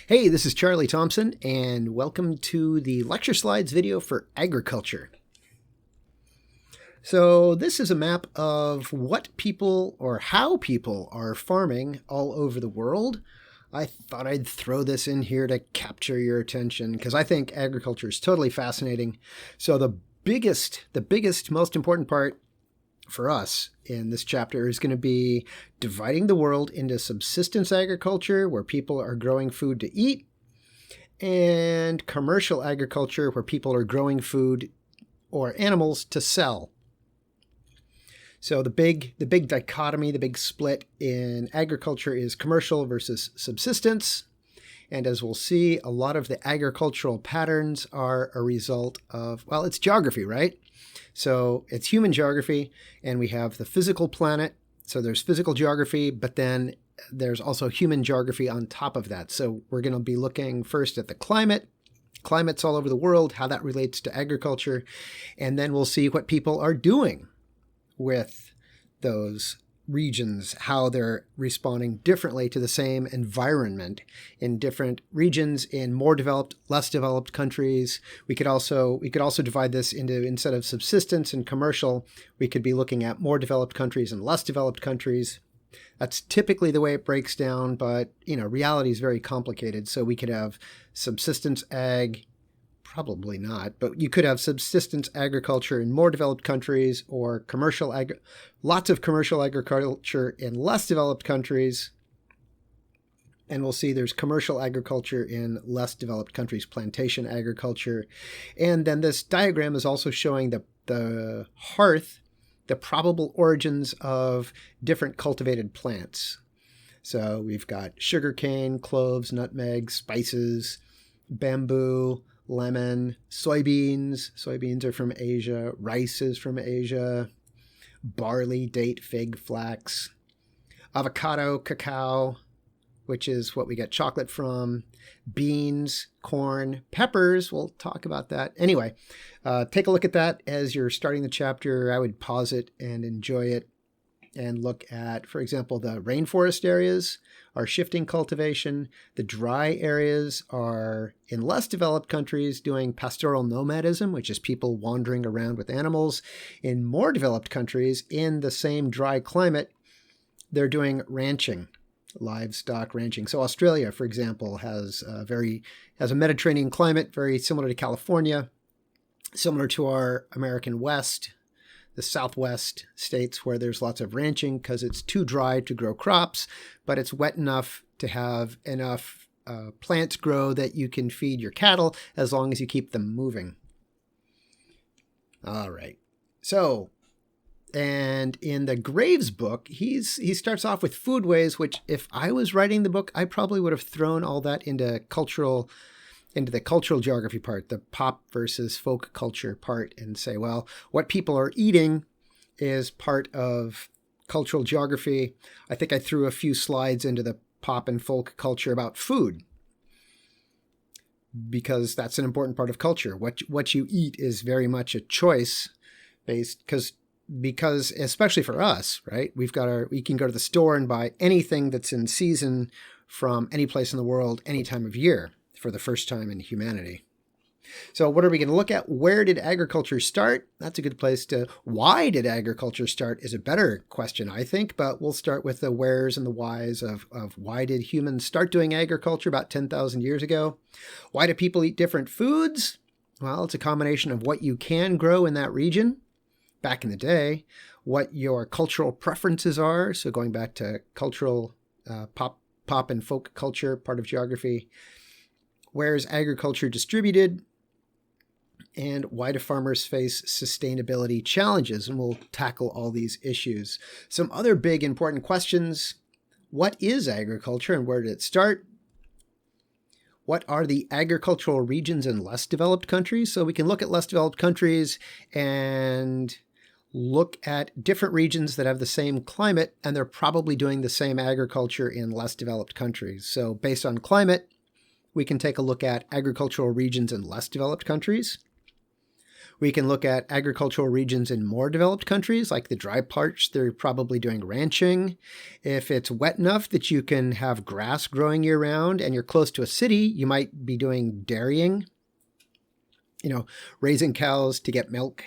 Hey, this is Charlie Thompson, and welcome to the lecture slides video for agriculture. So this is a map of what people or how people are farming all over the world. I thought I'd throw this in here to capture your attention because I think agriculture is totally fascinating. So the biggest, most important part for us in this chapter is going to be dividing the world into subsistence agriculture, where people are growing food to eat, and commercial agriculture, where people are growing food or animals to sell. So the big dichotomy, the big split in agriculture is commercial versus subsistence. And as we'll see, a lot of the agricultural patterns are a result of, well, it's geography, right? So it's human geography, and we have the physical planet. So there's physical geography, but then there's also human geography on top of that. So we're going to be looking first at the climate. Climates all over the world, how that relates to agriculture. And then we'll see what people are doing with those regions, how they're responding differently to the same environment in different regions, in more developed, less developed countries. We could also divide this into, instead of subsistence and commercial, we could be looking at more developed countries and less developed countries. That's typically the way it breaks down, but reality is very complicated. So we could have subsistence ag, probably not, but you could have subsistence agriculture in more developed countries, or lots of commercial agriculture in less developed countries. And we'll see there's commercial agriculture in less developed countries, plantation agriculture. And then this diagram is also showing the hearth, the probable origins of different cultivated plants. So we've got sugarcane, cloves, nutmeg, spices, bamboo, lemon, soybeans. Soybeans are from Asia. Rice is from Asia. Barley, date, fig, flax. Avocado, cacao, which is what we get chocolate from. Beans, corn, peppers. We'll talk about that. Anyway, take a look at that as you're starting the chapter. I would pause it and enjoy it and look at, for example, the rainforest areas are shifting cultivation. The dry areas are in less developed countries doing pastoral nomadism, which is people wandering around with animals. In more developed countries, in the same dry climate, they're doing ranching, livestock ranching. So Australia, for example, has a Mediterranean climate, very similar to California, similar to our American West, the Southwest states, where there's lots of ranching because it's too dry to grow crops, but it's wet enough to have enough plants grow that you can feed your cattle as long as you keep them moving. All right. So, and in the Graves book, he starts off with foodways, which if I was writing the book, I probably would have thrown all that into the cultural geography part, the pop versus folk culture part, and say, well, what people are eating is part of cultural geography. I think I threw a few slides into the pop and folk culture about food, because that's an important part of culture. What you eat is very much a choice based, because especially for us, right? We can go to the store and buy anything that's in season from any place in the world, any time of year, for the first time in humanity. So what are we going to look at? Where did agriculture start? That's a good place to... Why did agriculture start is a better question, I think, but we'll start with the wheres and the whys of why did humans start doing agriculture about 10,000 years ago? Why do people eat different foods? Well, it's a combination of what you can grow in that region back in the day, what your cultural preferences are, so going back to cultural pop and folk culture, part of geography. Where is agriculture distributed? And why do farmers face sustainability challenges? And we'll tackle all these issues. Some other big important questions. What is agriculture and where did it start? What are the agricultural regions in less developed countries? So we can look at less developed countries and look at different regions that have the same climate, and they're probably doing the same agriculture in less developed countries. So based on climate, we can take a look at agricultural regions in less developed countries. We can look at agricultural regions in more developed countries, like the dry parts. They're probably doing ranching. If it's wet enough that you can have grass growing year round and you're close to a city, you might be doing dairying, raising cows to get milk.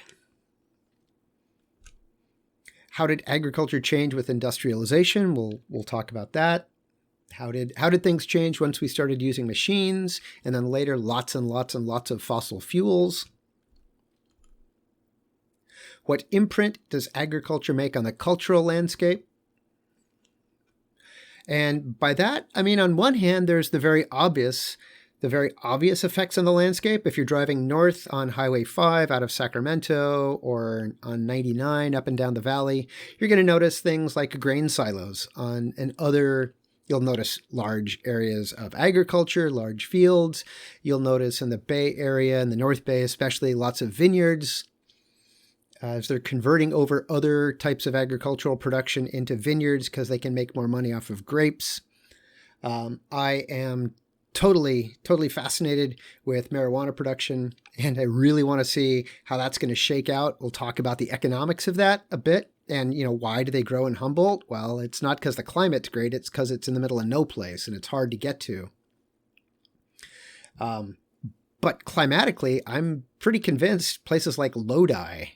How did agriculture change with industrialization? We'll talk about that. How did things change once we started using machines, and then later lots and lots and lots of fossil fuels? What imprint does agriculture make on the cultural landscape? And by that, I mean, on one hand, there's the very obvious effects on the landscape. If you're driving north on Highway 5 out of Sacramento or on 99 up and down the valley, you're going to notice things like grain silos you'll notice large areas of agriculture, large fields. You'll notice in the Bay Area, in the North Bay especially, lots of vineyards. As they're converting over other types of agricultural production into vineyards because they can make more money off of grapes. I am totally fascinated with marijuana production, and I really want to see how that's going to shake out. We'll talk about the economics of that a bit. And, why do they grow in Humboldt? Well, it's not because the climate's great. It's because it's in the middle of no place and it's hard to get to. But climatically, I'm pretty convinced places like Lodi,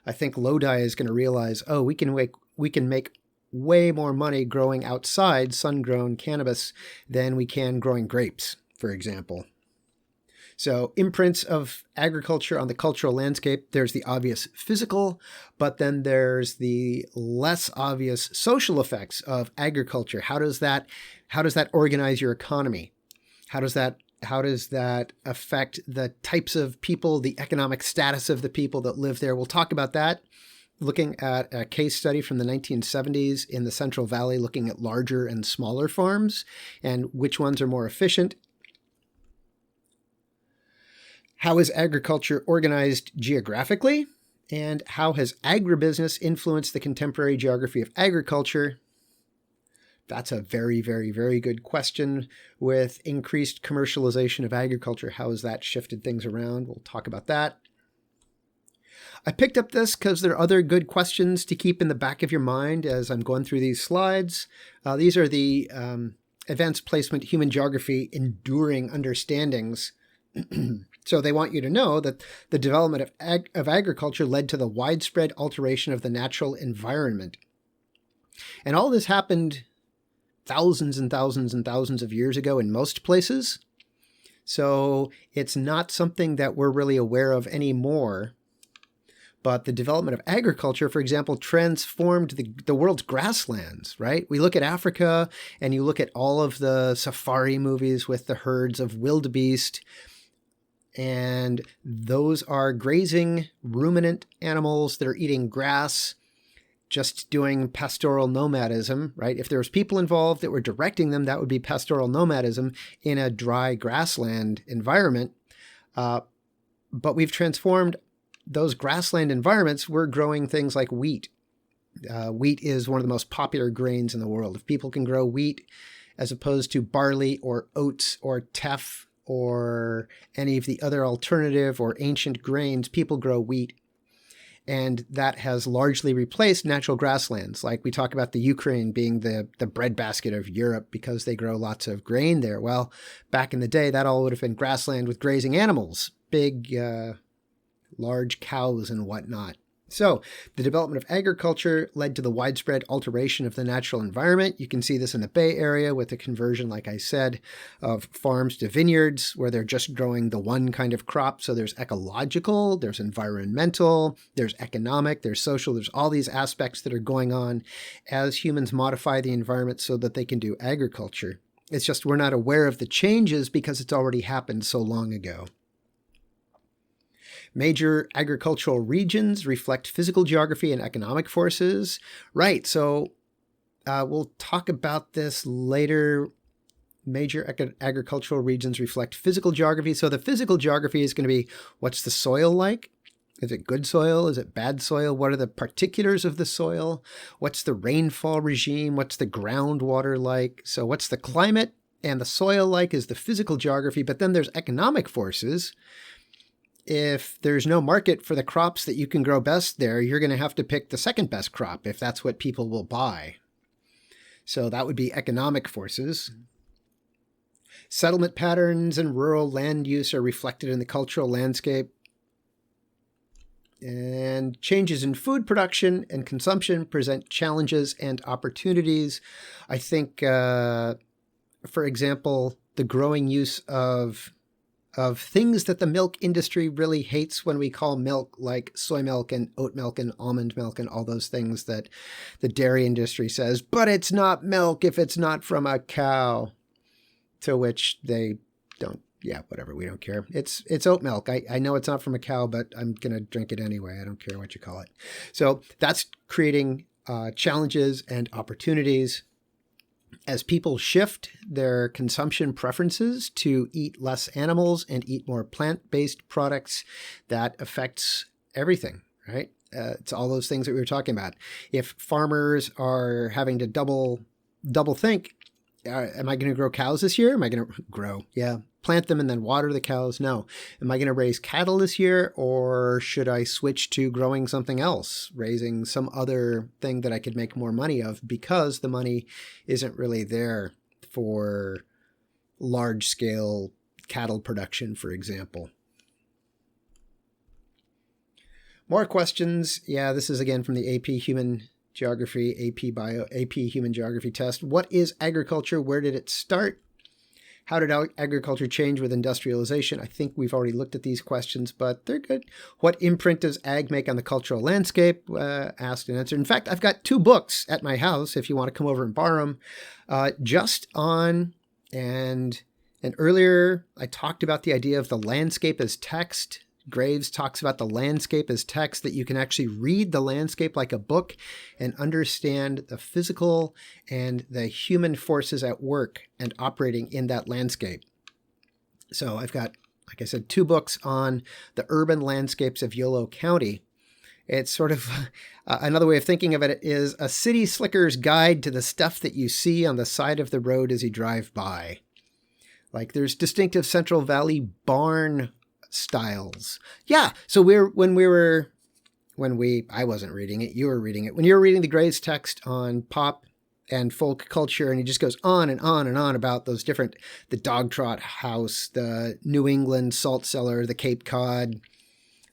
I think Lodi is going to realize, we can make way more money growing outside sun-grown cannabis than we can growing grapes, for example. So imprints of agriculture on the cultural landscape, there's the obvious physical, but then there's the less obvious social effects of agriculture. How does that organize your economy? How does that affect the types of people, the economic status of the people that live there? We'll talk about that, looking at a case study from the 1970s in the Central Valley, looking at larger and smaller farms and which ones are more efficient. How is agriculture organized geographically? And how has agribusiness influenced the contemporary geography of agriculture? That's a very, very, very good question. With increased commercialization of agriculture, how has that shifted things around? We'll talk about that. I picked up this because there are other good questions to keep in the back of your mind as I'm going through these slides. These are the Advanced Placement Human Geography Enduring Understandings. So they want you to know that the development of agriculture led to the widespread alteration of the natural environment. And all this happened thousands and thousands and thousands of years ago in most places. So it's not something that we're really aware of anymore. But the development of agriculture, for example, transformed the world's grasslands, right? We look at Africa and you look at all of the safari movies with the herds of wildebeest, and those are grazing ruminant animals that are eating grass, just doing pastoral nomadism, right? If there was people involved that were directing them, that would be pastoral nomadism in a dry grassland environment. But we've transformed those grassland environments. We're growing things like wheat. Wheat is one of the most popular grains in the world. If people can grow wheat as opposed to barley or oats or teff or any of the other alternative or ancient grains, people grow wheat. And that has largely replaced natural grasslands. Like we talk about the Ukraine being the breadbasket of Europe because they grow lots of grain there. Well, back in the day, that all would have been grassland with grazing animals, big, large cows and whatnot. So the development of agriculture led to the widespread alteration of the natural environment. You can see this in the Bay Area with the conversion, like I said, of farms to vineyards where they're just growing the one kind of crop. So there's ecological, there's environmental, there's economic, there's social, there's all these aspects that are going on as humans modify the environment so that they can do agriculture. It's just we're not aware of the changes because it's already happened so long ago. Major agricultural regions reflect physical geography and economic forces. Right, so we'll talk about this later. Major agricultural regions reflect physical geography. So the physical geography is going to be, what's the soil like? Is it good soil? Is it bad soil? What are the particulars of the soil? What's the rainfall regime? What's the groundwater like? So what's the climate and the soil like is the physical geography, but then there's economic forces. if there's no market for the crops that you can grow best there, you're going to have to pick the second best crop if that's what people will buy. So that would be economic forces. Settlement patterns and rural land use are reflected in the cultural landscape. And changes in food production and consumption present challenges and opportunities. I think, for example, the growing use of things that the milk industry really hates when we call milk, like soy milk and oat milk and almond milk and all those things that the dairy industry says, but it's not milk if it's not from a cow. To which they don't, yeah, whatever, we don't care. It's oat milk. I know it's not from a cow, but I'm going to drink it anyway. I don't care what you call it. So that's creating challenges and opportunities. As people shift their consumption preferences to eat less animals and eat more plant-based products, that affects everything, right? It's all those things that we were talking about. If farmers are having to double think, am I going to grow cows this year? Am I going to grow? Yeah. Plant them and then water the cows? No. Am I going to raise cattle this year, or should I switch to growing something else, raising some other thing that I could make more money of, because the money isn't really there for large scale cattle production, for example. More questions. Yeah, this is again from the AP Human Geography, AP Human Geography test. What is agriculture? Where did it start? How did agriculture change with industrialization? I think we've already looked at these questions, but they're good. What imprint does ag make on the cultural landscape? Asked and answered. In fact, I've got 2 books at my house if you want to come over and borrow them. Just on, and earlier I talked about the idea of the landscape as text. Graves talks about the landscape as text, that you can actually read the landscape like a book and understand the physical and the human forces at work and operating in that landscape. So I've got, like I said, 2 books on the urban landscapes of Yolo County. It's sort of another way of thinking of it is a city slicker's guide to the stuff that you see on the side of the road as you drive by. Like there's distinctive Central Valley barn styles. Yeah. So I wasn't reading it, you were reading it. When you were reading the Graves text on pop and folk culture, and he just goes on and on and on about those different, the dog trot house, the New England salt cellar, the Cape Cod,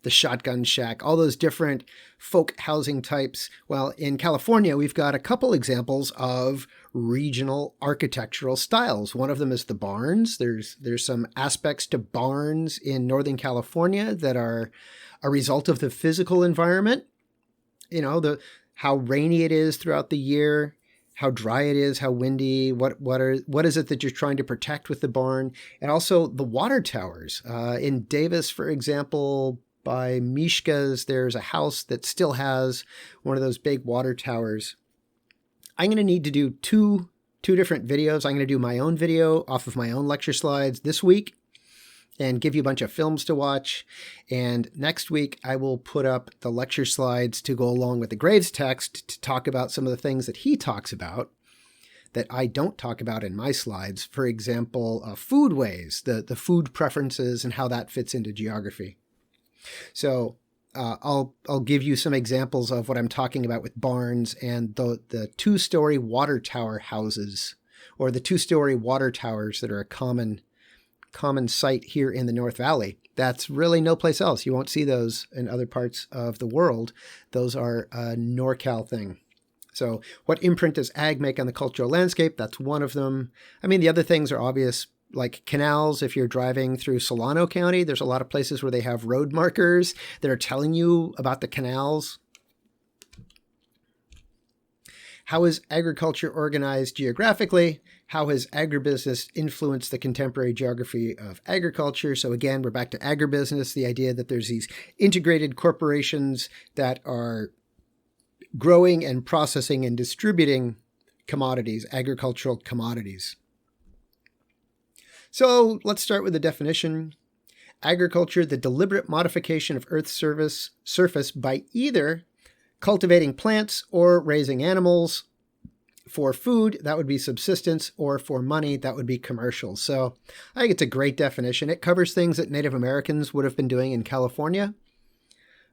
the shotgun shack, all those different folk housing types. Well, in California, we've got a couple examples of regional architectural styles. One of them is the barns. There's some aspects to barns in Northern California that are a result of the physical environment. You know, how rainy it is throughout the year, how dry it is, how windy, what is it that you're trying to protect with the barn, and also the water towers. In Davis, for example, by Mishka's, there's a house that still has one of those big water towers. I'm going to need to do two different videos. I'm going to do my own video off of my own lecture slides this week and give you a bunch of films to watch. And next week, I will put up the lecture slides to go along with the Graves text to talk about some of the things that he talks about that I don't talk about in my slides. For example, foodways, the food preferences and how that fits into geography. So I'll give you some examples of what I'm talking about with barns and the 2-story water tower houses, or the 2-story water towers that are a common sight here in the North Valley. That's really no place else. You won't see those in other parts of the world. Those are a NorCal thing. So what imprint does ag make on the cultural landscape? That's one of them. I mean, the other things are obvious, like canals. If you're driving through Solano County, there's a lot of places where they have road markers that are telling you about the canals. How is agriculture organized geographically? How has agribusiness influenced the contemporary geography of agriculture? So again, we're back to agribusiness, the idea that there's these integrated corporations that are growing and processing and distributing commodities, agricultural commodities. So let's start with the definition. Agriculture, the deliberate modification of Earth's surface by either cultivating plants or raising animals For food, that would be subsistence, or for money, that would be commercial. So I think it's a great definition. It covers things that Native Americans would have been doing in California.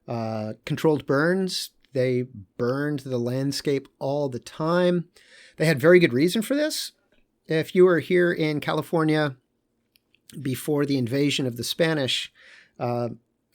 Controlled burns, they burned the landscape all the time. They had very good reason for this. If you were here in California before the invasion of the Spanish,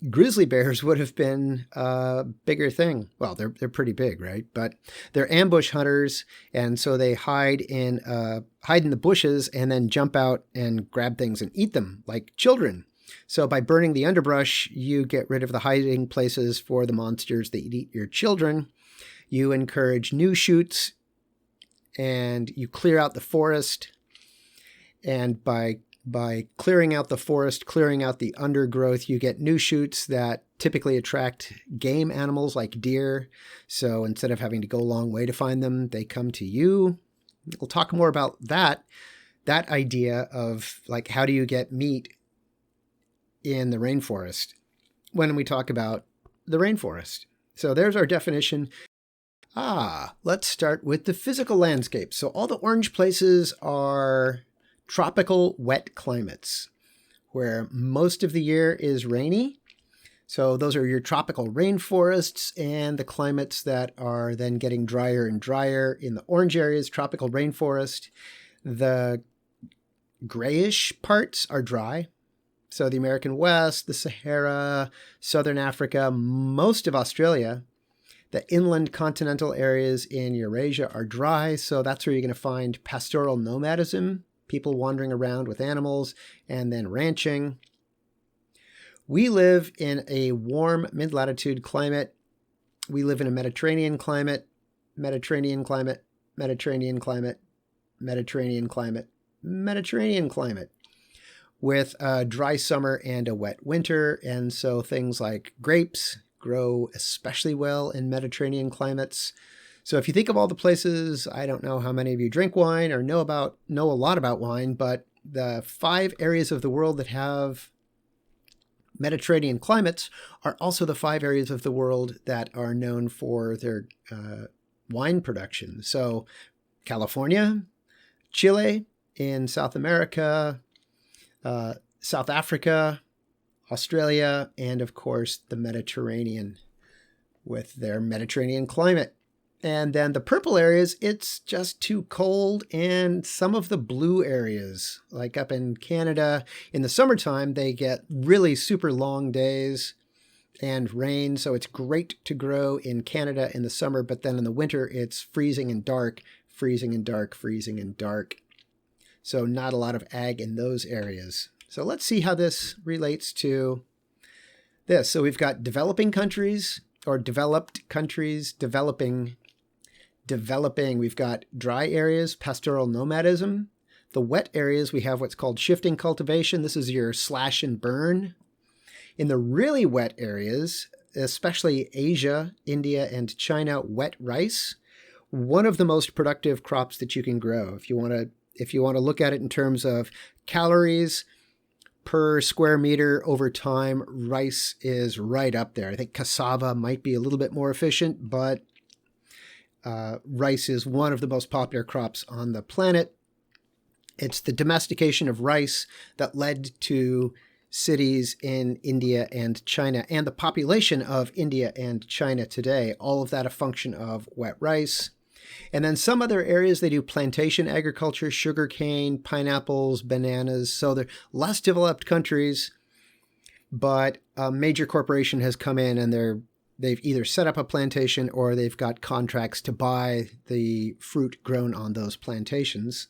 grizzly bears would have been a bigger thing. Well, they're pretty big, right? But they're ambush hunters, and so they hide in the bushes and then jump out and grab things and eat them like children. So by burning the underbrush, you get rid of the hiding places for the monsters that eat your children. You encourage new shoots, and you clear out the forest. And by clearing out the forest, clearing out the undergrowth, you get new shoots that typically attract game animals like deer. So instead of having to go a long way to find them, they come to you. We'll talk more about that idea of like, how do you get meat in the rainforest when we talk about the rainforest. So there's our definition. Let's start with the physical landscape. So all the orange places are tropical wet climates where most of the year is rainy. So those are your tropical rainforests, and the climates that are then getting drier and drier in the orange areas, tropical rainforest. The grayish parts are dry. So the American West, the Sahara, Southern Africa, most of Australia, the inland continental areas in Eurasia are dry. So that's where you're going to find pastoral nomadism, people wandering around with animals, and then ranching. We live in a warm mid-latitude climate. We live in a Mediterranean climate, Mediterranean climate, Mediterranean climate, Mediterranean climate, Mediterranean climate, with a dry summer and a wet winter. And so things like grapes grow especially well in Mediterranean climates. So if you think of all the places, I don't know how many of you drink wine or know a lot about wine, but the 5 areas of the world that have Mediterranean climates are also the 5 areas of the world that are known for their wine production. So California, Chile in South America, South Africa, Australia, and of course the Mediterranean with their Mediterranean climate. And then the purple areas, it's just too cold. And some of the blue areas, like up in Canada, in the summertime, they get really super long days and rain. So it's great to grow in Canada in the summer, but then in the winter, it's freezing and dark, freezing and dark, freezing and dark. So not a lot of ag in those areas. So let's see how this relates to this. So we've got developing countries, or developed countries, developing. We've got dry areas, pastoral nomadism. The wet areas, we have what's called shifting cultivation. This is your slash and burn. In the really wet areas, especially Asia, India, and China, wet rice, one of the most productive crops that you can grow. If you want to look at it in terms of calories per square meter over time, rice is right up there. I think cassava might be a little bit more efficient, but rice is one of the most popular crops on the planet. It's the domestication of rice that led to cities in India and China, and the population of India and China today. All of that a function of wet rice. And then some other areas, they do plantation agriculture, sugarcane, pineapples, bananas. So they're less developed countries, but a major corporation has come in and they've either set up a plantation or they've got contracts to buy the fruit grown on those plantations.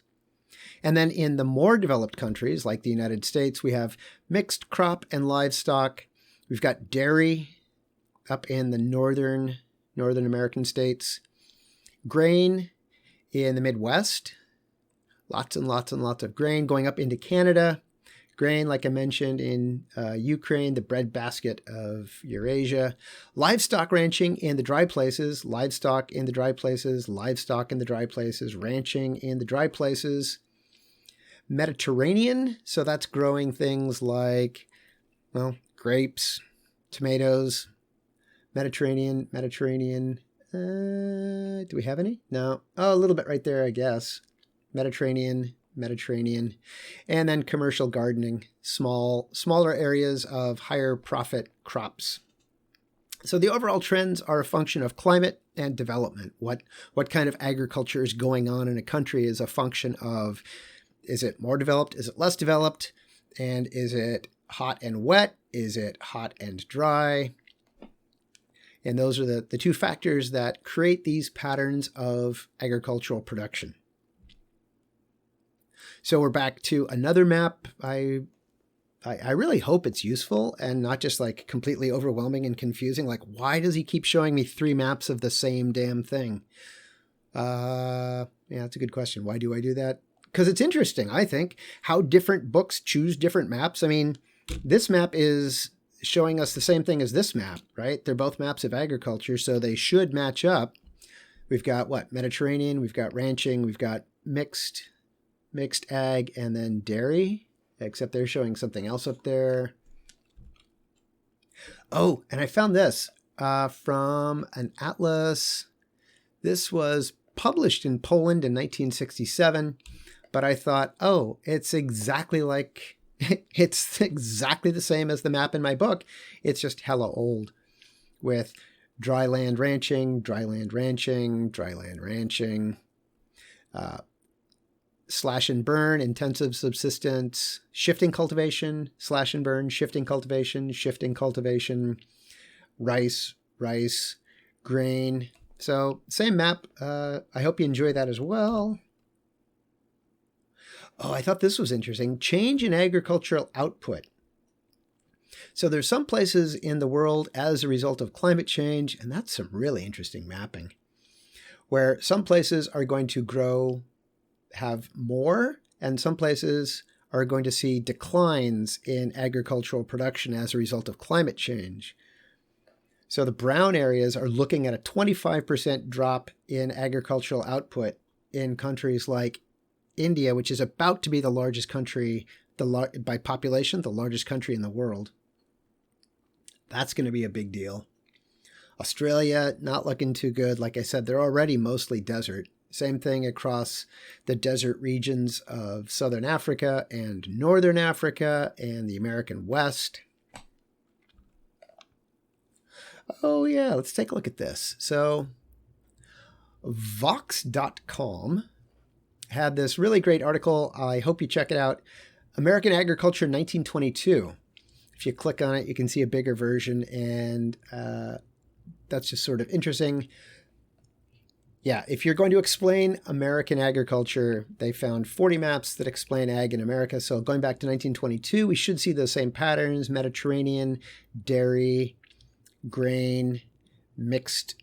And then in the more developed countries like the United States, we have mixed crop and livestock. We've got dairy up in the northern American states. Grain in the Midwest. Lots and lots and lots of grain going up into Canada. Grain, like I mentioned, in Ukraine, the breadbasket of Eurasia. Livestock ranching in the dry places. Livestock in the dry places. Livestock in the dry places. Ranching in the dry places. Mediterranean, so that's growing things like, well, grapes, tomatoes. Mediterranean Do we have any? No. Oh, a little bit right there, I guess. Mediterranean. And then commercial gardening, smaller areas of higher profit crops. So the overall trends are a function of climate and development. What kind of agriculture is going on in a country is a function of, is it more developed? Is it less developed? And is it hot and wet? Is it hot and dry? And those are the two factors that create these patterns of agricultural production. So we're back to another map. I really hope it's useful and not just like completely overwhelming and confusing. Like, why does he keep showing me 3 maps of the same damn thing? Yeah, that's a good question. Why do I do that? Because it's interesting, I think, how different books choose different maps. I mean, this map is showing us the same thing as this map, right? They're both maps of agriculture, so they should match up. We've got what? Mediterranean, we've got ranching, we've got mixed ag, and then dairy, except they're showing something else up there. Oh, and I found this from an atlas. This was published in Poland in 1967, but I thought, oh, it's exactly the same as the map in my book. It's just hella old, with dry land ranching, slash and burn, intensive subsistence, shifting cultivation, slash and burn, shifting cultivation, rice, grain. So same map. I hope you enjoy that as well. Oh, I thought this was interesting. Change in agricultural output. So there's some places in the world as a result of climate change, and that's some really interesting mapping, where some places are going to have more, and some places are going to see declines in agricultural production as a result of climate change. So the brown areas are looking at a 25% drop in agricultural output in countries like India, which is about to be the largest country, by population, the largest country in the world. That's going to be a big deal. Australia, not looking too good. Like I said, they're already mostly desert. Same thing across the desert regions of Southern Africa and Northern Africa and the American West. Oh yeah, let's take a look at this. So Vox.com had this really great article. I hope you check it out. American Agriculture 1922. If you click on it, you can see a bigger version, and that's just sort of interesting. Yeah, if you're going to explain American agriculture, they found 40 maps that explain ag in America. So going back to 1922, we should see those same patterns: Mediterranean, dairy, grain, mixed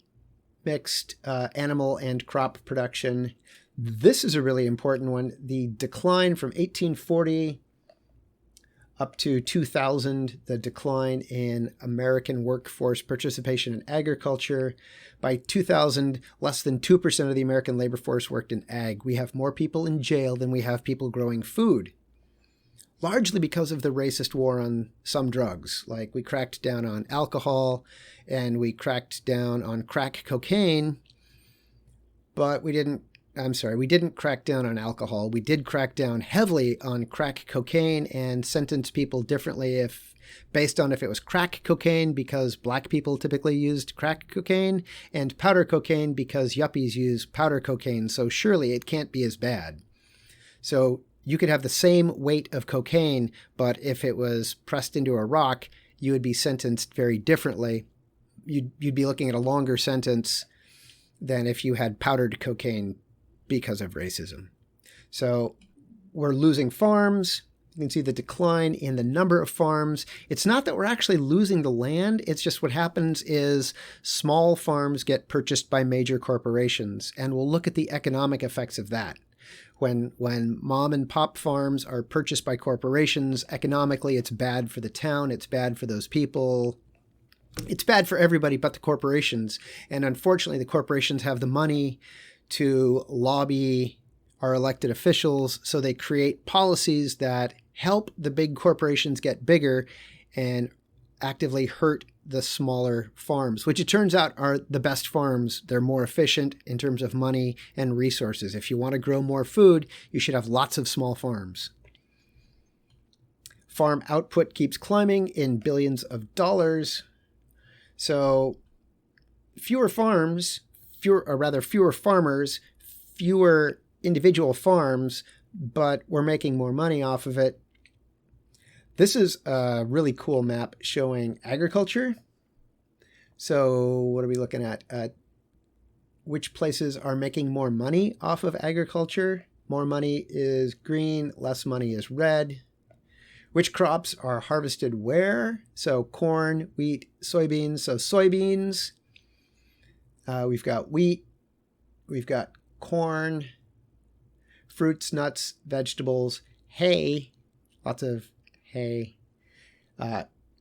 animal and crop production. This is a really important one. The decline from 1840 up to 2000, the decline in American workforce participation in agriculture. By 2000, less than 2% of the American labor force worked in ag. We have more people in jail than we have people growing food, largely because of the racist war on some drugs. Like, we cracked down on alcohol and we cracked down on crack cocaine, but we didn't crack down on alcohol. We did crack down heavily on crack cocaine and sentence people differently based on if it was crack cocaine because black people typically used crack cocaine, and powder cocaine because yuppies use powder cocaine. So surely it can't be as bad. So you could have the same weight of cocaine, but if it was pressed into a rock, you would be sentenced very differently. You'd be looking at a longer sentence than if you had powdered cocaine because of racism. So we're losing farms. You can see the decline in the number of farms. It's not that we're actually losing the land. It's just what happens is small farms get purchased by major corporations, and we'll look at the economic effects of that. When mom and pop farms are purchased by corporations, economically it's bad for the town, it's bad for those people. It's bad for everybody but the corporations. And unfortunately, the corporations have the money to lobby our elected officials, so they create policies that help the big corporations get bigger and actively hurt the smaller farms, which it turns out are the best farms. They're more efficient in terms of money and resources. If you want to grow more food, you should have lots of small farms. Farm output keeps climbing in billions of dollars. So fewer farms, fewer farmers, fewer individual farms, but we're making more money off of it. This is a really cool map showing agriculture. So what are we looking at? Which places are making more money off of agriculture? More money is green, less money is red. Which crops are harvested where? So corn, wheat, soybeans. So soybeans, we've got wheat, we've got corn, fruits, nuts, vegetables, hay, lots of hay.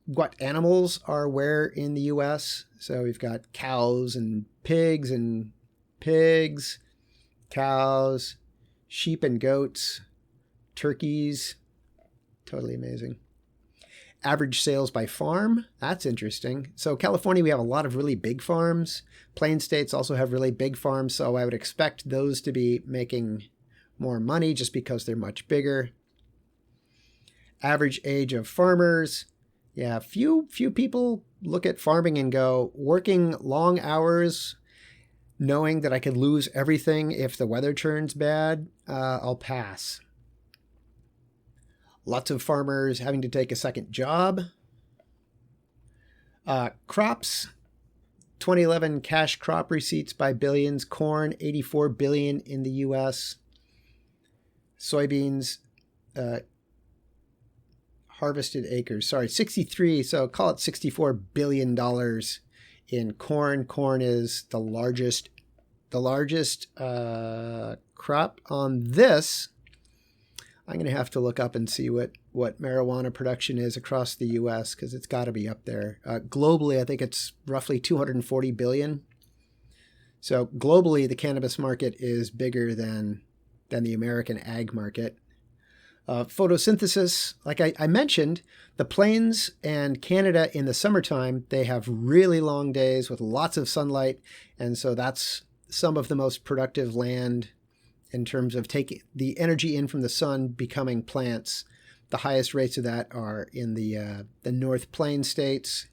What animals are where in the U.S.? So we've got cows and pigs, cows, sheep and goats, turkeys. Totally amazing. Average sales by farm. That's interesting. So California, we have a lot of really big farms. Plain states also have really big farms. So I would expect those to be making more money just because they're much bigger. Average age of farmers. Yeah, few people look at farming and go, working long hours, knowing that I could lose everything if the weather turns bad, I'll pass. Lots of farmers having to take a second job. Crops, 2011 cash crop receipts by billions. Corn, 84 billion in the U.S. Soybeans, harvested acres, 63, so call it $64 billion in corn. Corn is the largest crop on this. I'm going to have to look up and see what marijuana production is across the U.S. because it's got to be up there. Globally, I think it's roughly 240 billion. So globally, the cannabis market is bigger than the American ag market. Photosynthesis, like I mentioned, the plains and Canada in the summertime, they have really long days with lots of sunlight. And so that's some of the most productive land in terms of taking the energy in from the sun, becoming plants. The highest rates of that are in the North Plain states.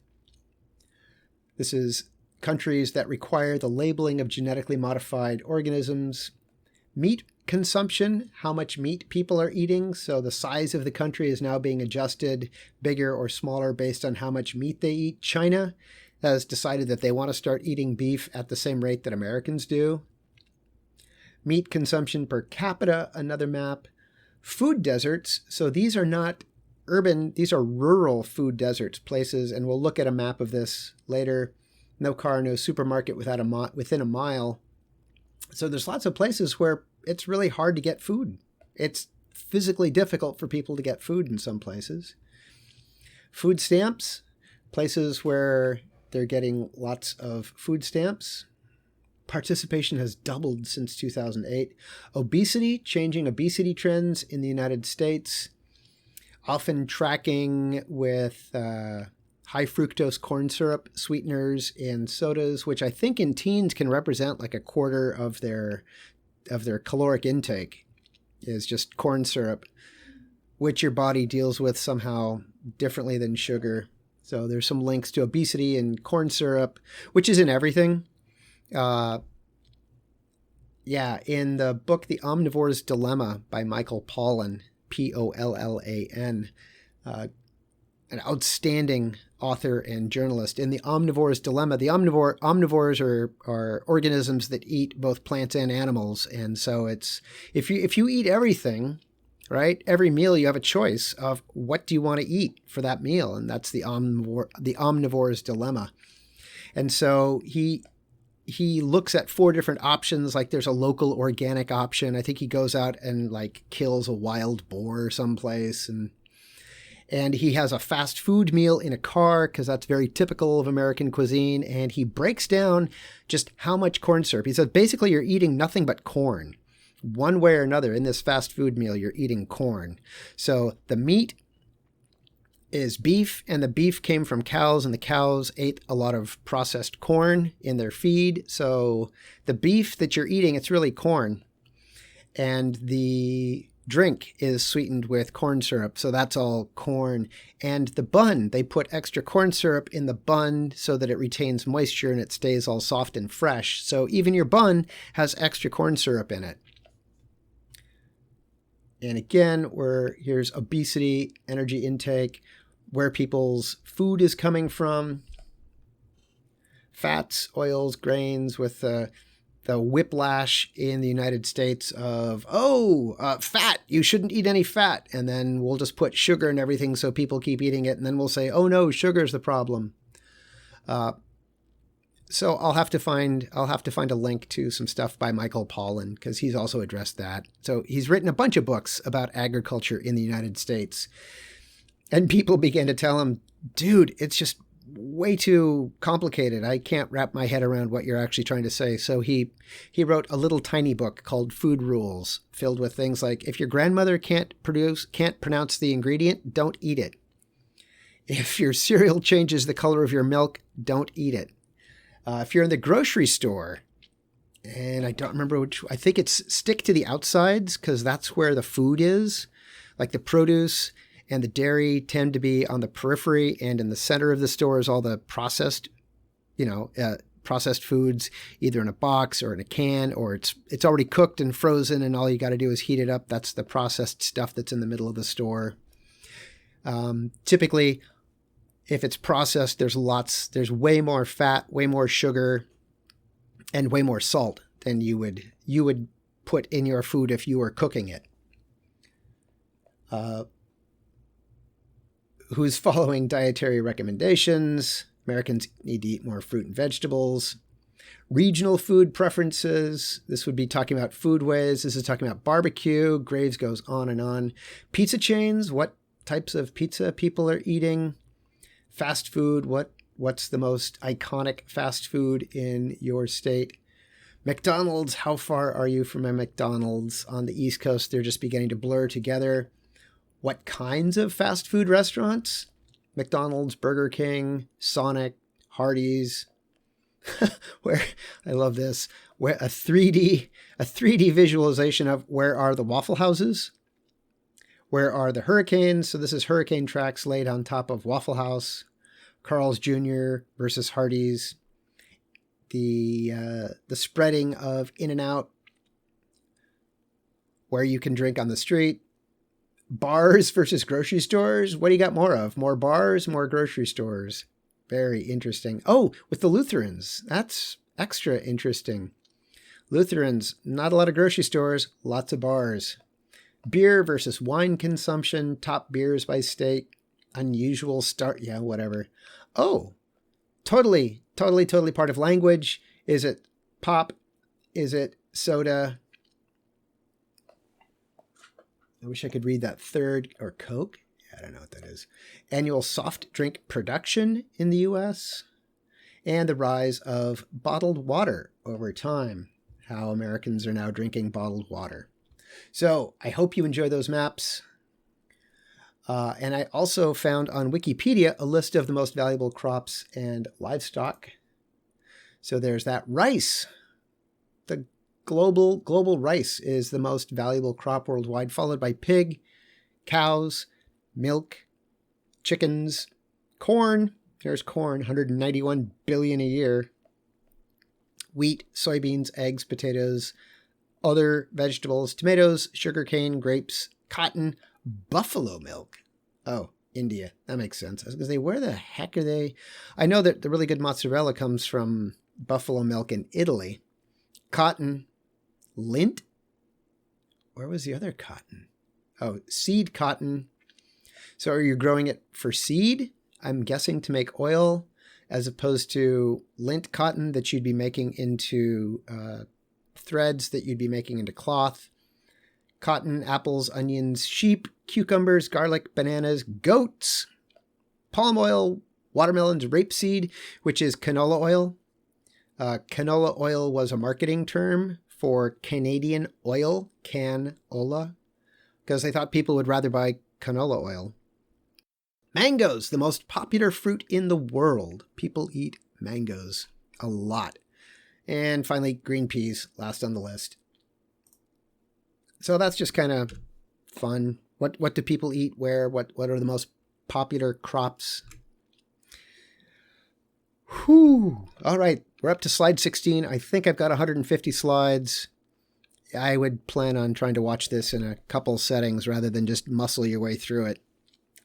This is countries that require the labeling of genetically modified organisms. Meat consumption, how much meat people are eating. So the size of the country is now being adjusted bigger or smaller based on how much meat they eat. China has decided that they want to start eating beef at the same rate that Americans do. Meat consumption per capita, another map. Food deserts. So these are not urban, these are rural food deserts, places, and we'll look at a map of this later. No car, no supermarket within a mile. So there's lots of places where it's really hard to get food. It's physically difficult for people to get food in some places. Food stamps, places where they're getting lots of food stamps. Participation has doubled since 2008. Obesity, changing obesity trends in the United States, often tracking with high fructose corn syrup sweeteners in sodas, which I think in teens can represent like a quarter of their caloric intake is just corn syrup, which your body deals with somehow differently than sugar. So there's some links to obesity and corn syrup, which is in everything. In the book, The Omnivore's Dilemma by Michael Pollan, Pollan, an outstanding author and journalist. In The Omnivore's Dilemma, the omnivores are organisms that eat both plants and animals. And so it's, if you eat everything, right, every meal you have a choice of what do you want to eat for that meal. And that's the omnivore's dilemma. And so he looks at 4 different options. Like there's a local organic option. I think he goes out and like kills a wild boar someplace, and he has a fast food meal in a car because that's very typical of American cuisine. And he breaks down just how much corn syrup. He says basically you're eating nothing but corn. One way or another in this fast food meal, you're eating corn. So the meat is beef, and the beef came from cows, and the cows ate a lot of processed corn in their feed. So the beef that you're eating, it's really corn. And the drink is sweetened with corn syrup, so that's all corn. And the bun, they put extra corn syrup in the bun so that it retains moisture and it stays all soft and fresh. So even your bun has extra corn syrup in it. And again, here's obesity, energy intake, where people's food is coming from, fats, oils, grains, with the whiplash in the United States of, fat, you shouldn't eat any fat. And then we'll just put sugar in everything so people keep eating it. And then we'll say, oh no, sugar's the problem. So I'll have to find a link to some stuff by Michael Pollan, because he's also addressed that. So he's written a bunch of books about agriculture in the United States. And people began to tell him, dude, it's just way too complicated. I can't wrap my head around what you're actually trying to say. So he wrote a little tiny book called Food Rules, filled with things like, if your grandmother can't pronounce the ingredient, don't eat it. If your cereal changes the color of your milk, don't eat it. If you're in the grocery store, and I don't remember which, I think it's stick to the outsides, because that's where the food is, like the produce and the dairy tend to be on the periphery, and in the center of the store is all the processed foods, either in a box or in a can, or it's already cooked and frozen, and all you got to do is heat it up. That's the processed stuff that's in the middle of the store. Typically, if it's processed, there's way more fat, way more sugar, and way more salt than you would put in your food if you were cooking it. Who's following dietary recommendations? Americans need to eat more fruit and vegetables. Regional food preferences. This would be talking about foodways. This is talking about barbecue. Graves goes on and on. Pizza chains. What types of pizza people are eating? Fast food. What's the most iconic fast food in your state? McDonald's. How far are you from a McDonald's? On the East Coast, they're just beginning to blur together. What kinds of fast food restaurants? McDonald's, Burger King, Sonic, Hardee's. Where I love this. Where a 3D visualization of where are the Waffle Houses? Where are the hurricanes? So this is hurricane tracks laid on top of Waffle House. Carl's Jr. versus Hardee's. The spreading of In-N-Out. Where you can drink on the street. Bars versus grocery stores. What do you got more of? More bars, more grocery stores. Very interesting. Oh, with the Lutherans. That's extra interesting. Lutherans, not a lot of grocery stores, lots of bars. Beer versus wine consumption. Top beers by state. Unusual start. Yeah, whatever. Oh, totally part of language. Is it pop? Is it soda? I wish I could read that third. Or Coke? Yeah, I don't know what that is. Annual soft drink production in the U.S. And the rise of bottled water over time. How Americans are now drinking bottled water. So I hope you enjoy those maps. And I also found on Wikipedia a list of the most valuable crops and livestock. So there's that rice. The global rice is the most valuable crop worldwide, followed by pig, cows, milk, chickens, corn. There's corn, 191 billion a year. Wheat, soybeans, eggs, potatoes, other vegetables, tomatoes, sugarcane, grapes, cotton, buffalo milk. Oh, India. That makes sense. I was going to say, where the heck are they? I know that the really good mozzarella comes from buffalo milk in Italy. Cotton, lint. Where was the other cotton? Oh, seed cotton. So are you growing it for seed? I'm guessing to make oil, as opposed to lint cotton that you'd be making into threads that you'd be making into cloth. Cotton, apples, onions, sheep, cucumbers, garlic, bananas, goats, palm oil, watermelons, rapeseed, which is canola oil. Canola oil was a marketing term for Canadian oil, canola, because they thought people would rather buy canola oil. Mangoes, the most popular fruit in the world. People eat mangoes a lot. And finally, green peas, last on the list. So that's just kind of fun. What do people eat where? What are the most popular crops? Whew. All right, we're up to slide 16. I think I've got 150 slides. I would plan on trying to watch this in a couple settings rather than just muscle your way through it.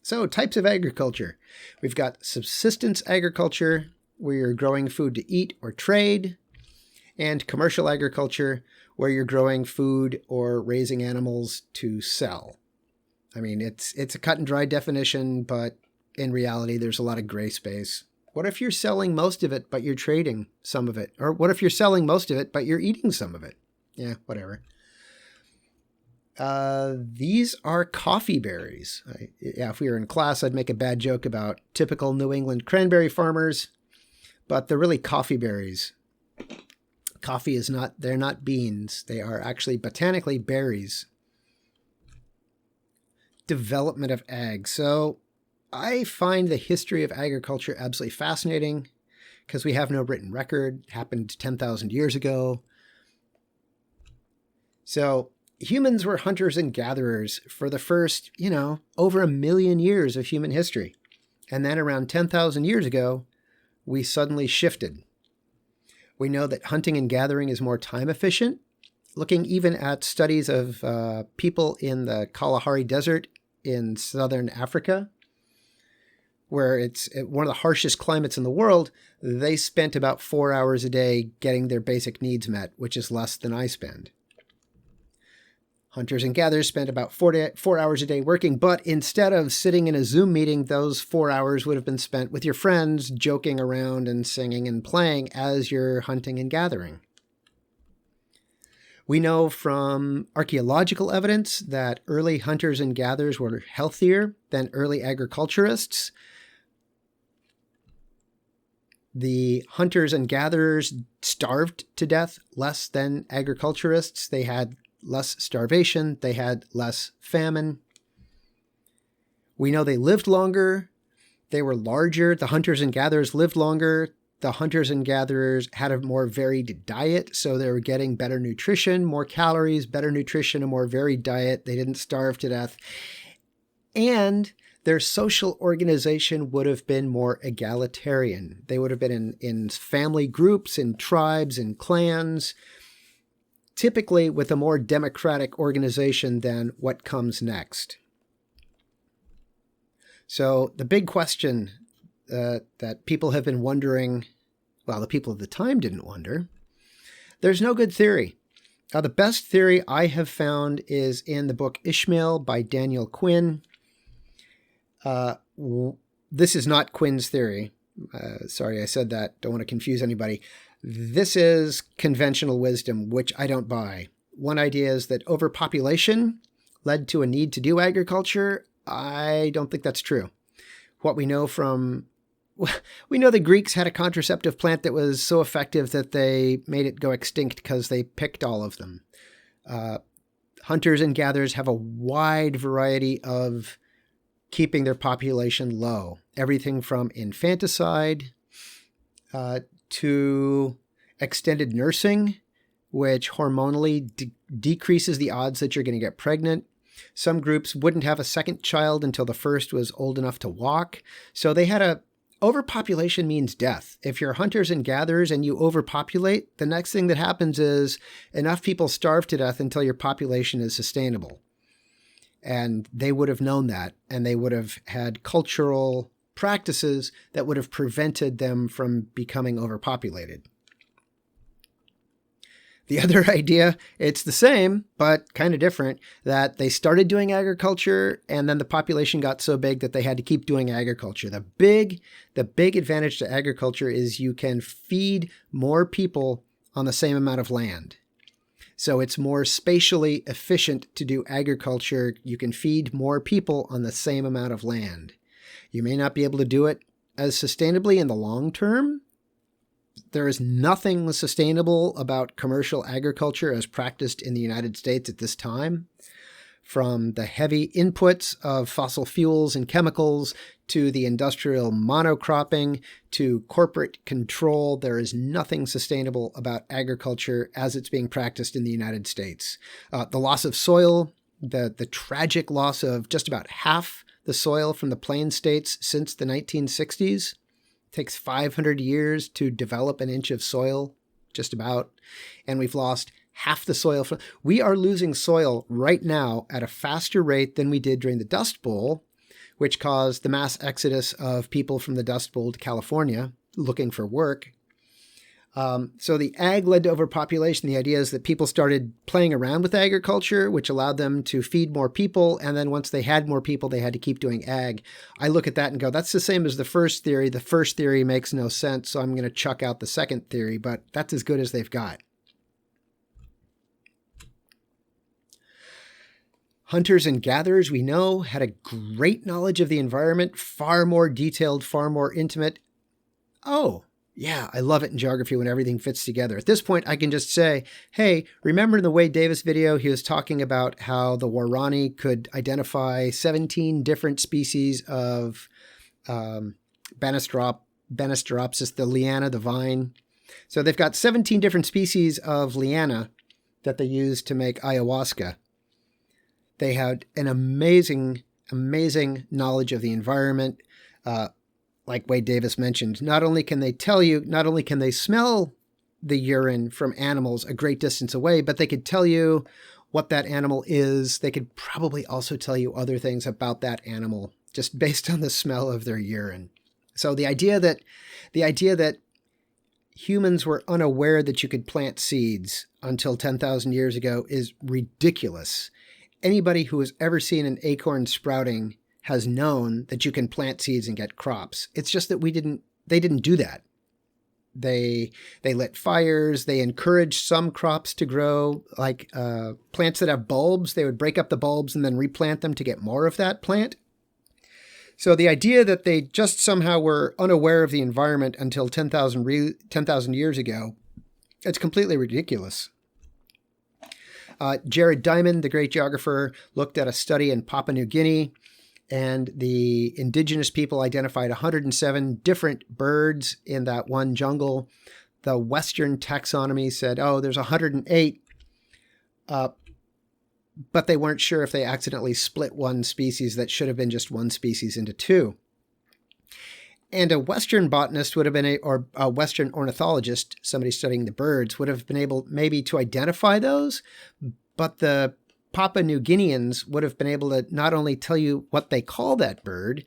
So, types of agriculture. We've got subsistence agriculture, where you're growing food to eat or trade, and commercial agriculture, where you're growing food or raising animals to sell. I mean, it's a cut and dry definition, but in reality, there's a lot of gray space. What if you're selling most of it, but you're trading some of it? Or what if you're selling most of it, but you're eating some of it? Yeah, whatever. These are coffee berries. If we were in class, I'd make a bad joke about typical New England cranberry farmers, but they're really coffee berries. Coffee is they're not beans. They are actually botanically berries. Development of ag. So I find the history of agriculture absolutely fascinating because we have no written record. It happened 10,000 years ago. So humans were hunters and gatherers for the first, over 1 million years of human history. And then around 10,000 years ago, we suddenly shifted. We know that hunting and gathering is more time efficient. Looking even at studies of people in the Kalahari Desert in southern Africa, where it's one of the harshest climates in the world, they spent about 4 hours a day getting their basic needs met, which is less than I spend. Hunters and gatherers spent about 4 hours a day working, but instead of sitting in a Zoom meeting, those 4 hours would have been spent with your friends, joking around and singing and playing as you're hunting and gathering. We know from archaeological evidence that early hunters and gatherers were healthier than early agriculturists. The hunters and gatherers starved to death less than agriculturists. They had less starvation. They had less famine. We know they lived longer. They were larger. The hunters and gatherers lived longer. The hunters and gatherers had a more varied diet, so they were getting better nutrition, more calories, better nutrition, a more varied diet. They didn't starve to death. And their social organization would have been more egalitarian. They would have been in family groups, in tribes, in clans, typically with a more democratic organization than what comes next. So the big question that people have been wondering, well, the people of the time didn't wonder, there's no good theory. The best theory I have found is in the book Ishmael by Daniel Quinn. This is not Quinn's theory. Sorry, I said that. Don't want to confuse anybody. This is conventional wisdom, which I don't buy. One idea is that overpopulation led to a need to do agriculture. I don't think that's true. What we know the Greeks had a contraceptive plant that was so effective that they made it go extinct because they picked all of them. Hunters and gatherers have a wide variety of keeping their population low. Everything from infanticide to extended nursing, which hormonally decreases the odds that you're going to get pregnant. Some groups wouldn't have a second child until the first was old enough to walk. So they had overpopulation means death. If you're hunters and gatherers and you overpopulate, the next thing that happens is enough people starve to death until your population is sustainable. And they would have known that, and they would have had cultural practices that would have prevented them from becoming overpopulated. The other idea, it's the same, but kind of different, that they started doing agriculture and then the population got so big that they had to keep doing agriculture. The big advantage to agriculture is you can feed more people on the same amount of land. So it's more spatially efficient to do agriculture. You can feed more people on the same amount of land. You may not be able to do it as sustainably in the long term. There is nothing sustainable about commercial agriculture as practiced in the United States at this time. from the heavy inputs of fossil fuels and chemicals to the industrial monocropping to corporate control. There is nothing sustainable about agriculture as it's being practiced in the United States. The loss of soil, the tragic loss of just about half the soil from the plain states since the 1960s. It takes 500 years to develop an inch of soil, just about. And we've lost half the soil. We are losing soil right now at a faster rate than we did during the Dust Bowl, which caused the mass exodus of people from the Dust Bowl to California looking for work. So the ag led to overpopulation. The idea is that people started playing around with agriculture, which allowed them to feed more people. And then once they had more people, they had to keep doing ag. I look at that and go, that's the same as the first theory. The first theory makes no sense, so I'm going to chuck out the second theory, but that's as good as they've got. Hunters and gatherers, we know, had a great knowledge of the environment, far more detailed, far more intimate. Oh, yeah, I love it in geography when everything fits together. At this point, I can just say, hey, remember in the Wade Davis video, he was talking about how the Waorani could identify 17 different species of Banisteropsis, the liana, the vine. So they've got 17 different species of liana that they use to make ayahuasca. They had an amazing, amazing knowledge of the environment. Like Wade Davis mentioned, not only can they tell you, not only can they smell the urine from animals a great distance away, but they could tell you what that animal is. They could probably also tell you other things about that animal just based on the smell of their urine. So the idea that humans were unaware that you could plant seeds until 10,000 years ago is ridiculous. Anybody who has ever seen an acorn sprouting has known that you can plant seeds and get crops. It's just that they didn't do that. They lit fires. They encouraged some crops to grow, like plants that have bulbs. They would break up the bulbs and then replant them to get more of that plant. So the idea that they just somehow were unaware of the environment until 10,000 years ago, it's completely ridiculous. Jared Diamond, the great geographer, looked at a study in Papua New Guinea, and the indigenous people identified 107 different birds in that one jungle. The Western taxonomy said, oh, there's 108, but they weren't sure if they accidentally split one species that should have been just one species into two. And a Western botanist would have been, or a Western ornithologist, somebody studying the birds, would have been able maybe to identify those, but the Papua New Guineans would have been able to not only tell you what they call that bird,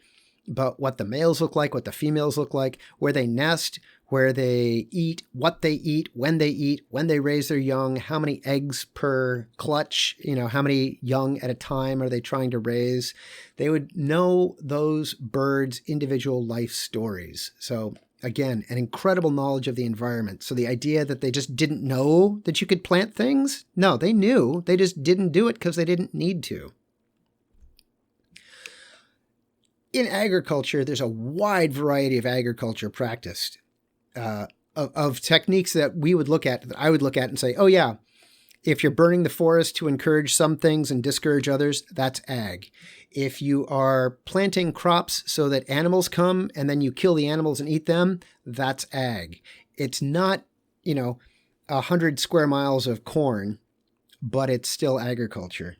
but what the males look like, what the females look like, where they nest, where they eat, what they eat, when they raise their young, how many eggs per clutch, how many young at a time are they trying to raise. They would know those birds' individual life stories. So again, an incredible knowledge of the environment. So the idea that they just didn't know that you could plant things? No, they knew. They just didn't do it because they didn't need to. In agriculture, there's a wide variety of agriculture practiced, of techniques that we would look at, that I would look at and say, oh yeah, if you're burning the forest to encourage some things and discourage others, that's ag. If you are planting crops so that animals come and then you kill the animals and eat them, that's ag. It's not, 100 square miles of corn, but it's still agriculture.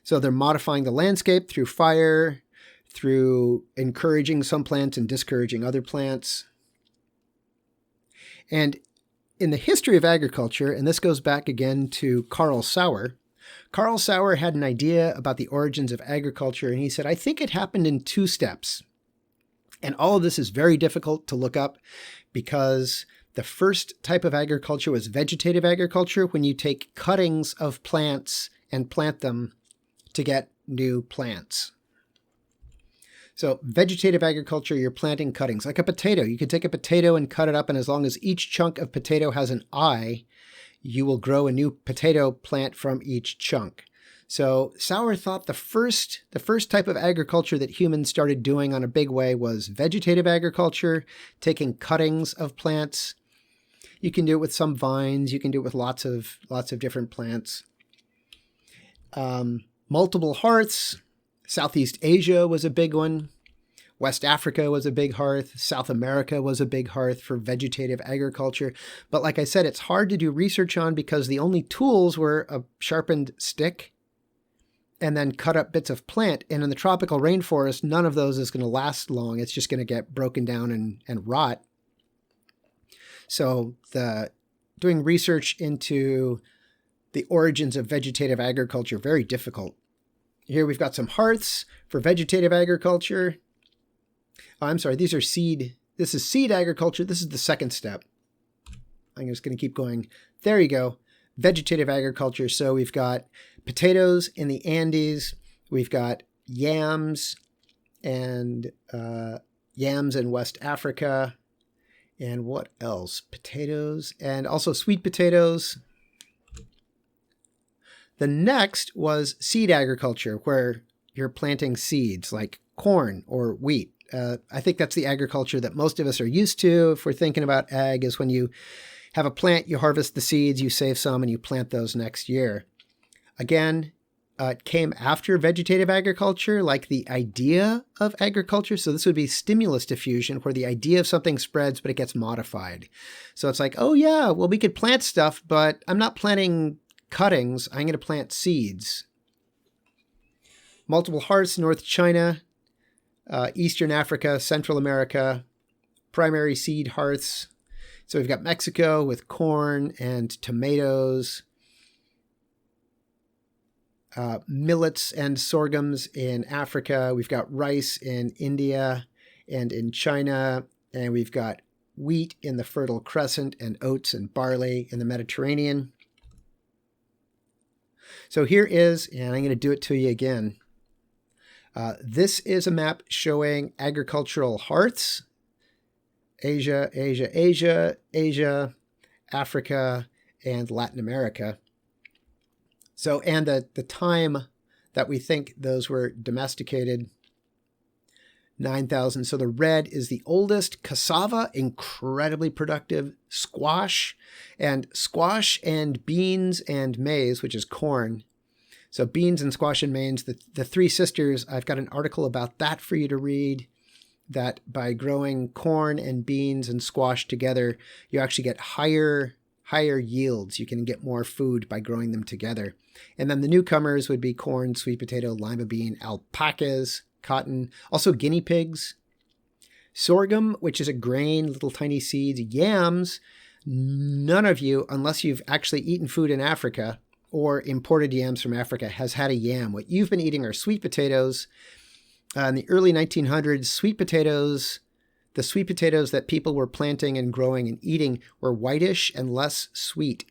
So they're modifying the landscape through fire, through encouraging some plants and discouraging other plants. And in the history of agriculture, and this goes back again to Carl Sauer had an idea about the origins of agriculture, and he said, I think it happened in 2 steps. And all of this is very difficult to look up because the first type of agriculture was vegetative agriculture, when you take cuttings of plants and plant them to get new plants. So vegetative agriculture, you're planting cuttings. Like a potato, you could take a potato and cut it up, and as long as each chunk of potato has an eye, you will grow a new potato plant from each chunk. So Sauer thought the first type of agriculture that humans started doing on a big way was vegetative agriculture, taking cuttings of plants. You can do it with some vines, you can do it with lots of different plants. Multiple hearths. Southeast Asia was a big one. West Africa was a big hearth. South America was a big hearth for vegetative agriculture. But like I said, it's hard to do research on because the only tools were a sharpened stick and then cut up bits of plant. And in the tropical rainforest, none of those is going to last long. It's just going to get broken down and rot. So doing research into the origins of vegetative agriculture, very difficult. Here we've got some hearths for vegetative agriculture. Oh, I'm sorry, these are seed. This is seed agriculture. This is the second step. I'm just going to keep going. There you go. Vegetative agriculture. So we've got potatoes in the Andes. We've got yams and yams in West Africa. And what else? Potatoes and also sweet potatoes. The next was seed agriculture, where you're planting seeds like corn or wheat. I think that's the agriculture that most of us are used to. If we're thinking about ag, is when you have a plant, you harvest the seeds, you save some, and you plant those next year. Again, it came after vegetative agriculture, like the idea of agriculture. So this would be stimulus diffusion, where the idea of something spreads, but it gets modified. So it's like, oh yeah, well, we could plant stuff, but I'm not planting cuttings. I'm going to plant seeds. Multiple hearths, North China, Eastern Africa, Central America, primary seed hearths. So we've got Mexico with corn and tomatoes, millets and sorghums in Africa. We've got rice in India and in China, and we've got wheat in the Fertile Crescent and oats and barley in the Mediterranean. So here is, and I'm going to do it to you again. This is a map showing agricultural hearths. Asia, Asia, Asia, Asia, Africa, and Latin America. So, and the time that we think those were domesticated, 9,000. So the red is the oldest. Cassava, incredibly productive. Squash and beans and maize, which is corn. So beans and squash and maize, the three sisters, I've got an article about that for you to read, that by growing corn and beans and squash together, you actually get higher yields. You can get more food by growing them together. And then the newcomers would be corn, sweet potato, lima bean, alpacas, cotton, also guinea pigs, sorghum, which is a grain, little tiny seeds, yams. None of you, unless you've actually eaten food in Africa or imported yams from Africa, has had a yam. What you've been eating are sweet potatoes. In the early 1900s, the sweet potatoes that people were planting and growing and eating were whitish and less sweet.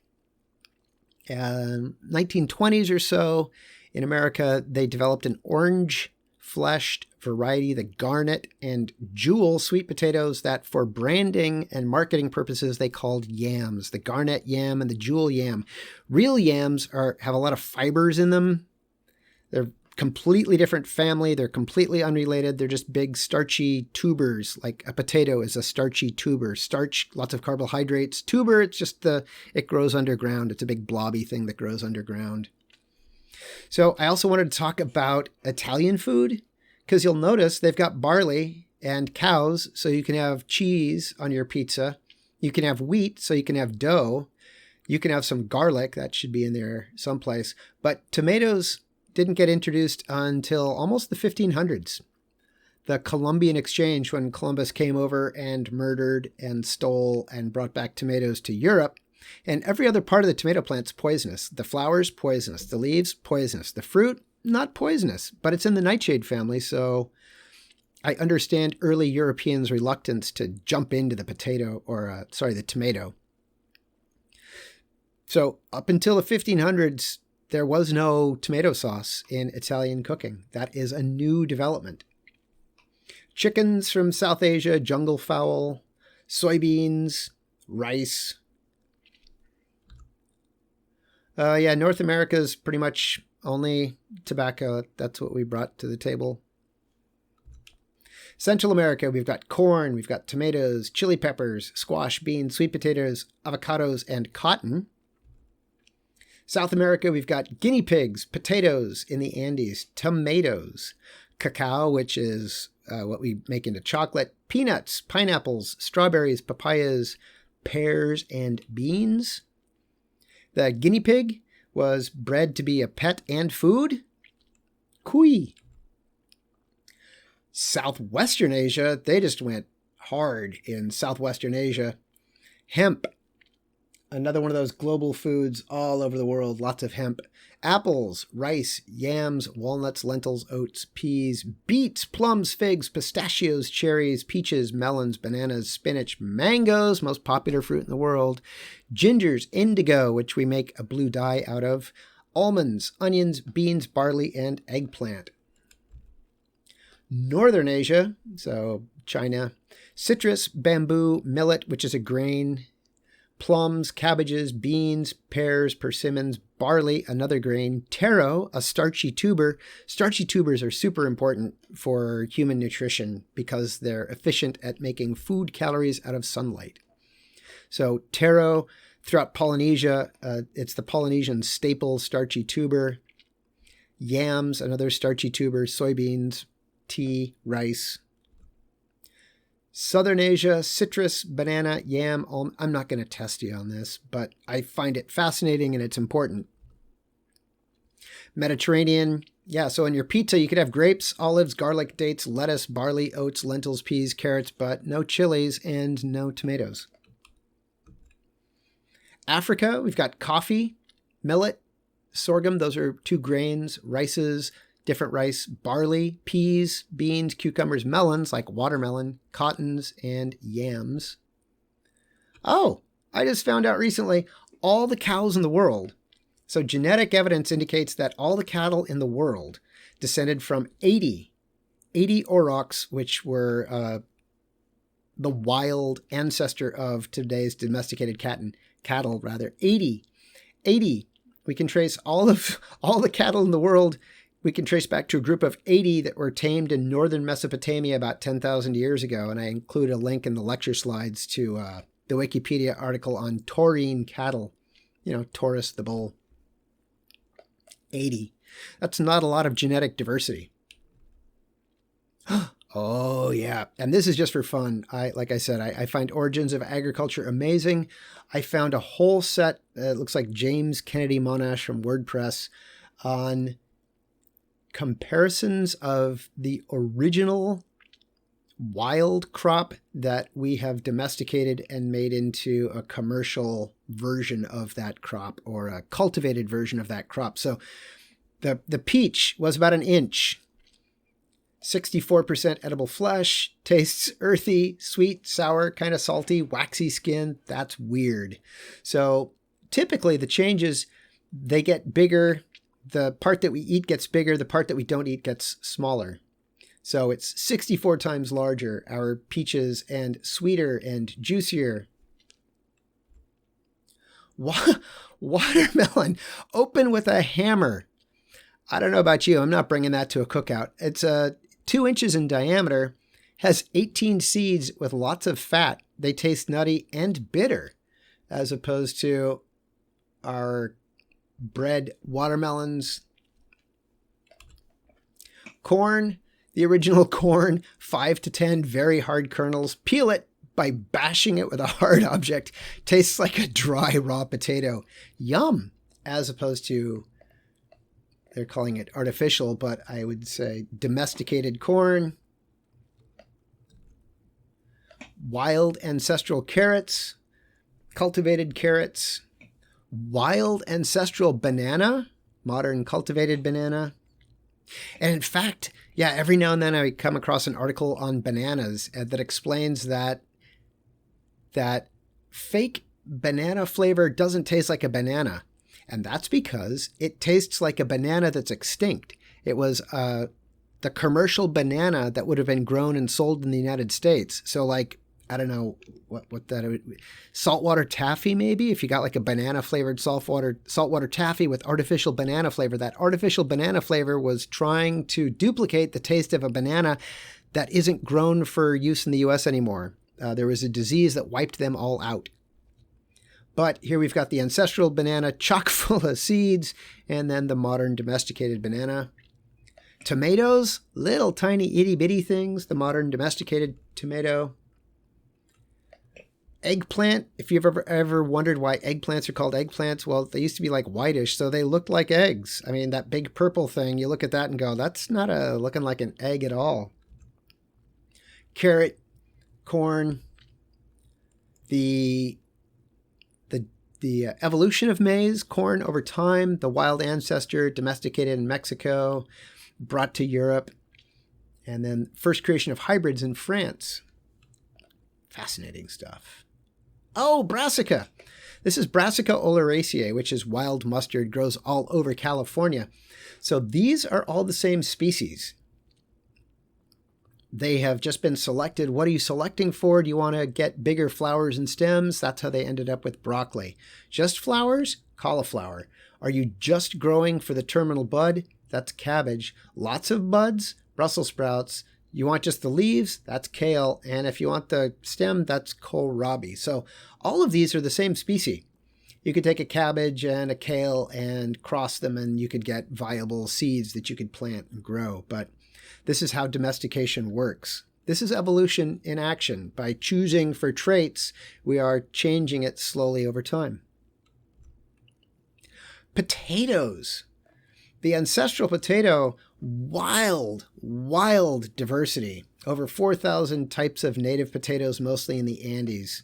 1920s or so, in America, they developed an orange-fleshed variety, the garnet and jewel sweet potatoes, that for branding and marketing purposes they called yams, the garnet yam and the jewel yam. Real yams have a lot of fibers in them. They're completely different family. They're completely unrelated. They're just big starchy tubers, like a potato is a starchy tuber. Starch, lots of carbohydrates. Tuber, it's just it grows underground. It's a big blobby thing that grows underground. So I also wanted to talk about Italian food, because you'll notice they've got barley and cows, so you can have cheese on your pizza. You can have wheat, so you can have dough. You can have some garlic. That should be in there someplace. But tomatoes didn't get introduced until almost the 1500s. The Columbian Exchange, when Columbus came over and murdered and stole and brought back tomatoes to Europe. And every other part of the tomato plant's poisonous. The flowers, poisonous. The leaves, poisonous. The fruit, not poisonous, but it's in the nightshade family, so I understand early Europeans' reluctance to jump into the the tomato. So up until the 1500s, there was no tomato sauce in Italian cooking. That is a new development. Chickens from South Asia, jungle fowl, soybeans, rice. North America's pretty much only tobacco. That's what we brought to the table. Central America, we've got corn, we've got tomatoes, chili peppers, squash, beans, sweet potatoes, avocados, and cotton. South America, we've got guinea pigs, potatoes in the Andes, tomatoes, cacao, which is what we make into chocolate, peanuts, pineapples, strawberries, papayas, pears, and beans. The guinea pig was bred to be a pet and food. Cuy. Southwestern Asia, they just went hard in Southwestern Asia. Hemp, another one of those global foods all over the world, lots of hemp. Apples, rice, yams, walnuts, lentils, oats, peas, beets, plums, figs, pistachios, cherries, peaches, melons, bananas, spinach, mangoes, most popular fruit in the world, gingers, indigo, which we make a blue dye out of, almonds, onions, beans, barley, and eggplant. Northern Asia, so China, citrus, bamboo, millet, which is a grain, plums, cabbages, beans, pears, persimmons, barley, another grain, taro, a starchy tuber. Starchy tubers are super important for human nutrition because they're efficient at making food calories out of sunlight. So taro, throughout Polynesia, it's the Polynesian staple starchy tuber. Yams, another starchy tuber, soybeans, tea, rice. Southern Asia, citrus, banana, yam, almond. I'm not going to test you on this, but I find it fascinating and it's important. Mediterranean, yeah, so in your pizza, you could have grapes, olives, garlic, dates, lettuce, barley, oats, lentils, peas, carrots, but no chilies and no tomatoes. Africa, we've got coffee, millet, sorghum. Those are two grains, rices, different rice, barley, peas, beans, cucumbers, melons like watermelon, cottons, and yams. Oh, I just found out recently, all the cows in the world. So genetic evidence indicates that all the cattle in the world descended from 80 aurochs, which were the wild ancestor of today's domesticated cattle. 80. We can trace all the cattle in the world. We can trace back to a group of 80 that were tamed in northern Mesopotamia about 10,000 years ago. And I include a link in the lecture slides to the Wikipedia article on taurine cattle. Taurus, the bull. 80. That's not a lot of genetic diversity. Oh, yeah. And this is just for fun. Like I said, I find Origins of Agriculture amazing. I found a whole set, it looks like James Kennedy Monash from WordPress, on comparisons of the original wild crop that we have domesticated and made into a commercial version of that crop or a cultivated version of that crop. So the peach was about an inch, 64% edible flesh, tastes earthy, sweet, sour, kind of salty, waxy skin. That's weird. So typically the changes, they get bigger. The part that we eat gets bigger. The part that we don't eat gets smaller. So it's 64 times larger, our peaches, and sweeter and juicier. Watermelon, open with a hammer. I don't know about you. I'm not bringing that to a cookout. It's 2 inches in diameter, has 18 seeds with lots of fat. They taste nutty and bitter, as opposed to our bred watermelons. Corn, the original corn, 5 to 10 very hard kernels. Peel it by bashing it with a hard object. Tastes like a dry raw potato. Yum, as opposed to, they're calling it artificial, but I would say domesticated corn. Wild ancestral carrots, cultivated carrots. Wild ancestral banana, modern cultivated banana. And in fact, yeah, every now and then I come across an article on bananas that explains that fake banana flavor doesn't taste like a banana. And that's because it tastes like a banana that's extinct. It was the commercial banana that would have been grown and sold in the United States. So like, I don't know what that saltwater taffy maybe. If you got like a banana flavored saltwater taffy with artificial banana flavor, that artificial banana flavor was trying to duplicate the taste of a banana that isn't grown for use in the U.S. anymore. There was a disease that wiped them all out. But here we've got the ancestral banana chock full of seeds, and then the modern domesticated banana. Tomatoes, little tiny itty bitty things, the modern domesticated tomato. Eggplant, if you've ever wondered why eggplants are called eggplants, well, they used to be like whitish, so they looked like eggs. I mean, that big purple thing, you look at that and go, that's not looking like an egg at all. Carrot, corn, the evolution of maize, corn over time, the wild ancestor, domesticated in Mexico, brought to Europe, and then first creation of hybrids in France. Fascinating stuff. Oh, Brassica. This is Brassica oleracea, which is wild mustard, grows all over California. So these are all the same species. They have just been selected. What are you selecting for? Do you want to get bigger flowers and stems? That's how they ended up with broccoli. Just flowers? Cauliflower. Are you just growing for the terminal bud? That's cabbage. Lots of buds? Brussels sprouts. You want just the leaves? That's kale. And if you want the stem, that's kohlrabi. So all of these are the same species. You could take a cabbage and a kale and cross them, and you could get viable seeds that you could plant and grow. But this is how domestication works. This is evolution in action. By choosing for traits, we are changing it slowly over time. Potatoes. The ancestral potato, wild diversity. Over 4,000 types of native potatoes, mostly in the Andes.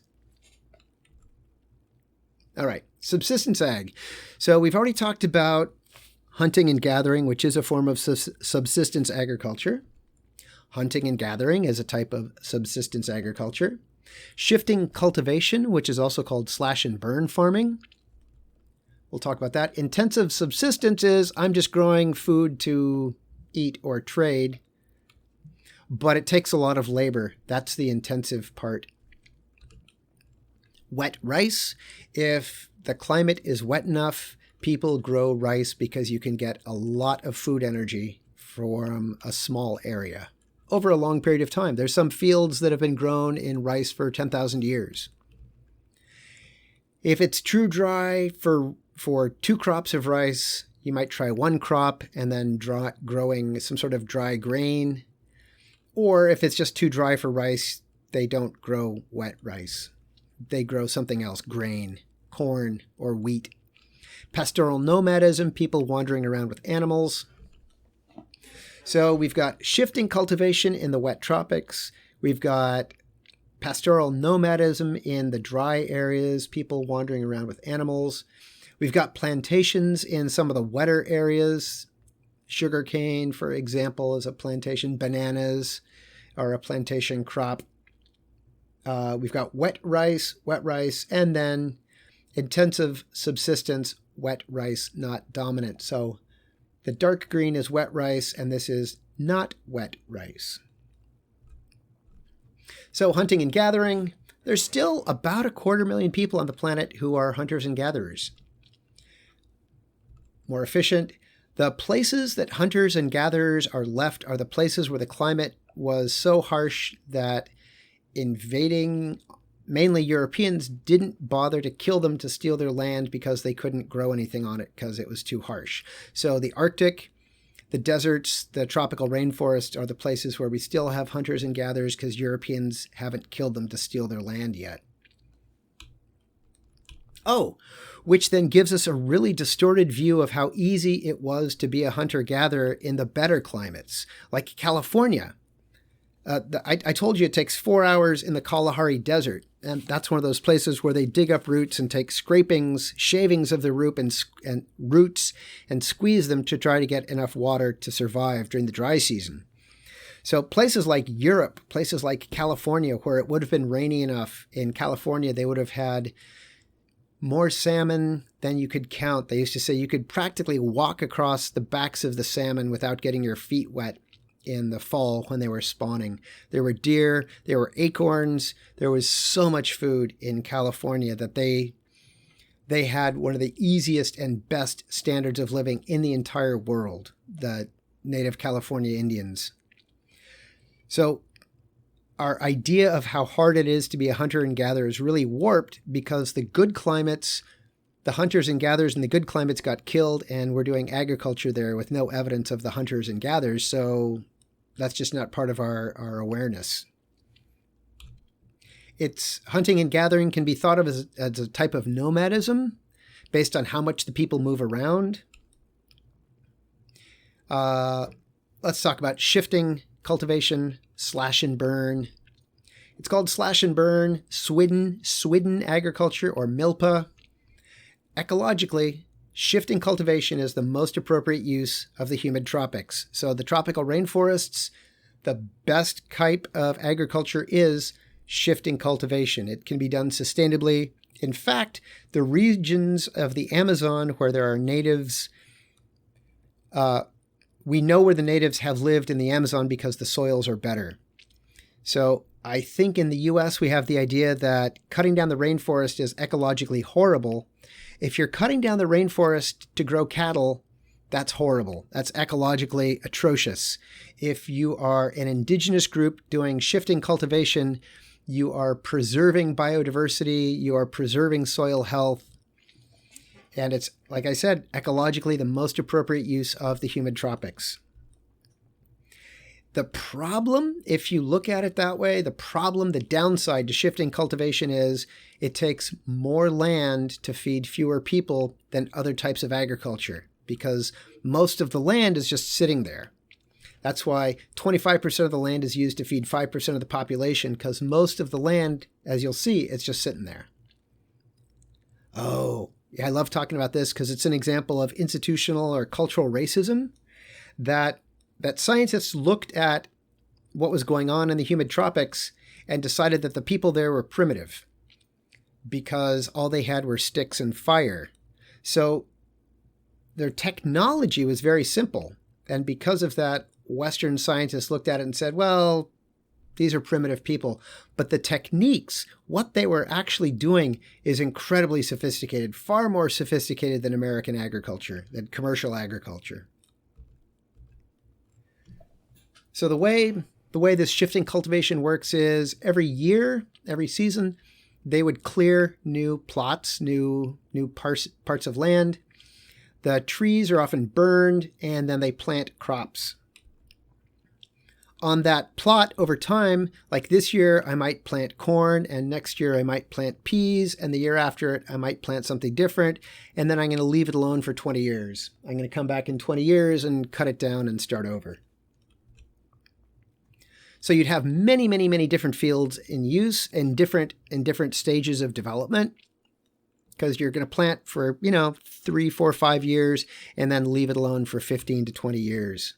All right, subsistence ag. So we've already talked about hunting and gathering, which is a form of subsistence agriculture. Hunting and gathering is a type of subsistence agriculture. Shifting cultivation, which is also called slash and burn farming. We'll talk about that. Intensive subsistence is I'm just growing food to eat or trade, but it takes a lot of labor. That's the intensive part. Wet rice. If the climate is wet enough, people grow rice because you can get a lot of food energy from a small area over a long period of time. There's some fields that have been grown in rice for 10,000 years. If it's true dry for 2 crops of rice, you might try 1 crop and then growing some sort of dry grain. Or if it's just too dry for rice, they don't grow wet rice. They grow something else, grain, corn, or wheat. Pastoral nomadism, people wandering around with animals. So we've got shifting cultivation in the wet tropics. We've got pastoral nomadism in the dry areas, people wandering around with animals. We've got plantations in some of the wetter areas. Sugarcane, for example, is a plantation. Bananas are a plantation crop. We've got wet rice, and then intensive subsistence, wet rice, not dominant. So the dark green is wet rice, and this is not wet rice. So hunting and gathering, there's still about 250,000 people on the planet who are hunters and gatherers. More efficient. The places that hunters and gatherers are left are the places where the climate was so harsh that invading, mainly Europeans, didn't bother to kill them to steal their land because they couldn't grow anything on it because it was too harsh. So the Arctic, the deserts, the tropical rainforest are the places where we still have hunters and gatherers because Europeans haven't killed them to steal their land yet. Oh, which then gives us a really distorted view of how easy it was to be a hunter-gatherer in the better climates, like California. I told you it takes 4 hours in the Kalahari Desert, and that's one of those places where they dig up roots and take scrapings, shavings of the root and roots and squeeze them to try to get enough water to survive during the dry season. So places like Europe, places like California, where it would have been rainy enough, in California they would have had more salmon than you could count. They used to say you could practically walk across the backs of the salmon without getting your feet wet in the fall when they were spawning. There were deer, there were acorns. There was so much food in California that they had one of the easiest and best standards of living in the entire world, the native California Indians. So our idea of how hard it is to be a hunter and gatherer is really warped because the good climates, the hunters and gatherers in the good climates got killed, and we're doing agriculture there with no evidence of the hunters and gatherers. So that's just not part of our awareness. It's hunting and gathering can be thought of as a type of nomadism based on how much the people move around. Let's talk about shifting cultivation, slash and burn. It's called slash and burn, Swidden agriculture, or MILPA. Ecologically, shifting cultivation is the most appropriate use of the humid tropics. So the tropical rainforests, the best type of agriculture is shifting cultivation. It can be done sustainably. In fact, the regions of the Amazon where there are natives, we know where the natives have lived in the Amazon because the soils are better. So I think in the US we have the idea that cutting down the rainforest is ecologically horrible. If you're cutting down the rainforest to grow cattle, that's horrible. That's ecologically atrocious. If you are an indigenous group doing shifting cultivation, you are preserving biodiversity, you are preserving soil health, and it's, like I said, ecologically the most appropriate use of the humid tropics. The problem, if you look at it that way, the downside to shifting cultivation is it takes more land to feed fewer people than other types of agriculture because most of the land is just sitting there. That's why 25% of the land is used to feed 5% of the population, because most of the land, as you'll see, it's just sitting there. Oh, yeah, I love talking about this because it's an example of institutional or cultural racism that scientists looked at what was going on in the humid tropics and decided that the people there were primitive because all they had were sticks and fire. So their technology was very simple. And because of that, Western scientists looked at it and said, well, these are primitive people. But the techniques, what they were actually doing is incredibly sophisticated, far more sophisticated than American agriculture, than commercial agriculture. So the way this shifting cultivation works is every year, every season, they would clear new plots, new parts of land. The trees are often burned, and then they plant crops. On that plot over time, like this year, I might plant corn, and next year I might plant peas, and the year after it, I might plant something different, and then I'm going to leave it alone for 20 years. I'm going to come back in 20 years and cut it down and start over. So you'd have many, many, many different fields in use in different stages of development, because you're going to plant for, 3, 4, 5 years and then leave it alone for 15 to 20 years.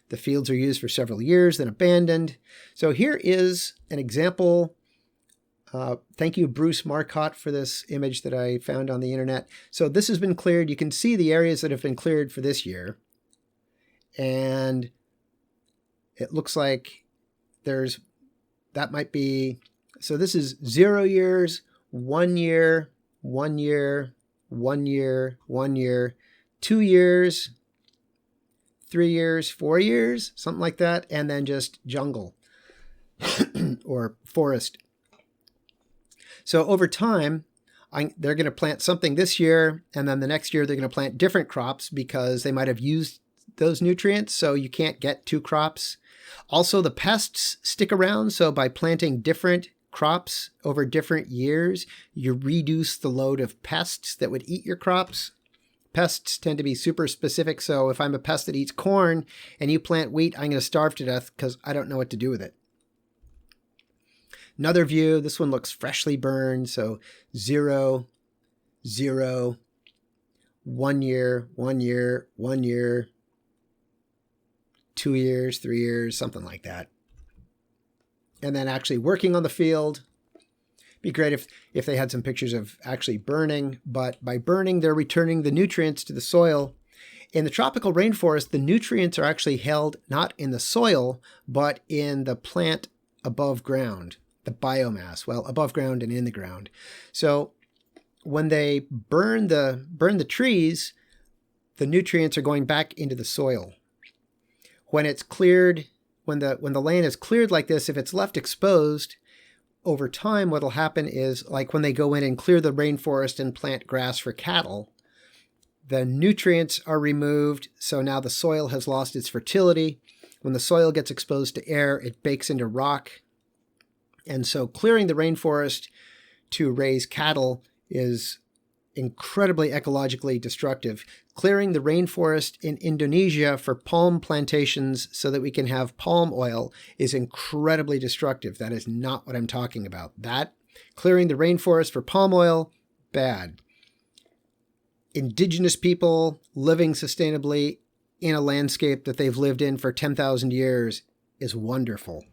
The fields are used for several years, then abandoned. So here is an example. Thank you, Bruce Marcotte, for this image that I found on the internet. So this has been cleared. You can see the areas that have been cleared for this year. And it looks like that might be, so this is 0 years, 1 year, 1 year, 1 year, 1 year, 2 years, 3 years, 4 years, something like that, and then just jungle or forest. So over time, they're going to plant something this year, and then the next year they're going to plant different crops because they might have used those nutrients, so you can't get 2 crops. Also, the pests stick around, so by planting different crops over different years, you reduce the load of pests that would eat your crops. Pests tend to be super specific, so if I'm a pest that eats corn and you plant wheat, I'm going to starve to death because I don't know what to do with it. Another view, this one looks freshly burned, so 0, 0, 1 year, 1 year, 1 year, 2 years, 3 years, something like that. And then actually working on the field. Be great if they had some pictures of actually burning, but by burning, they're returning the nutrients to the soil. In the tropical rainforest, the nutrients are actually held not in the soil, but in the plant above ground, the biomass, well, above ground and in the ground. So when they burn the trees, the nutrients are going back into the soil. When it's cleared, when the land is cleared like this, if it's left exposed, over time, what'll happen is, like when they go in and clear the rainforest and plant grass for cattle, the nutrients are removed, so now the soil has lost its fertility. When the soil gets exposed to air, it bakes into rock. And so clearing the rainforest to raise cattle is incredibly ecologically destructive. Clearing the rainforest in Indonesia for palm plantations so that we can have palm oil is incredibly destructive. That is not what I'm talking about. That, clearing the rainforest for palm oil, bad. Indigenous people living sustainably in a landscape that they've lived in for 10,000 years is wonderful.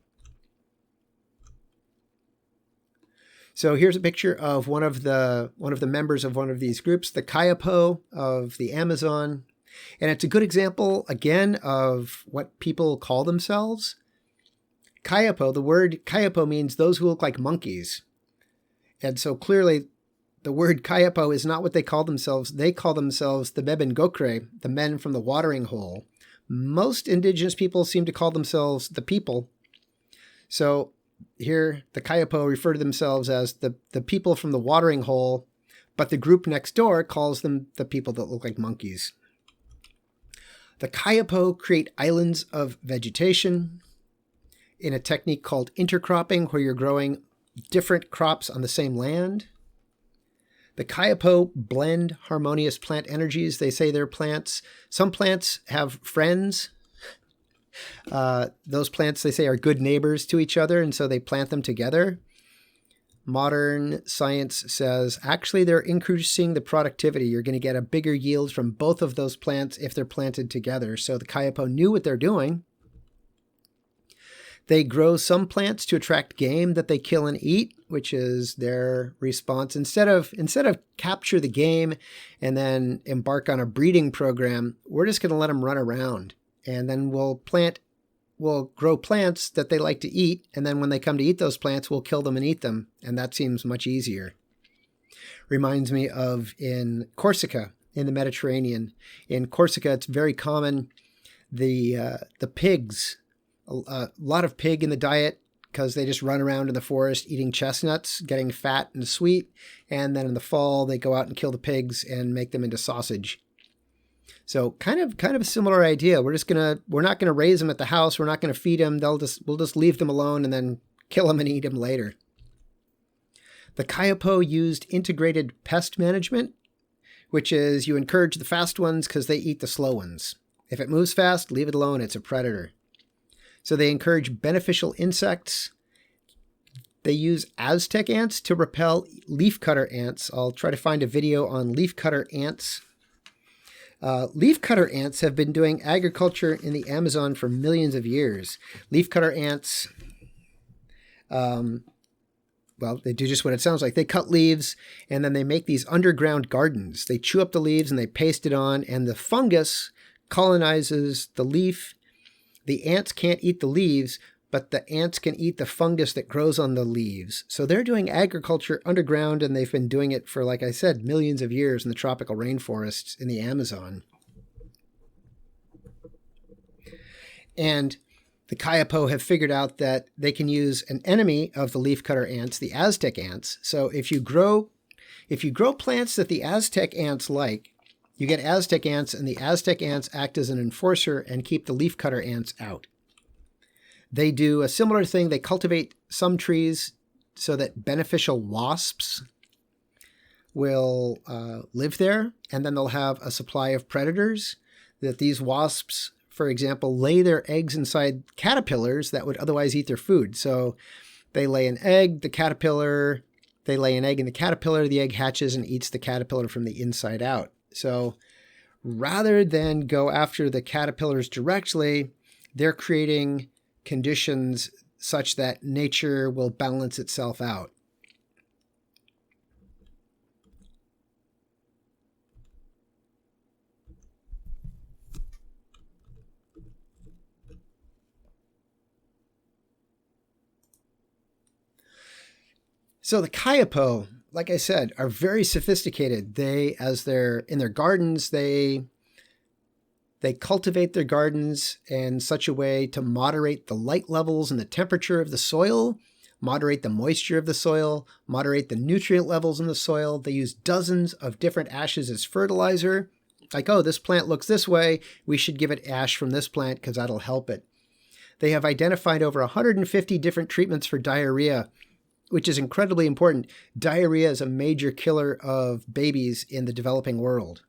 So here's a picture of one of the members of one of these groups, the Kayapo of the Amazon. And it's a good example, again, of what people call themselves. Kayapo, the word Kayapo means those who look like monkeys. And so clearly the word Kayapo is not what they call themselves. They call themselves the Bebengokre, the men from the watering hole. Most indigenous people seem to call themselves the people. So here, the Kayapo refer to themselves as the people from the watering hole, but the group next door calls them the people that look like monkeys. The Kayapo create islands of vegetation in a technique called intercropping, where you're growing different crops on the same land. The Kayapo blend harmonious plant energies. They say their plants, some plants have friends. Those plants, they say, are good neighbors to each other, and so they plant them together. Modern science says, actually, they're increasing the productivity. You're going to get a bigger yield from both of those plants if they're planted together. So the Kayapo knew what they're doing. They grow some plants to attract game that they kill and eat, which is their response. Instead of capture the game and then embark on a breeding program, we're just going to let them run around. And then we'll grow plants that they like to eat. And then when they come to eat those plants, we'll kill them and eat them. And that seems much easier. Reminds me of in Corsica, in the Mediterranean. In Corsica, it's very common, the pigs, a lot of pig in the diet because they just run around in the forest eating chestnuts, getting fat and sweet. And then in the fall, they go out and kill the pigs and make them into sausage. So kind of a similar idea. We're not gonna raise them at the house. We're not gonna feed them. We'll just leave them alone and then kill them and eat them later. The Kayapo used integrated pest management, which is you encourage the fast ones because they eat the slow ones. If it moves fast, leave it alone. It's a predator. So they encourage beneficial insects. They use Aztec ants to repel leafcutter ants. I'll try to find a video on leafcutter ants. Leafcutter ants have been doing agriculture in the Amazon for millions of years. Leafcutter ants, they do just what it sounds like. They cut leaves, and then they make these underground gardens. They chew up the leaves, and they paste it on, and the fungus colonizes the leaf. The ants can't eat the leaves, but the ants can eat the fungus that grows on the leaves. So they're doing agriculture underground, and they've been doing it for, like I said, millions of years in the tropical rainforests in the Amazon. And the Kayapo have figured out that they can use an enemy of the leafcutter ants, the Aztec ants. So if you grow plants that the Aztec ants like, you get Aztec ants, and the Aztec ants act as an enforcer and keep the leafcutter ants out. They do a similar thing. They cultivate some trees so that beneficial wasps will live there, and then they'll have a supply of predators that these wasps, for example, lay their eggs inside caterpillars that would otherwise eat their food. So they lay an egg, they lay an egg in the caterpillar, the egg hatches and eats the caterpillar from the inside out. So rather than go after the caterpillars directly, they're creating conditions such that nature will balance itself out. So the Kayapo, like I said, are very sophisticated. They, in their gardens, they They cultivate their gardens in such a way to moderate the light levels and the temperature of the soil, moderate the moisture of the soil, moderate the nutrient levels in the soil. They use dozens of different ashes as fertilizer. Like, oh, this plant looks this way, we should give it ash from this plant because that'll help it. They have identified over 150 different treatments for diarrhea, which is incredibly important. Diarrhea is a major killer of babies in the developing world.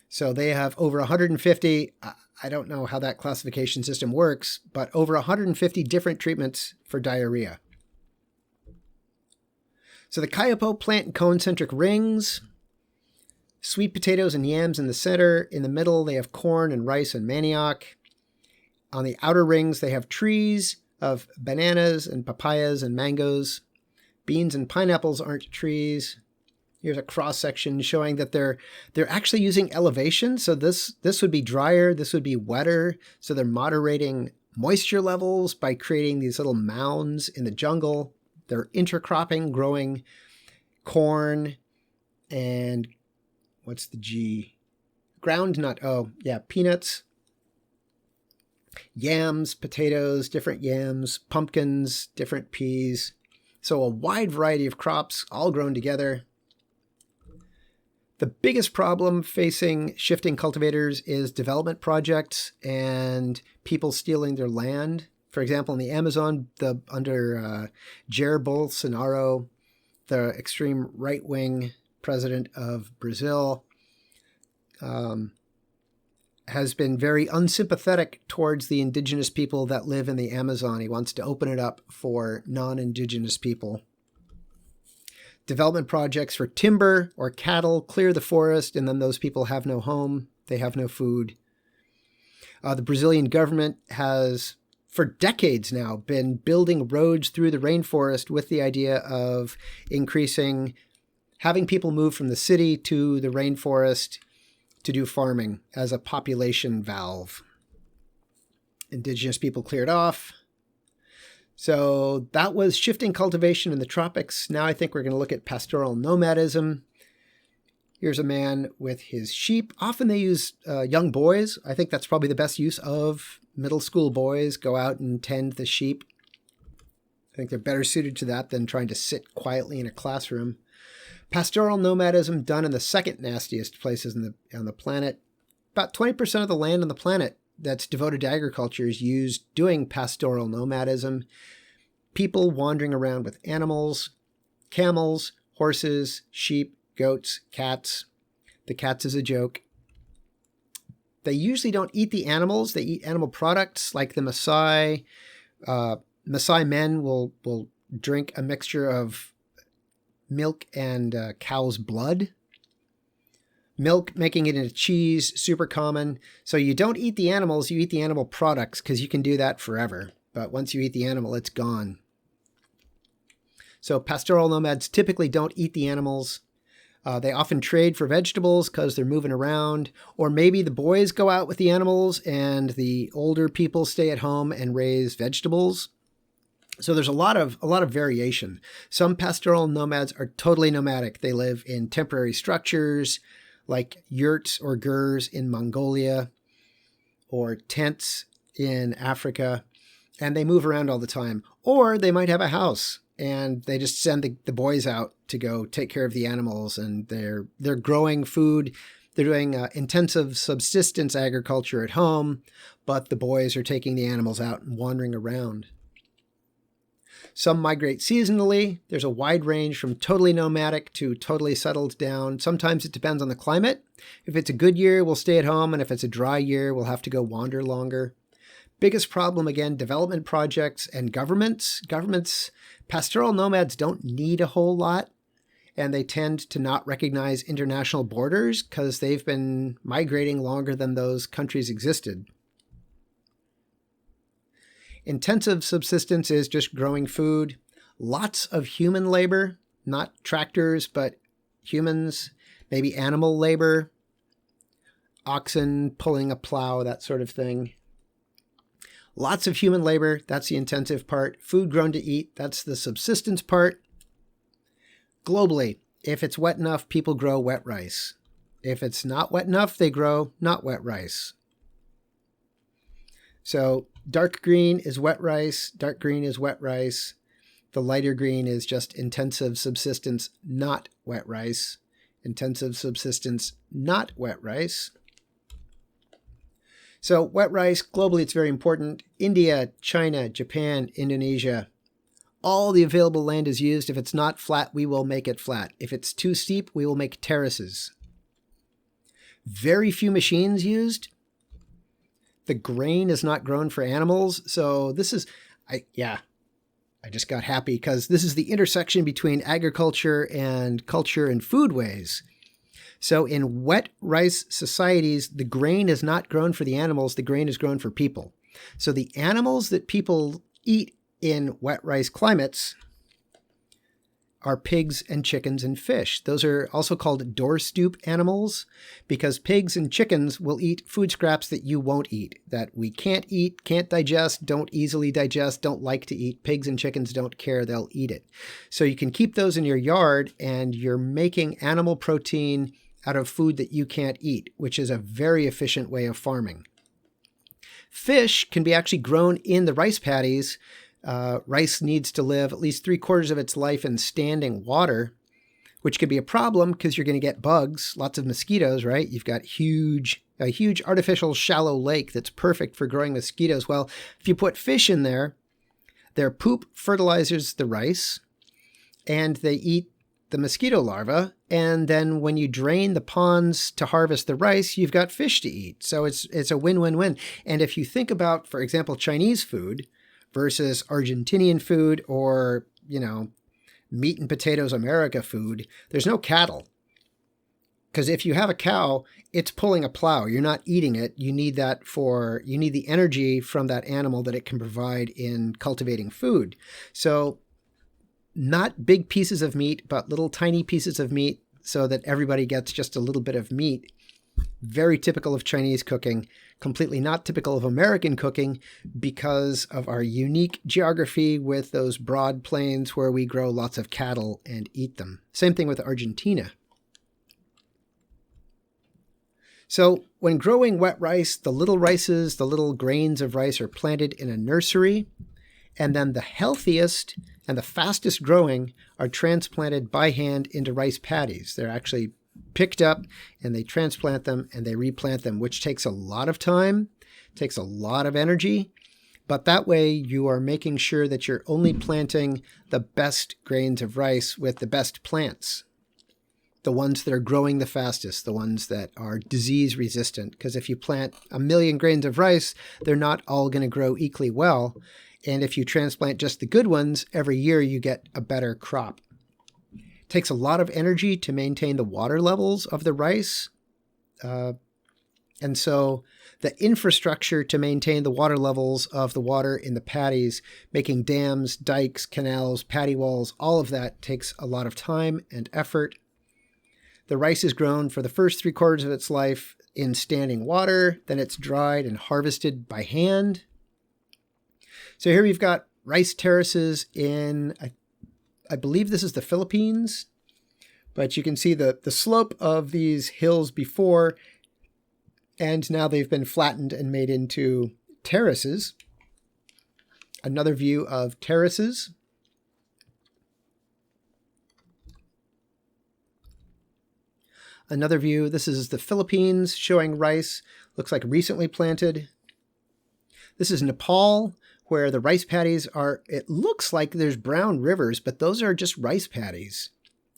So they have over 150, I don't know how that classification system works, but over 150 different treatments for diarrhea. So the Kayapo plant in concentric rings, sweet potatoes and yams in the center. In the middle, they have corn and rice and manioc. On the outer rings, they have trees of bananas and papayas and mangoes. Beans and pineapples aren't trees. Here's a cross-section showing that they're actually using elevation. So this would be drier, this would be wetter. So they're moderating moisture levels by creating these little mounds in the jungle. They're intercropping, growing corn and what's the G? Groundnut. Oh, yeah, peanuts. Yams, potatoes, different yams, pumpkins, different peas. So a wide variety of crops all grown together. The biggest problem facing shifting cultivators is development projects and people stealing their land. For example, in the Amazon, under Jair Bolsonaro, the extreme right-wing president of Brazil, has been very unsympathetic towards the indigenous people that live in the Amazon. He wants to open it up for non-indigenous people. Development projects for timber or cattle clear the forest, and then those people have no home, they have no food. The Brazilian government has, for decades now, been building roads through the rainforest with the idea of having people move from the city to the rainforest to do farming as a population valve. Indigenous people cleared off. So that was shifting cultivation in the tropics. Now I think we're going to look at pastoral nomadism. Here's a man with his sheep. Often they use young boys. I think that's probably the best use of middle school boys. Go out and tend the sheep. I think they're better suited to that than trying to sit quietly in a classroom. Pastoral nomadism done in the second nastiest places on the planet. About 20% of the land on the planet that's devoted to agriculture is used doing pastoral nomadism. People wandering around with animals, camels, horses, sheep, goats, cats. The cats is a joke. They usually don't eat the animals. They eat animal products like the Maasai. Maasai men will drink a mixture of milk and cow's blood. Milk, making it into cheese, super common. So you don't eat the animals, you eat the animal products because you can do that forever. But once you eat the animal, it's gone. So pastoral nomads typically don't eat the animals. They often trade for vegetables because they're moving around. Or maybe the boys go out with the animals and the older people stay at home and raise vegetables. So there's a lot of variation. Some pastoral nomads are totally nomadic. They live in temporary structures like yurts or gurs in Mongolia or tents in Africa, and they move around all the time. Or they might have a house and they just send the boys out to go take care of the animals, and they're growing food. They're doing intensive subsistence agriculture at home, but the boys are taking the animals out and wandering around. Some migrate seasonally. There's a wide range from totally nomadic to totally settled down. Sometimes it depends on the climate. If it's a good year, we'll stay at home, and if it's a dry year, we'll have to go wander longer. Biggest problem, again, development projects and governments. Pastoral nomads don't need a whole lot, and they tend to not recognize international borders because they've been migrating longer than those countries existed. Intensive subsistence is just growing food. Lots of human labor, not tractors, but humans, maybe animal labor, oxen pulling a plow, that sort of thing. Lots of human labor, that's the intensive part. Food grown to eat, that's the subsistence part. Globally, if it's wet enough, people grow wet rice. If it's not wet enough, they grow not wet rice. So dark green is wet rice, dark green is wet rice. The lighter green is just intensive subsistence, not wet rice. Intensive subsistence, not wet rice. So wet rice, globally it's very important. India, China, Japan, Indonesia. All the available land is used. If it's not flat, we will make it flat. If it's too steep, we will make terraces. Very few machines used. The grain is not grown for animals. So this is, I just got happy because this is the intersection between agriculture and culture and foodways. So in wet rice societies, the grain is not grown for the animals. The grain is grown for people. So the animals that people eat in wet rice climates are pigs and chickens and fish. Those are also called doorstoop animals because pigs and chickens will eat food scraps that you won't eat, that we can't eat, can't digest, don't easily digest, don't like to eat. Pigs and chickens don't care, they'll eat it. So you can keep those in your yard and you're making animal protein out of food that you can't eat, which is a very efficient way of farming. Fish can be actually grown in the rice paddies. Rice needs to live at least 3/4 of its life in standing water, which could be a problem because you're going to get bugs, lots of mosquitoes, right? You've got a huge artificial shallow lake that's perfect for growing mosquitoes. Well, if you put fish in there, their poop fertilizes the rice and they eat the mosquito larvae. And then when you drain the ponds to harvest the rice, you've got fish to eat. So it's a win-win-win. And if you think about, for example, Chinese food versus Argentinian food or, meat and potatoes America food, there's no cattle. Because if you have a cow, it's pulling a plow. You're not eating it. You need the energy from that animal that it can provide in cultivating food. So not big pieces of meat, but little tiny pieces of meat so that everybody gets just a little bit of meat. Very typical of Chinese cooking, completely not typical of American cooking because of our unique geography with those broad plains where we grow lots of cattle and eat them. Same thing with Argentina. So when growing wet rice, the little rices, the little grains of rice are planted in a nursery, and then the healthiest and the fastest growing are transplanted by hand into rice paddies. They're actually picked up and they transplant them and they replant them, which takes a lot of time, takes a lot of energy. But that way you are making sure that you're only planting the best grains of rice with the best plants, the ones that are growing the fastest, the ones that are disease resistant. Because if you plant 1 million grains of rice, they're not all going to grow equally well. And if you transplant just the good ones, every year you get a better crop. It takes a lot of energy to maintain the water levels of the rice. And so the infrastructure to maintain the water levels of the water in the paddies, making dams, dikes, canals, paddy walls, all of that takes a lot of time and effort. The rice is grown for the first 3/4 of its life in standing water. Then it's dried and harvested by hand. So here we've got rice terraces in, I believe this is the Philippines, but you can see the slope of these hills before, and now they've been flattened and made into terraces. Another view of terraces. Another view, this is the Philippines showing rice, looks like recently planted. This is Nepal, where the rice paddies are, it looks like there's brown rivers, but those are just rice paddies.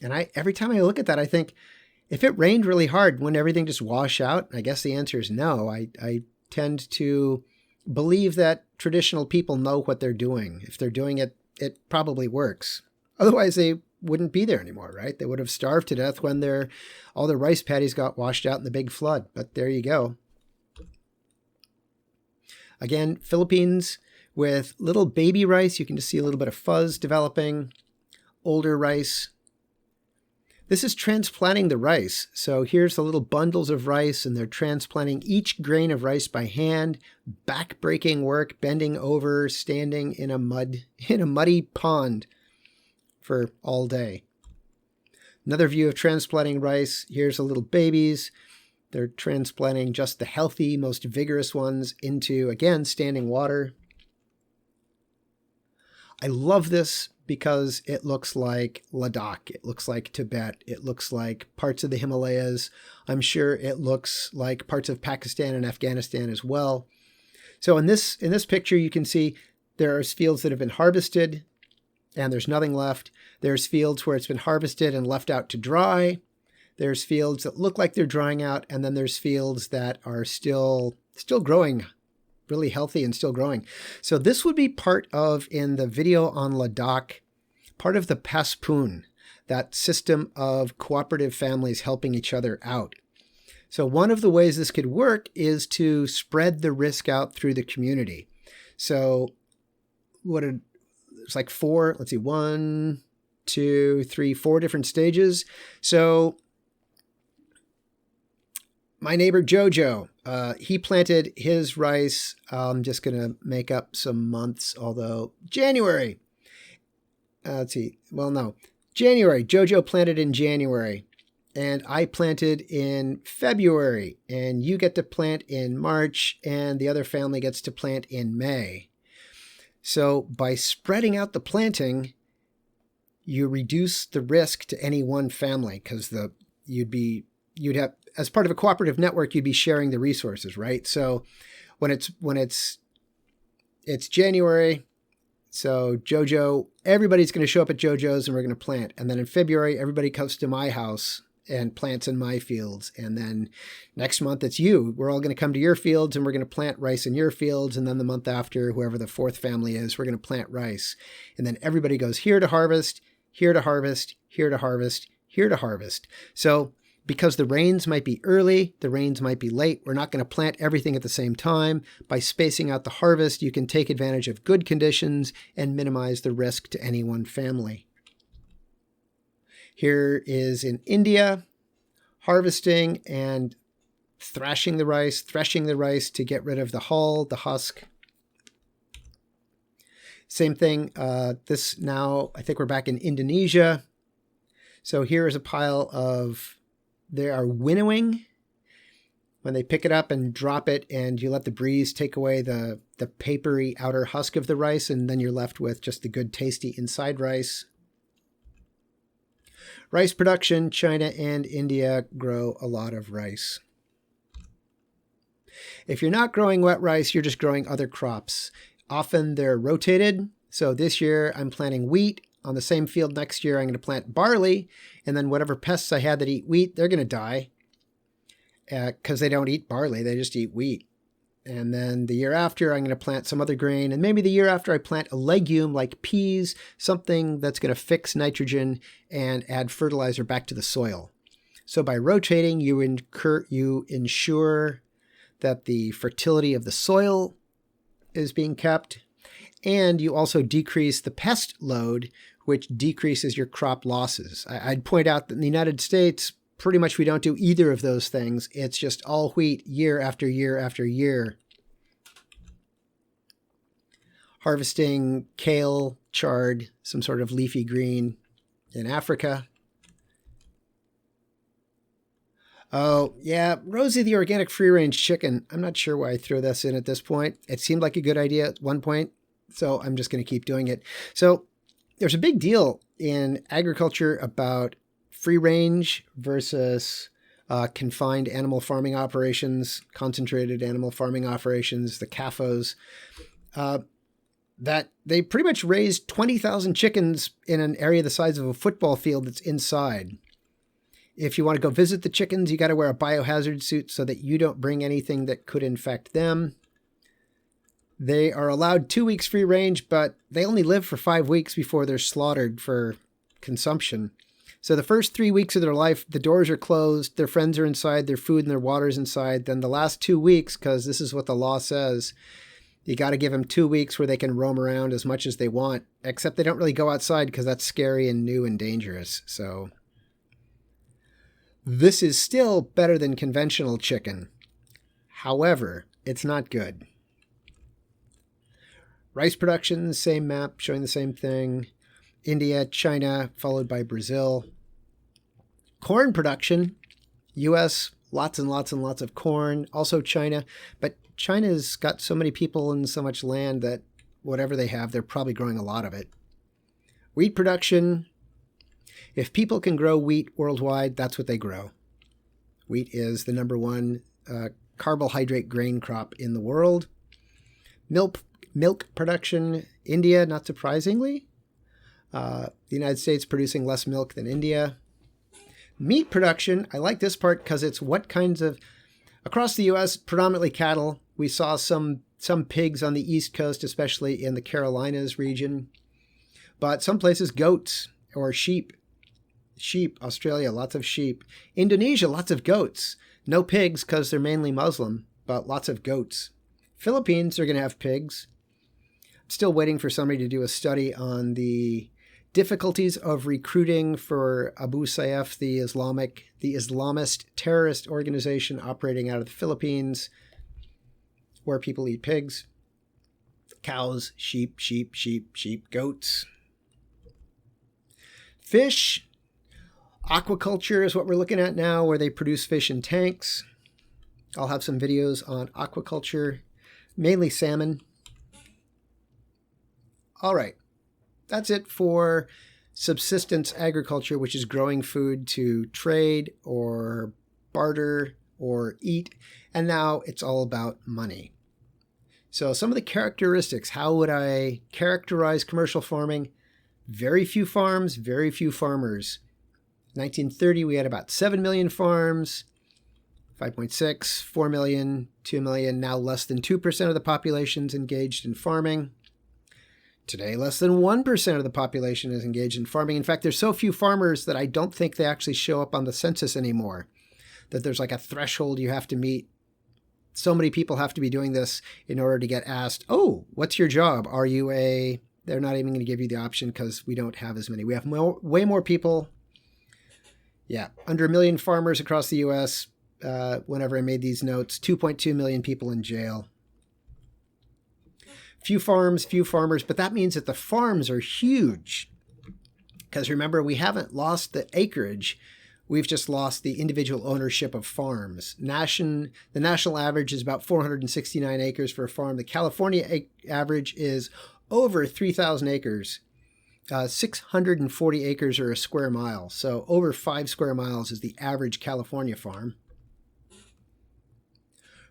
And every time I look at that, I think, if it rained really hard, wouldn't everything just wash out? I guess the answer is no. I tend to believe that traditional people know what they're doing. If they're doing it, it probably works. Otherwise, they wouldn't be there anymore, right? They would have starved to death when all their rice paddies got washed out in the big flood. But there you go. Again, Philippines with little baby rice. You can just see a little bit of fuzz developing. Older rice. This is transplanting the rice. So here's the little bundles of rice, and they're transplanting each grain of rice by hand, back-breaking work, bending over, standing in a muddy pond for all day. Another view of transplanting rice. Here's the little babies. They're transplanting just the healthy, most vigorous ones into, again, standing water. I love this because it looks like Ladakh. It looks like Tibet. It looks like parts of the Himalayas. I'm sure it looks like parts of Pakistan and Afghanistan as well. So in this picture, you can see there's fields that have been harvested and there's nothing left. There's fields where it's been harvested and left out to dry. There's fields that look like they're drying out, and then there's fields that are still growing, really healthy and still growing. So this would be part of, in the video on Ladakh, part of the PASPOON, that system of cooperative families helping each other out. So one of the ways this could work is to spread the risk out through the community. So it's like four different stages. So my neighbor Jojo, he planted his rice. I'm just going to make up some months, although January. January. Jojo planted in January, and I planted in February, and you get to plant in March, and the other family gets to plant in May. So by spreading out the planting, you reduce the risk to any one family, because you'd have, as part of a cooperative network, you'd be sharing the resources, right? So when it's January, so Jojo, everybody's going to show up at Jojo's and we're going to plant. And then in February, everybody comes to my house and plants in my fields. And then next month it's you. We're all going to come to your fields and we're going to plant rice in your fields. And then the month after, whoever the fourth family is, we're going to plant rice. And then everybody goes here to harvest, here to harvest, here to harvest, here to harvest. So because the rains might be early, the rains might be late, we're not going to plant everything at the same time. By spacing out the harvest, you can take advantage of good conditions and minimize the risk to any one family. Here is in India, harvesting and threshing the rice to get rid of the hull, the husk. Same thing, this now, I think we're back in Indonesia. So here is a pile of, they are winnowing when they pick it up and drop it, and you let the breeze take away the papery outer husk of the rice, and then you're left with just the good tasty inside rice. Rice production, China and India grow a lot of rice. If you're not growing wet rice, you're just growing other crops. Often they're rotated. So this year I'm planting wheat. On the same field next year, I'm going to plant barley, and then whatever pests I had that eat wheat, they're going to die because they don't eat barley. They just eat wheat. And then the year after, I'm going to plant some other grain. And maybe the year after, I plant a legume like peas, something that's going to fix nitrogen and add fertilizer back to the soil. So by rotating, you ensure that the fertility of the soil is being kept. And you also decrease the pest load, which decreases your crop losses. I'd point out that in the United States, pretty much we don't do either of those things. It's just all wheat year after year after year. Harvesting kale, chard, some sort of leafy green in Africa. Oh, yeah, Rosie the organic free-range chicken. I'm not sure why I throw this in at this point. It seemed like a good idea at one point, so I'm just going to keep doing it. So there's a big deal in agriculture about free-range versus confined animal farming operations, concentrated animal farming operations, the CAFOs, that they pretty much raise 20,000 chickens in an area the size of a football field that's inside. If you want to go visit the chickens, you got to wear a biohazard suit so that you don't bring anything that could infect them. They are allowed 2 weeks free range, but they only live for 5 weeks before they're slaughtered for consumption. So the first 3 weeks of their life, the doors are closed, their friends are inside, their food and their water's inside. Then the last 2 weeks, because this is what the law says, you got to give them 2 weeks where they can roam around as much as they want, except they don't really go outside because that's scary and new and dangerous. So this is still better than conventional chicken. However, it's not good. Rice production, same map, showing the same thing. India, China, followed by Brazil. Corn production, U.S. lots and lots and lots of corn. Also China. But China's got so many people and so much land that whatever they have, they're probably growing a lot of it. Wheat production. If people can grow wheat worldwide, that's what they grow. Wheat is the number one carbohydrate grain crop in the world. Milk production, India, not surprisingly. The United States producing less milk than India. Meat production, I like this part because it's what kinds of, across the U.S., predominantly cattle. We saw some pigs on the East Coast, especially in the Carolinas region. But some places, goats or sheep. Sheep, Australia, lots of sheep. Indonesia, lots of goats. No pigs because they're mainly Muslim, but lots of goats. Philippines are going to have pigs. I'm still waiting for somebody to do a study on the difficulties of recruiting for Abu Sayyaf, the Islamist terrorist organization operating out of the Philippines, where people eat pigs. Cows, sheep, goats. Fish. Aquaculture is what we're looking at now, where they produce fish in tanks. I'll have some videos on aquaculture, mainly salmon. All right, that's it for subsistence agriculture, which is growing food to trade or barter or eat. And now it's all about money. So some of the characteristics, how would I characterize commercial farming? Very few farms, very few farmers. 1930, we had about 7 million farms, 5.6, 4 million, 2 million, now less than 2% of the population is engaged in farming. Today, less than 1% of the population is engaged in farming. In fact, there's so few farmers that I don't think they actually show up on the census anymore, that there's like a threshold you have to meet. So many people have to be doing this in order to get asked, oh, what's your job? Are you a... They're not even going to give you the option because we don't have as many. We have way more people. Yeah, under 1 million farmers across the U.S. Whenever I made these notes, 2.2 million people in jail. Few farms, few farmers, but that means that the farms are huge. Because remember, we haven't lost the acreage. We've just lost the individual ownership of farms. The national average is about 469 acres for a farm. The California average is over 3,000 acres. 640 acres or a square mile. So over 5 square miles is the average California farm.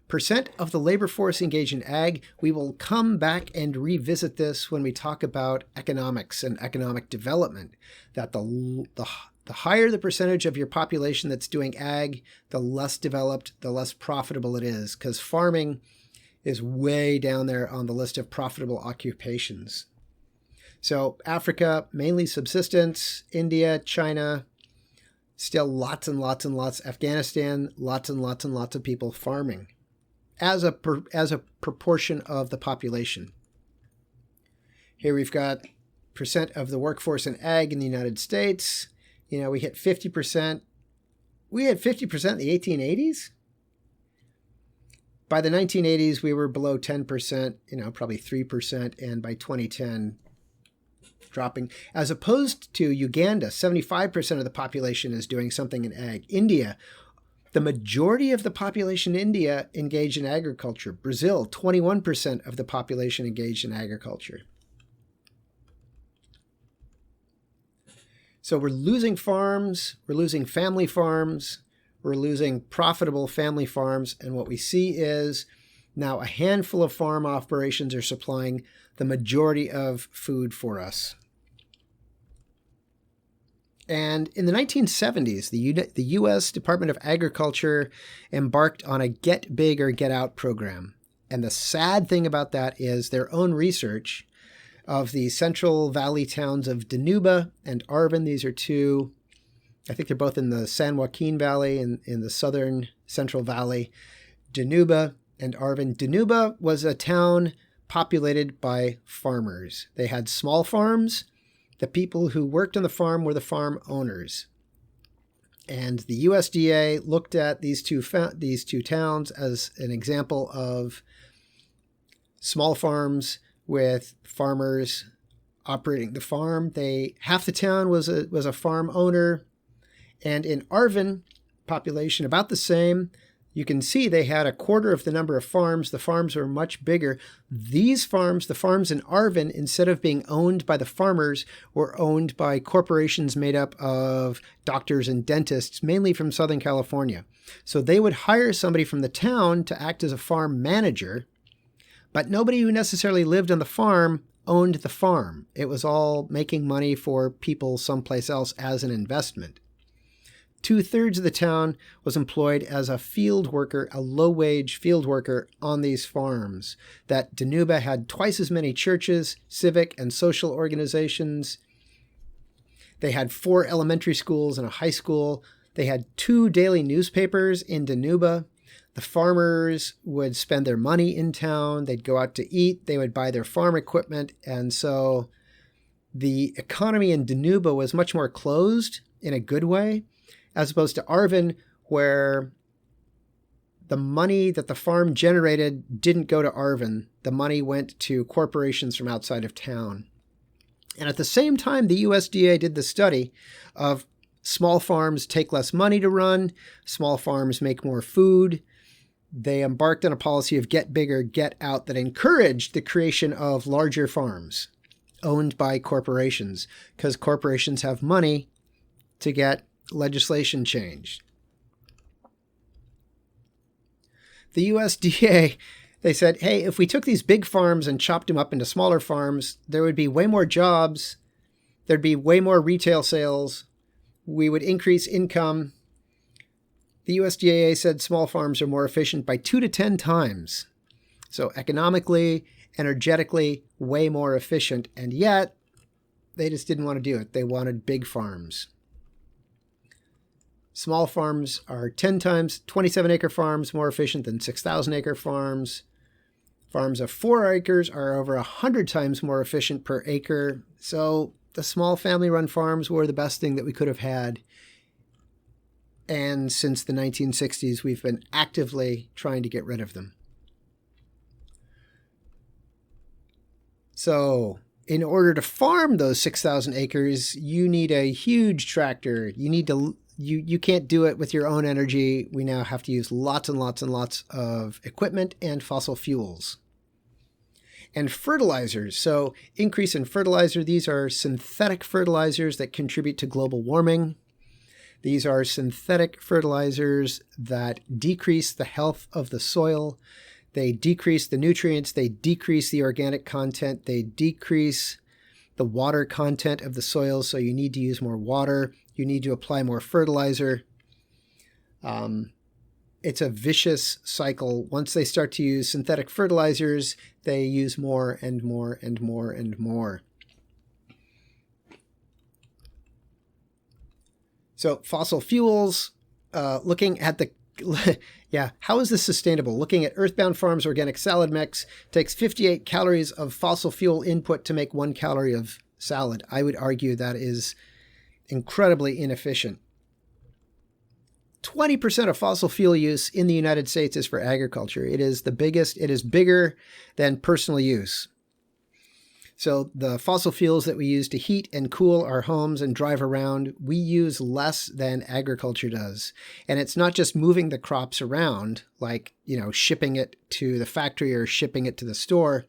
Percent of the labor force engaged in ag. We will come back and revisit this when we talk about economics and economic development. That the higher the percentage of your population that's doing ag, the less developed, the less profitable it is. Because farming is way down there on the list of profitable occupations. So Africa, mainly subsistence, India, China, still lots and lots and lots. Afghanistan, lots and lots and lots of people farming as a proportion of the population. Here we've got percent of the workforce in ag in the United States. You know, we hit 50%. We had 50% in the 1880s. By the 1980s, we were below 10%, probably 3%. And by 2010, dropping, as opposed to Uganda, 75% of the population is doing something in ag. India, the majority of the population in India engaged in agriculture. Brazil, 21% of the population engaged in agriculture. So we're losing farms, we're losing family farms, we're losing profitable family farms, and what we see is now a handful of farm operations are supplying the majority of food for us. And in the 1970s, the U.S. Department of Agriculture embarked on a Get Big or Get Out program. And the sad thing about that is their own research of the Central Valley towns of Danuba and Arvind. These are two, I think they're both in the San Joaquin Valley and in the southern Central Valley. Danuba and Arvind. Danuba was a town populated by farmers. They had small farms. The people who worked on the farm were the farm owners. And the USDA looked at these two towns as an example of small farms with farmers operating the farm. Half the town was a farm owner. And in Arvind, population about the same. You can see they had a quarter of the number of farms. The farms were much bigger. These farms, the farms in Arvind, instead of being owned by the farmers, were owned by corporations made up of doctors and dentists, mainly from Southern California. So they would hire somebody from the town to act as a farm manager, but nobody who necessarily lived on the farm owned the farm. It was all making money for people someplace else as an investment. 2/3 of the town was employed as a field worker, a low-wage field worker on these farms. That Danuba had twice as many churches, civic and social organizations. They had 4 elementary schools and a high school. They had 2 daily newspapers in Danuba. The farmers would spend their money in town. They'd go out to eat. They would buy their farm equipment. And so the economy in Danuba was much more closed in a good way, as opposed to Arvind, where the money that the farm generated didn't go to Arvind. The money went to corporations from outside of town. And at the same time, the USDA did the study of small farms take less money to run, small farms make more food. They embarked on a policy of get bigger, get out that encouraged the creation of larger farms owned by corporations, because corporations have money to get legislation changed. The USDA, they said, hey, if we took these big farms and chopped them up into smaller farms, there would be way more jobs, there'd be way more retail sales, we would increase income. The USDA said small farms are more efficient by 2 to 10 times. So economically, energetically, way more efficient, and yet they just didn't want to do it. They wanted big farms. Small farms are 10 times, 27-acre farms more efficient than 6,000-acre farms. Farms of 4 acres are over 100 times more efficient per acre. So the small family-run farms were the best thing that we could have had. And since the 1960s, we've been actively trying to get rid of them. So in order to farm those 6,000 acres, you need a huge tractor. You can't do it with your own energy. We now have to use lots and lots and lots of equipment and fossil fuels. And fertilizers. So increase in fertilizer. These are synthetic fertilizers that contribute to global warming. These are synthetic fertilizers that decrease the health of the soil. They decrease the nutrients. They decrease the organic content. They decrease the water content of the soil. So you need to use more water. You need to apply more fertilizer. It's a vicious cycle. Once they start to use synthetic fertilizers, they use more and more and more and more. So fossil fuels, looking at the, how is this sustainable? Looking at Earthbound Farms organic salad mix, takes 58 calories of fossil fuel input to make 1 calorie of salad. I would argue that is incredibly inefficient. 20% of fossil fuel use in the United States is for agriculture. It is the biggest, it is bigger than personal use. So the fossil fuels that we use to heat and cool our homes and drive around, we use less than agriculture does. And it's not just moving the crops around, like, shipping it to the factory or shipping it to the store.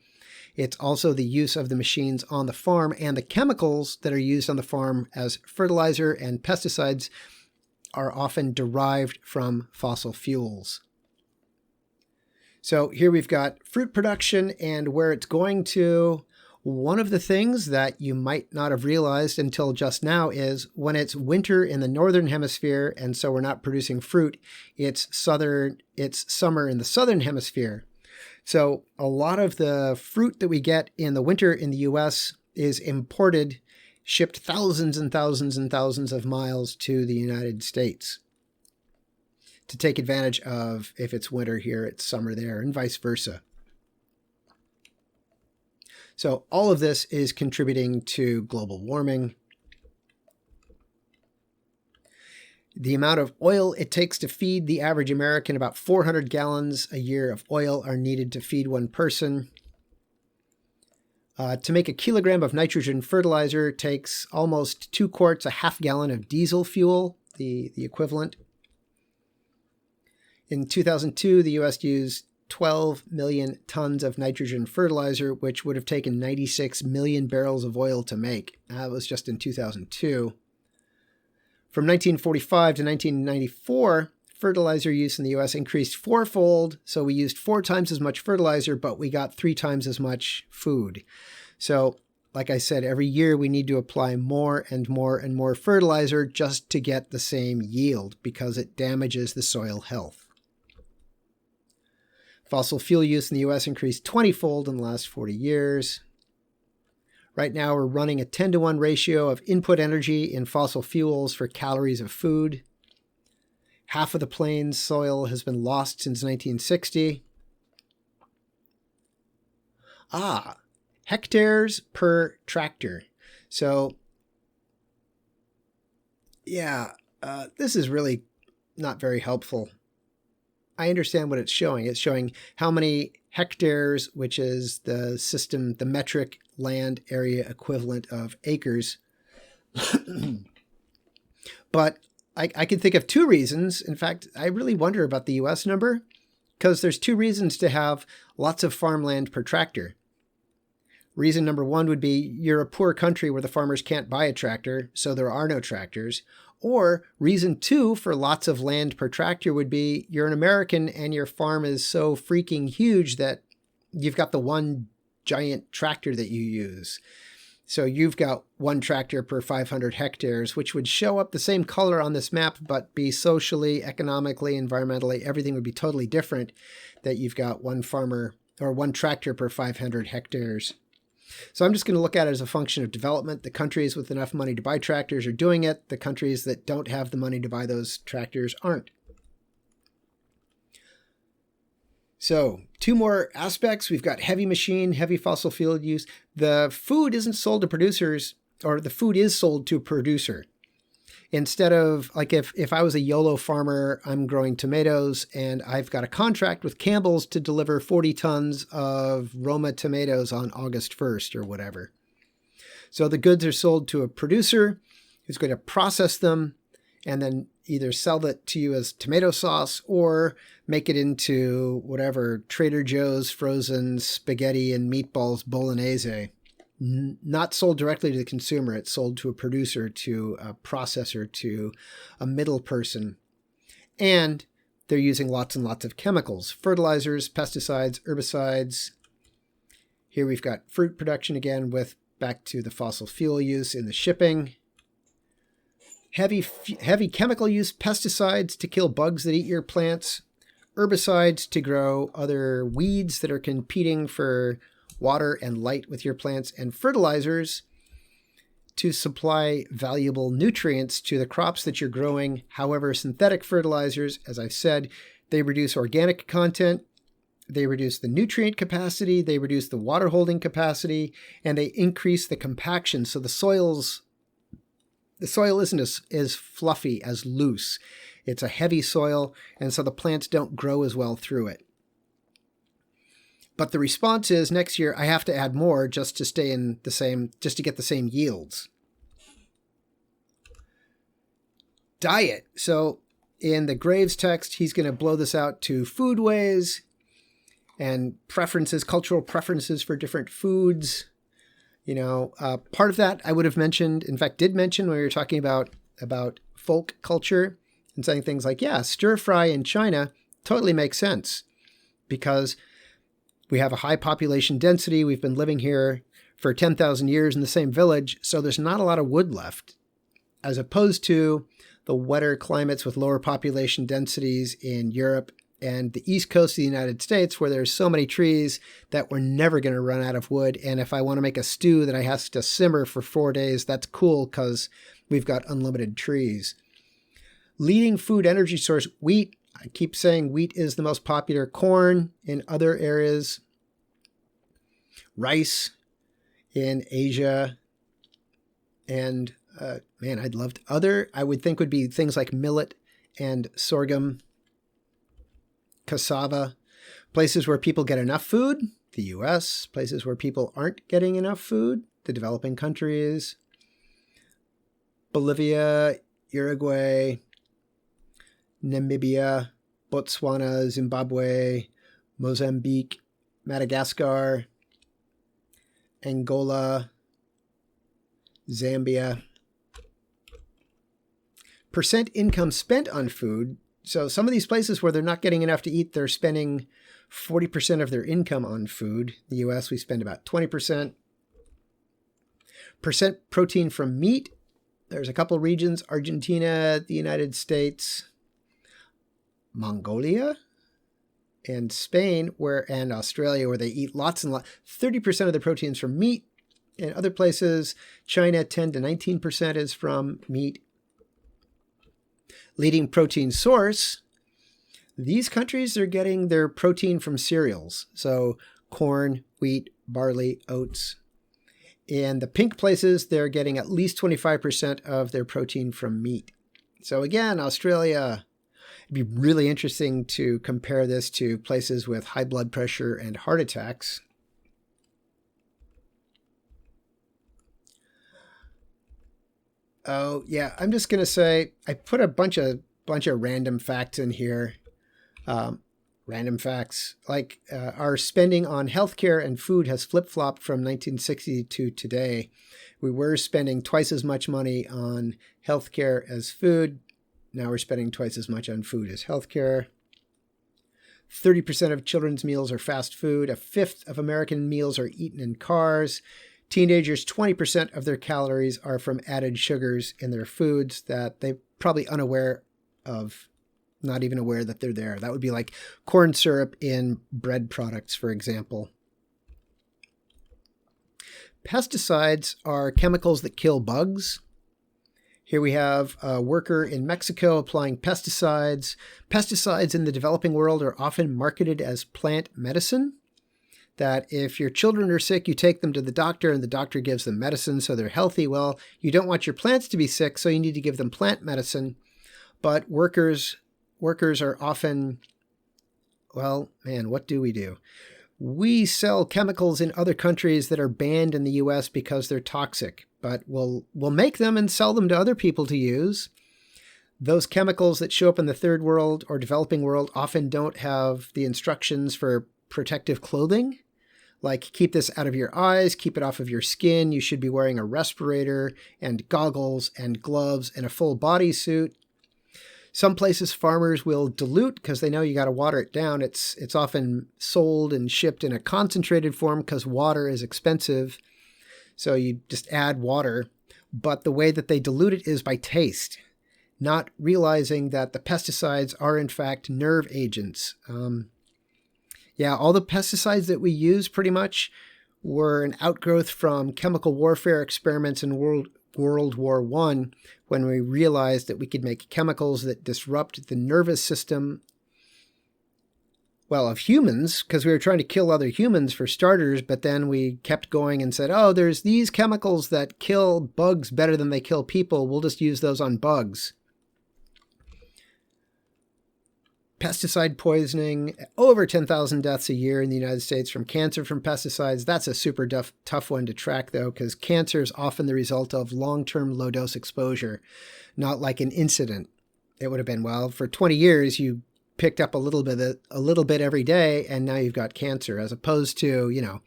It's also the use of the machines on the farm and the chemicals that are used on the farm as fertilizer and pesticides are often derived from fossil fuels. So here we've got fruit production and where it's going to. One of the things that you might not have realized until just now is when it's winter in the northern hemisphere, and so we're not producing fruit, it's summer in the southern hemisphere. So a lot of the fruit that we get in the winter in the US is imported, shipped thousands and thousands and thousands of miles to the United States to take advantage of, if it's winter here, it's summer there, and vice versa. So all of this is contributing to global warming. The amount of oil it takes to feed the average American, about 400 gallons a year of oil are needed to feed one person. To make a kilogram of nitrogen fertilizer takes almost 2 quarts, a half gallon of diesel fuel, the equivalent. In 2002, the U.S. used 12 million tons of nitrogen fertilizer, which would have taken 96 million barrels of oil to make. That was just in 2002. From 1945 to 1994, fertilizer use in the U.S. increased fourfold, so we used 4 times as much fertilizer, but we got 3 times as much food. So, like I said, every year we need to apply more and more and more fertilizer just to get the same yield because it damages the soil health. Fossil fuel use in the U.S. increased 20-fold in the last 40 years. Right now, we're running a 10-to-1 ratio of input energy in fossil fuels for calories of food. Half of the plains soil has been lost since 1960. Hectares per tractor. So, yeah, this is really not very helpful. I understand what it's showing. It's showing how many hectares, which is the metric land area equivalent of acres. But I can think of 2 reasons. In fact, I really wonder about the US number because there's 2 reasons to have lots of farmland per tractor. Reason number 1 would be you're a poor country where the farmers can't buy a tractor, so there are no tractors. Or reason 2 for lots of land per tractor would be you're an American and your farm is so freaking huge that you've got the one giant tractor that you use. So you've got 1 tractor per 500 hectares, which would show up the same color on this map, but be socially, economically, environmentally, everything would be totally different that you've got 1 farmer or 1 tractor per 500 hectares. So I'm just going to look at it as a function of development. The countries with enough money to buy tractors are doing it. The countries that don't have the money to buy those tractors aren't. So 2 more aspects. We've got heavy machine, heavy fossil fuel use. The food isn't sold to producers, or the food is sold to a producer. Instead of, like if I was a Yolo farmer, I'm growing tomatoes and I've got a contract with Campbell's to deliver 40 tons of Roma tomatoes on August 1st or whatever. So the goods are sold to a producer who's going to process them and then either sell it to you as tomato sauce or make it into whatever Trader Joe's frozen spaghetti and meatballs bolognese. Not sold directly to the consumer. It's sold to a producer, to a processor, to a middle person. And they're using lots and lots of chemicals, fertilizers, pesticides, herbicides. Here we've got fruit production again with back to the fossil fuel use in the shipping. Heavy chemical use, pesticides to kill bugs that eat your plants, herbicides to grow other weeds that are competing for water and light with your plants, and fertilizers to supply valuable nutrients to the crops that you're growing. However, synthetic fertilizers, as I've said, they reduce organic content, they reduce the nutrient capacity, they reduce the water holding capacity, and they increase the compaction. So the soil isn't as fluffy, as loose. It's a heavy soil, and so the plants don't grow as well through it. But the response is next year I have to add more just to stay in the same, just to get the same yields. Diet. So in the Graves text, he's going to blow this out to foodways and preferences, cultural preferences for different foods. Part of that I would have mentioned, in fact, did mention when we were talking about folk culture and saying things like, yeah, stir fry in China totally makes sense because we have a high population density. We've been living here for 10,000 years in the same village, so there's not a lot of wood left, as opposed to the wetter climates with lower population densities in Europe and the east coast of the United States, where there's so many trees that we're never going to run out of wood. And if I want to make a stew that I have to simmer for 4 days, that's cool because we've got unlimited trees. Leading food energy source, wheat. I keep saying wheat is the most popular. Corn in other areas. Rice in Asia. And I'd love to, I would think would be things like millet and sorghum, cassava, places where people get enough food, the US, places where people aren't getting enough food, the developing countries, Bolivia, Uruguay, Namibia, Botswana, Zimbabwe, Mozambique, Madagascar, Angola, Zambia. Percent income spent on food. So some of these places where they're not getting enough to eat, they're spending 40% of their income on food. In the US, we spend about 20%. Percent protein from meat. There's a couple regions, Argentina, the United States, Mongolia, and Spain, and Australia, where they eat lots and lots. 30% of the proteins from meat. In other places, China, 10 to 19% is from meat. Leading protein source, these countries are getting their protein from cereals. So corn, wheat, barley, oats. In the pink places, they're getting at least 25% of their protein from meat. So again, Australia, it'd be really interesting to compare this to places with high blood pressure and heart attacks. Oh, yeah, I'm just going to say I put a bunch of random facts in here. Random facts, like our spending on healthcare and food has flip-flopped from 1960 to today. We were spending twice as much money on healthcare as food. Now we're spending twice as much on food as healthcare. 30% of children's meals are fast food. A fifth of American meals are eaten in cars. Teenagers, 20% of their calories are from added sugars in their foods that they're probably unaware of, not even aware that they're there. That would be like corn syrup in bread products, for example. Pesticides are chemicals that kill bugs. Here we have a worker in Mexico applying pesticides. Pesticides in the developing world are often marketed as plant medicine, that if your children are sick, you take them to the doctor and the doctor gives them medicine so they're healthy. Well, you don't want your plants to be sick, so you need to give them plant medicine. But workers are often, well, man, what do? We sell chemicals in other countries that are banned in the US because they're toxic, but we'll make them and sell them to other people to use. Those chemicals that show up in the third world or developing world often don't have the instructions for protective clothing. Like, keep this out of your eyes, keep it off of your skin. You should be wearing a respirator and goggles and gloves and a full bodysuit. Some places farmers will dilute because they know you got to water it down. It's often sold and shipped in a concentrated form because water is expensive. So you just add water. But the way that they dilute it is by taste, not realizing that the pesticides are in fact nerve agents. Yeah, all the pesticides that we use pretty much were an outgrowth from chemical warfare experiments in World War I, when we realized that we could make chemicals that disrupt the nervous system, well, of humans, because we were trying to kill other humans for starters, but then we kept going and said, oh, there's these chemicals that kill bugs better than they kill people. We'll just use those on bugs. Pesticide poisoning, over 10,000 deaths a year in the United States from cancer from pesticides. That's a super tough one to track, though, because cancer is often the result of long-term low-dose exposure, not like an incident. It would have been, well, for 20 years, you picked up a little bit every day, and now you've got cancer, as opposed to,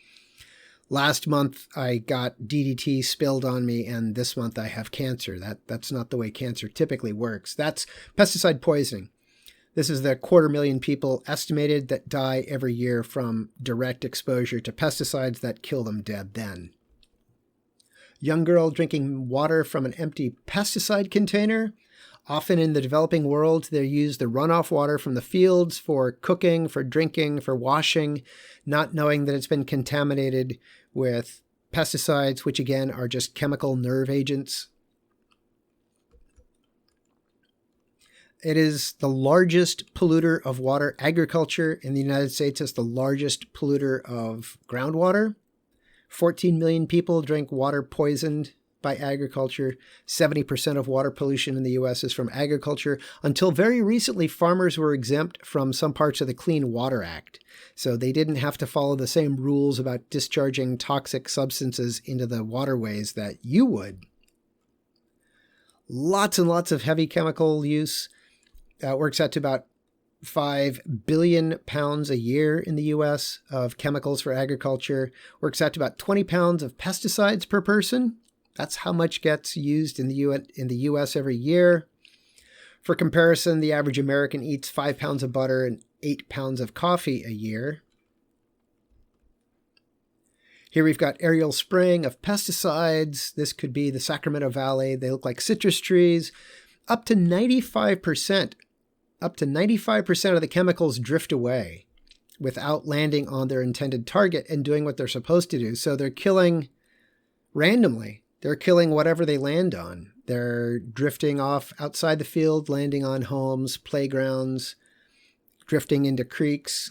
last month I got DDT spilled on me, and this month I have cancer. That's not the way cancer typically works. That's pesticide poisoning. This is the 250,000 people estimated that die every year from direct exposure to pesticides that kill them dead then. Young girl drinking water from an empty pesticide container. Often in the developing world, they use the runoff water from the fields for cooking, for drinking, for washing, not knowing that it's been contaminated with pesticides, which again are just chemical nerve agents. It is the largest polluter of water. Agriculture in the United States is the largest polluter of groundwater. 14 million people drink water poisoned by agriculture. 70% of water pollution in the U.S. is from agriculture. Until very recently, farmers were exempt from some parts of the Clean Water Act. So they didn't have to follow the same rules about discharging toxic substances into the waterways that you would. Lots and lots of heavy chemical use. Works out to about 1.5 billion pounds a year in the US of chemicals for agriculture. Works out to about 20 pounds of pesticides per person. That's how much gets used in the US every year. For comparison, the average American eats 5 pounds of butter and 8 pounds of coffee a year. Here we've got aerial spraying of pesticides. This could be the Sacramento Valley. They look like citrus trees. Up to 95% of the chemicals drift away without landing on their intended target and doing what they're supposed to do. So they're killing randomly. They're killing whatever they land on. They're drifting off outside the field, landing on homes, playgrounds, drifting into creeks.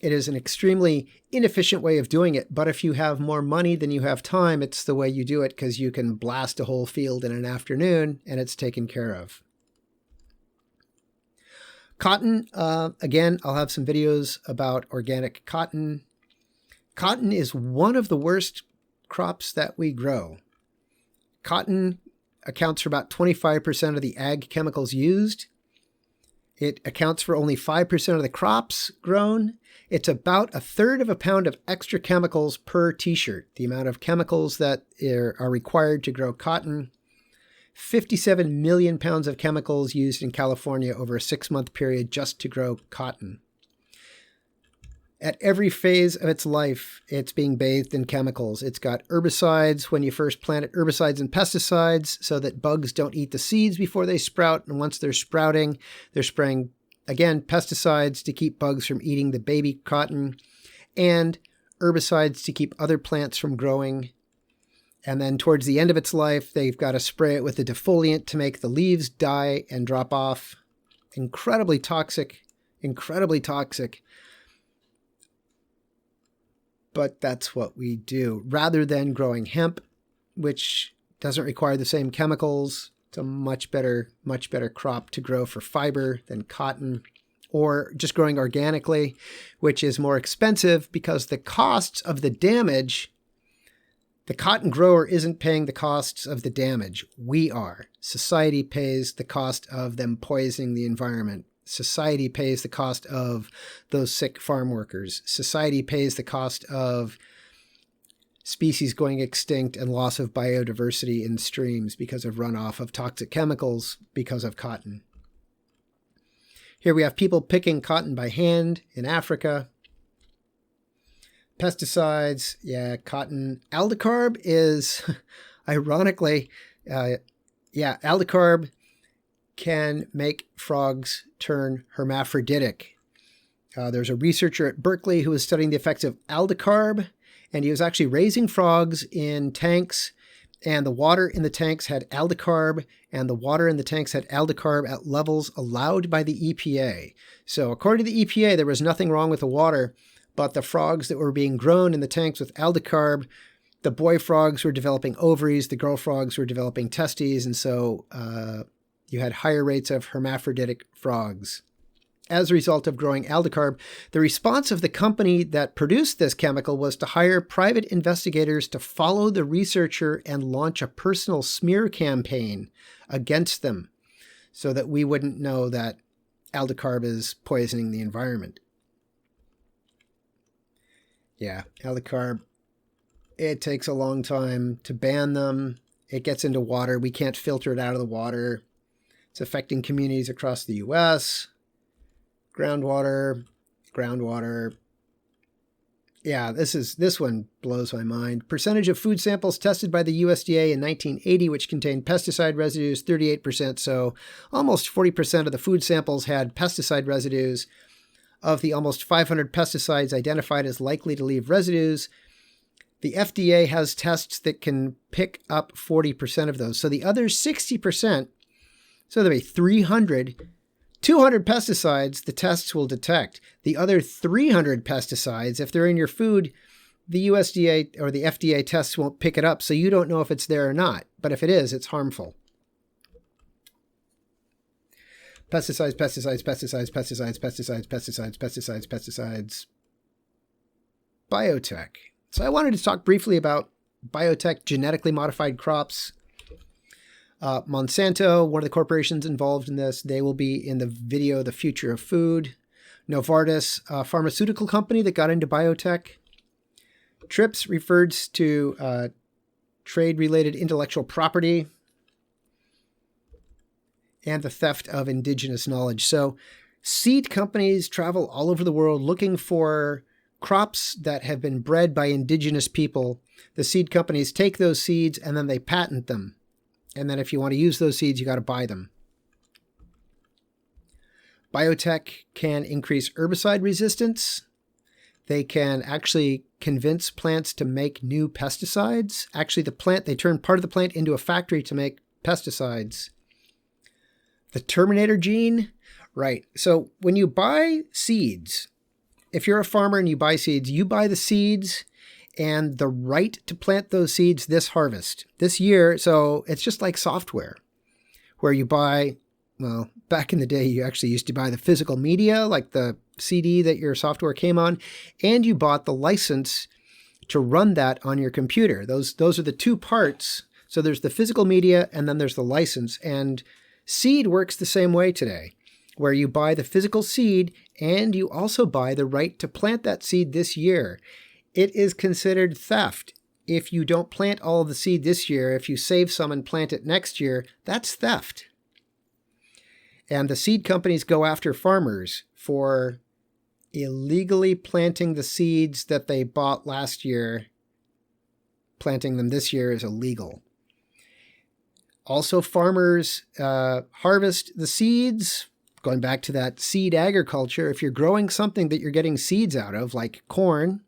It is an extremely inefficient way of doing it, but if you have more money than you have time, it's the way you do it because you can blast a whole field in an afternoon and it's taken care of. Cotton, again, I'll have some videos about organic cotton. Cotton is one of the worst crops that we grow. Cotton accounts for about 25% of the ag chemicals used. It accounts for only 5% of the crops grown. It's about 1/3 of a pound of extra chemicals per t-shirt, the amount of chemicals that are required to grow cotton. 57 million pounds of chemicals used in California over a 6-month period just to grow cotton. At every phase of its life, it's being bathed in chemicals. It's got herbicides when you first plant it, herbicides and pesticides so that bugs don't eat the seeds before they sprout. And once they're sprouting, they're spraying, again, pesticides to keep bugs from eating the baby cotton and herbicides to keep other plants from growing. And then towards the end of its life, they've got to spray it with a defoliant to make the leaves die and drop off. Incredibly toxic, incredibly toxic. But that's what we do. Rather than growing hemp, which doesn't require the same chemicals, it's a much better crop to grow for fiber than cotton. Or just growing organically, which is more expensive because the costs of the damage, the cotton grower isn't paying the costs of the damage. We are. Society pays the cost of them poisoning the environment. Society pays the cost of those sick farm workers. Society pays the cost of species going extinct and loss of biodiversity in streams because of runoff of toxic chemicals because of cotton. Here we have people picking cotton by hand in Africa. Pesticides, cotton. Aldicarb is, ironically, aldicarb can make frogs turn hermaphroditic. There's a researcher at Berkeley who was studying the effects of aldicarb, and he was actually raising frogs in tanks, and the water in the tanks had aldicarb, and the water in the tanks had aldicarb at levels allowed by the EPA. So according to the EPA, there was nothing wrong with the water, but the frogs that were being grown in the tanks with aldicarb, the boy frogs were developing ovaries, the girl frogs were developing testes, and so you had higher rates of hermaphroditic frogs. As a result of growing aldicarb, the response of the company that produced this chemical was to hire private investigators to follow the researcher and launch a personal smear campaign against them so that we wouldn't know that aldicarb is poisoning the environment. Yeah, aldicarb, it takes a long time to ban them. It gets into water. We can't filter it out of the water. It's affecting communities across the U.S. Groundwater. Yeah, this one blows my mind. Percentage of food samples tested by the USDA in 1980, which contained pesticide residues, 38%. So almost 40% of the food samples had pesticide residues. Of the almost 500 pesticides identified as likely to leave residues, the FDA has tests that can pick up 40% of those. So the other 60%, so there'll be 200 pesticides the tests will detect. The other 300 pesticides, if they're in your food, the USDA or the FDA tests won't pick it up, so you don't know if it's there or not. But if it is, it's harmful. Pesticides. Biotech. So I wanted to talk briefly about biotech, genetically modified crops. Monsanto, one of the corporations involved in this, they will be in the video The Future of Food. Novartis, a pharmaceutical company that got into biotech. TRIPS refers to trade-related intellectual property and the theft of indigenous knowledge. So seed companies travel all over the world looking for crops that have been bred by indigenous people. The seed companies take those seeds and then they patent them. And then if you want to use those seeds, you got to buy them. Biotech can increase herbicide resistance. They can actually convince plants to make new pesticides. Actually, they turn part of the plant into a factory to make pesticides. The Terminator Gene, right. So when you buy seeds, if you're a farmer and you buy seeds, you buy the seeds and the right to plant those seeds this harvest, this year. So it's just like software where you buy, well, back in the day, you actually used to buy the physical media, like the CD that your software came on, and you bought the license to run that on your computer. Those are the two parts. So there's the physical media and then there's the license. And seed works the same way today, where you buy the physical seed and you also buy the right to plant that seed this year. It is considered theft. If you don't plant all of the seed this year, if you save some and plant it next year, that's theft. And the seed companies go after farmers for illegally planting the seeds that they bought last year. Planting them this year is illegal. Also, farmers harvest the seeds. Going back to that seed agriculture, if you're growing something that you're getting seeds out of, like corn,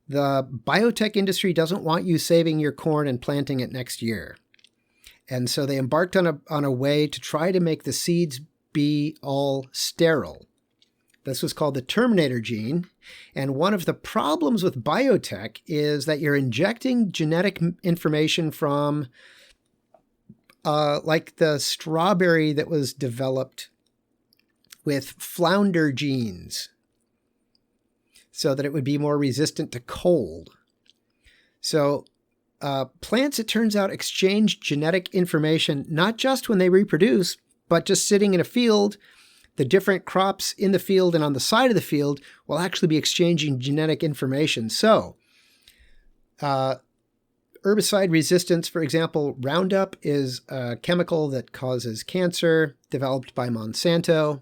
the biotech industry doesn't want you saving your corn and planting it next year. And so they embarked on a way to try to make the seeds be all sterile. This was called the Terminator Gene. And one of the problems with biotech is that you're injecting genetic information from like the strawberry that was developed with flounder genes so that it would be more resistant to cold. So plants, it turns out, exchange genetic information, not just when they reproduce, but just sitting in a field. The different crops in the field and on the side of the field will actually be exchanging genetic information. So herbicide resistance, for example, Roundup is a chemical that causes cancer, developed by Monsanto.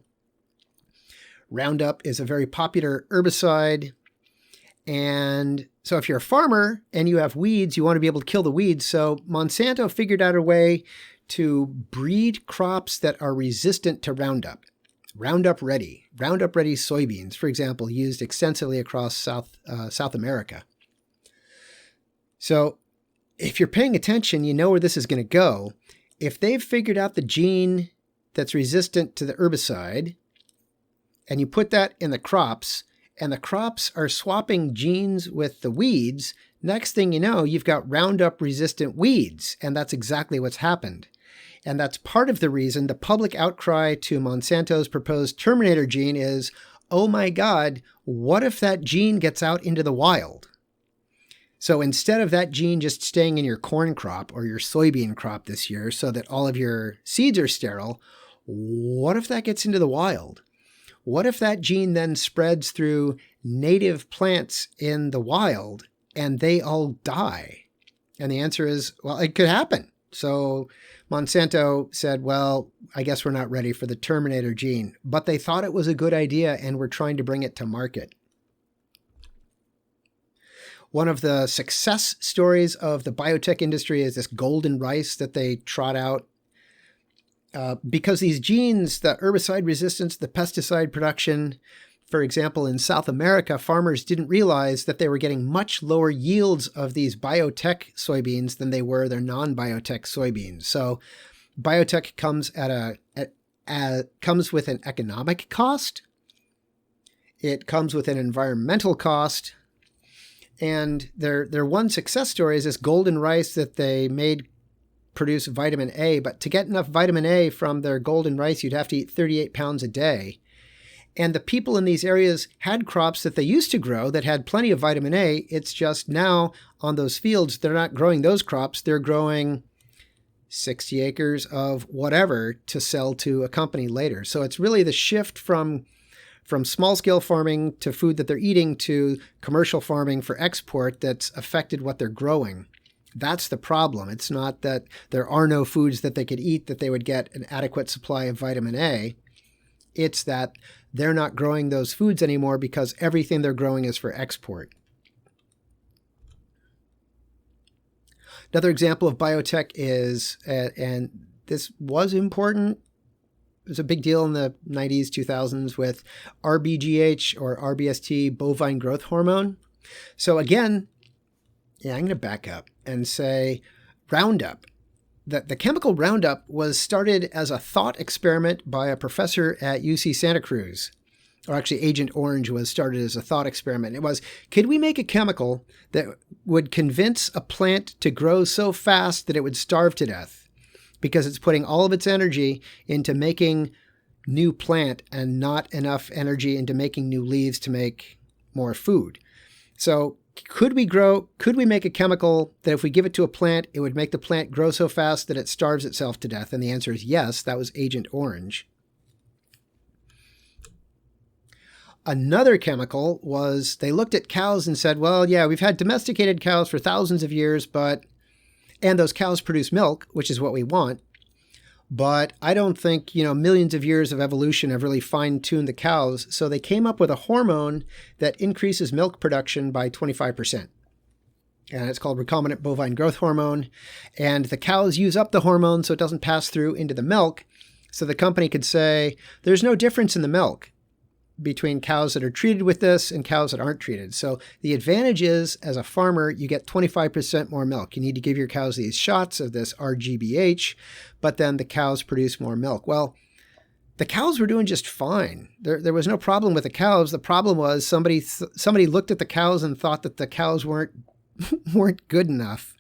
Roundup is a very popular herbicide. And so if you're a farmer and you have weeds, you want to be able to kill the weeds. So Monsanto figured out a way to breed crops that are resistant to Roundup. Roundup Ready soybeans, for example, used extensively across South America. So if you're paying attention, you know where this is going to go. If they've figured out the gene that's resistant to the herbicide, and you put that in the crops, and the crops are swapping genes with the weeds, next thing you know, you've got Roundup-resistant weeds, and that's exactly what's happened. And that's part of the reason the public outcry to Monsanto's proposed Terminator Gene is, oh my God, what if that gene gets out into the wild? So instead of that gene just staying in your corn crop or your soybean crop this year so that all of your seeds are sterile, what if that gets into the wild? What if that gene then spreads through native plants in the wild and they all die? And the answer is, well, it could happen. So Monsanto said, well, I guess we're not ready for the Terminator Gene, but they thought it was a good idea and were trying to bring it to market. One of the success stories of the biotech industry is this golden rice that they trot out. Because these genes, the herbicide resistance, the pesticide production, for example, in South America, farmers didn't realize that they were getting much lower yields of these biotech soybeans than they were their non-biotech soybeans. So biotech comes comes with an economic cost. It comes with an environmental cost. And their one success story is this golden rice that they made produce vitamin A, but to get enough vitamin A from their golden rice, you'd have to eat 38 pounds a day. And the people in these areas had crops that they used to grow that had plenty of vitamin A. It's just now on those fields, they're not growing those crops. They're growing 60 acres of whatever to sell to a company later. So it's really the shift from small-scale farming to food that they're eating to commercial farming for export that's affected what they're growing. That's the problem. It's not that there are no foods that they could eat that they would get an adequate supply of vitamin A. It's that they're not growing those foods anymore because everything they're growing is for export. Another example of biotech is, and this was important, it was a big deal in the 90s, 2000s with RBGH or RBST, bovine growth hormone. So again, I'm going to back up and say Roundup. The chemical Roundup was started as a thought experiment by a professor at UC Santa Cruz. Or actually, Agent Orange was started as a thought experiment. It was, could we make a chemical that would convince a plant to grow so fast that it would starve to death? Because it's putting all of its energy into making new plant and not enough energy into making new leaves to make more food. So could we make a chemical that if we give it to a plant, it would make the plant grow so fast that it starves itself to death? And the answer is yes. That was Agent Orange. Another chemical was they looked at cows and said, well, yeah, we've had domesticated cows for thousands of years, and those cows produce milk, which is what we want. But I don't think, millions of years of evolution have really fine-tuned the cows. So they came up with a hormone that increases milk production by 25%. And it's called recombinant bovine growth hormone. And the cows use up the hormone so it doesn't pass through into the milk. So the company could say, there's no difference in the milk between cows that are treated with this and cows that aren't treated. So the advantage is, as a farmer, you get 25% more milk. You need to give your cows these shots of this RGBH, but then the cows produce more milk. Well, the cows were doing just fine. There was no problem with the cows. The problem was somebody looked at the cows and thought that the cows weren't good enough.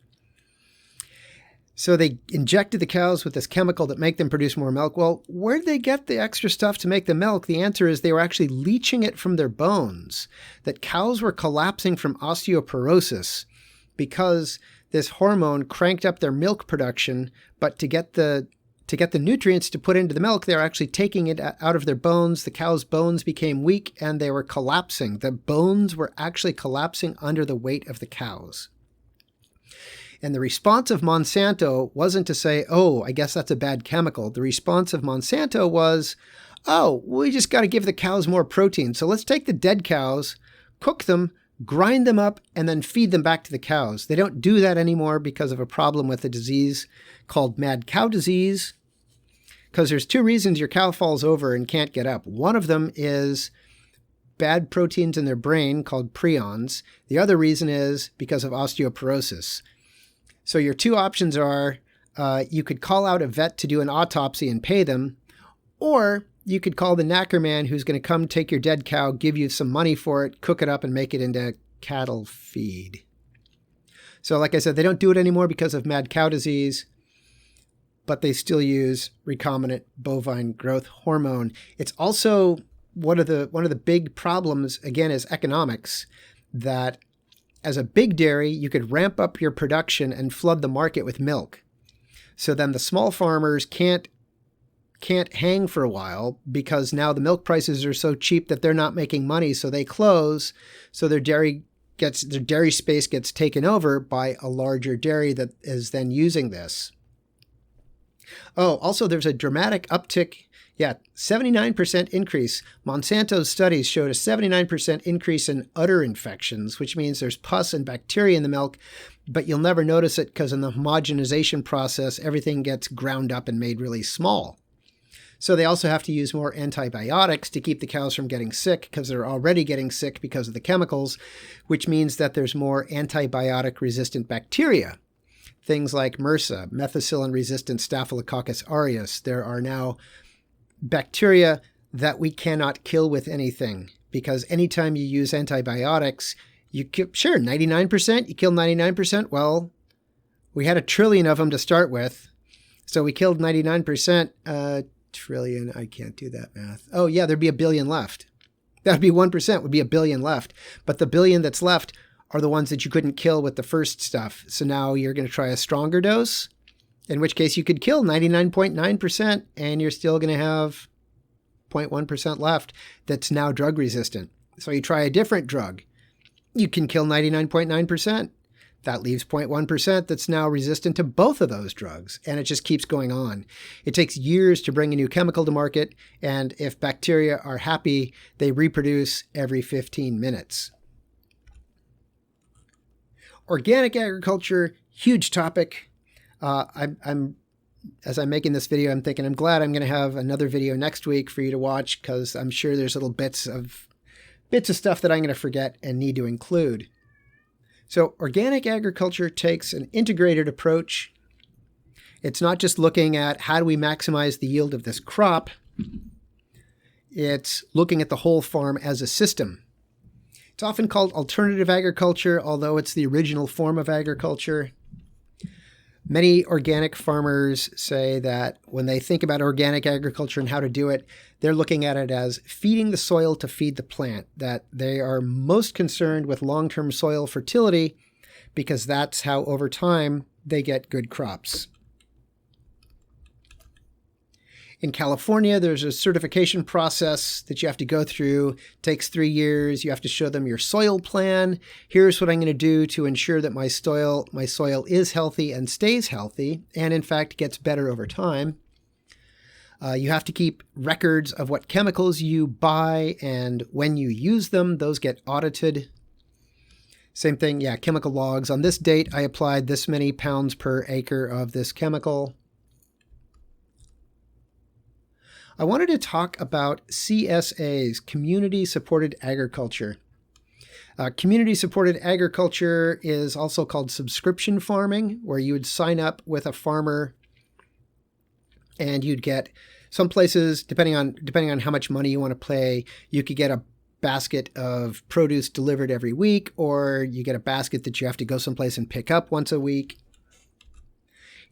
So they injected the cows with this chemical that make them produce more milk. Well, where did they get the extra stuff to make the milk? The answer is they were actually leaching it from their bones, that cows were collapsing from osteoporosis because this hormone cranked up their milk production, but to get the nutrients to put into the milk, they were actually taking it out of their bones. The cow's bones became weak and they were collapsing. The bones were actually collapsing under the weight of the cows. And the response of Monsanto wasn't to say, oh, I guess that's a bad chemical. The response of Monsanto was, oh, we just got to give the cows more protein. So let's take the dead cows, cook them, grind them up, and then feed them back to the cows. They don't do that anymore because of a problem with a disease called mad cow disease. Because there's two reasons your cow falls over and can't get up. One of them is bad proteins in their brain called prions. The other reason is because of osteoporosis. So your two options are you could call out a vet to do an autopsy and pay them, or you could call the knacker man who's going to come take your dead cow, give you some money for it, cook it up, and make it into cattle feed. So like I said, they don't do it anymore because of mad cow disease, but they still use recombinant bovine growth hormone. It's also one of the big problems, again, is economics, that as a big dairy, you could ramp up your production and flood the market with milk. So then the small farmers can't hang for a while because now the milk prices are so cheap that they're not making money, so they close. So their dairy space gets taken over by a larger dairy that is then using this. Oh, also there's a dramatic uptick. 79% increase. Monsanto's studies showed a 79% increase in udder infections, which means there's pus and bacteria in the milk, but you'll never notice it because in the homogenization process, everything gets ground up and made really small. So they also have to use more antibiotics to keep the cows from getting sick because they're already getting sick because of the chemicals, which means that there's more antibiotic-resistant bacteria. Things like MRSA, methicillin-resistant Staphylococcus aureus. There are now bacteria that we cannot kill with anything because anytime you use antibiotics, you kill, sure, 99%, you kill 99%. Well, we had 1 trillion of them to start with. So we killed 99%, trillion. I can't do that math. Oh yeah, there'd be 1 billion left. That'd be 1% would be 1 billion left. But the billion that's left are the ones that you couldn't kill with the first stuff. So now you're going to try a stronger dose in which case you could kill 99.9% and you're still going to have 0.1% left that's now drug resistant. So you try a different drug. You can kill 99.9%. That leaves 0.1% that's now resistant to both of those drugs, and it just keeps going on. It takes years to bring a new chemical to market, and if bacteria are happy, they reproduce every 15 minutes. Organic agriculture, huge topic. As I'm making this video, I'm thinking I'm glad I'm going to have another video next week for you to watch, because I'm sure there's little bits of stuff that I'm going to forget and need to include. So organic agriculture takes an integrated approach. It's not just looking at how do we maximize the yield of this crop. It's looking at the whole farm as a system. It's often called alternative agriculture, although it's the original form of agriculture. Many organic farmers say that when they think about organic agriculture and how to do it, they're looking at it as feeding the soil to feed the plant, that they are most concerned with long-term soil fertility because that's how over time they get good crops. In California, there's a certification process that you have to go through. It takes 3 years. You have to show them your soil plan. Here's what I'm going to do to ensure that my soil is healthy and stays healthy, and in fact gets better over time. You have to keep records of what chemicals you buy and when you use them. Those get audited. Same thing, chemical logs. On this date, I applied this many pounds per acre of this chemical. I wanted to talk about CSAs, Community-Supported Agriculture. Community-Supported Agriculture is also called subscription farming, where you would sign up with a farmer and you'd get some places, depending on how much money you want to pay, you could get a basket of produce delivered every week, or you get a basket that you have to go someplace and pick up once a week.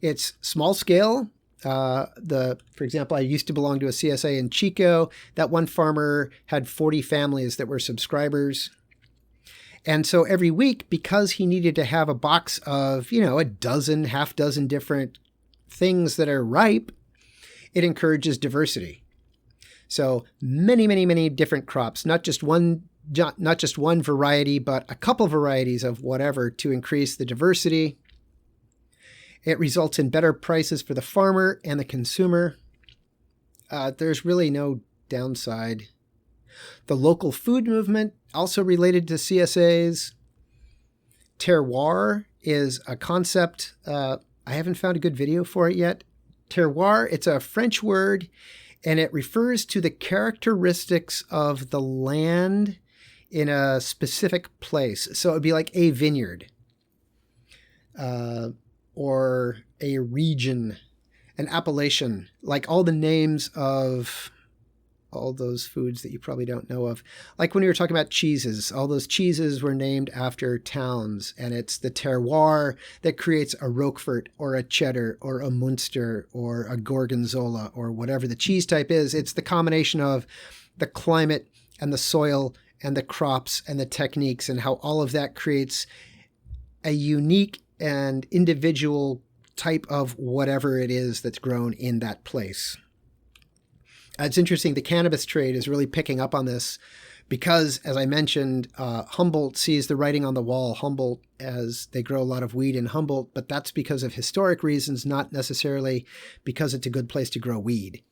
It's small scale. For example, I used to belong to a CSA in Chico. That one farmer had 40 families that were subscribers. And so every week, because he needed to have a box of, half dozen different things that are ripe, it encourages diversity. So many, many, many different crops, not just one variety, but a couple varieties of whatever to increase the diversity. It results in better prices for the farmer and the consumer. There's really no downside. The local food movement, also related to CSAs. Terroir is a concept. I haven't found a good video for it yet. Terroir, it's a French word, and it refers to the characteristics of the land in a specific place. So it would be like a vineyard. Or a region, an appellation, like all the names of all those foods that you probably don't know of. Like when we were talking about cheeses, all those cheeses were named after towns, and it's the terroir that creates a Roquefort or a cheddar or a Munster or a Gorgonzola or whatever the cheese type is. It's the combination of the climate and the soil and the crops and the techniques and how all of that creates a unique and individual type of whatever it is that's grown in that place. It's interesting, the cannabis trade is really picking up on this because, as I mentioned, Humboldt sees the writing on the wall. Humboldt, as they grow a lot of weed in Humboldt, but that's because of historic reasons, not necessarily because it's a good place to grow weed.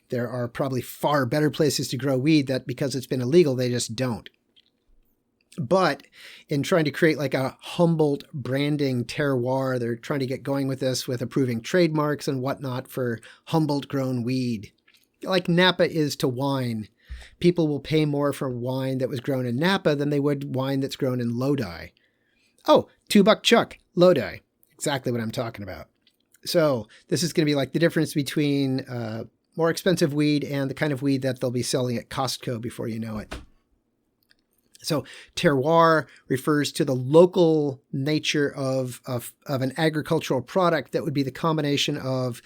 There are probably far better places to grow weed that because it's been illegal, they just don't. But in trying to create like a Humboldt branding terroir, they're trying to get going with this, with approving trademarks and whatnot for Humboldt grown weed. Like Napa is to wine. People will pay more for wine that was grown in Napa than they would wine that's grown in Lodi. Oh, $2 Chuck, Lodi. Exactly what I'm talking about. So this is going to be like the difference between more expensive weed and the kind of weed that they'll be selling at Costco before you know it. So terroir refers to the local nature of an agricultural product that would be the combination of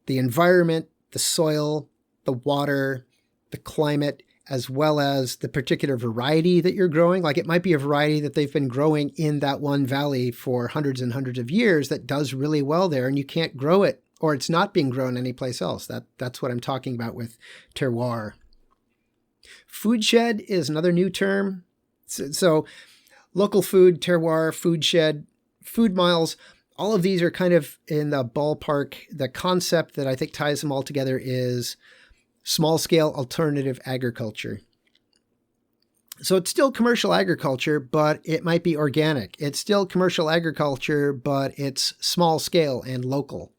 the environment, the soil, the water, the climate, as well as the particular variety that you're growing. Like it might be a variety that they've been growing in that one valley for hundreds and hundreds of years that does really well there, and you can't grow it, or it's not being grown anyplace else. That's what I'm talking about with terroir. Food shed is another new term. So local food, terroir, food shed, food miles, all of these are kind of in the ballpark. The concept that I think ties them all together is small-scale alternative agriculture. So it's still commercial agriculture, but it might be organic. It's still commercial agriculture, but it's small-scale and local.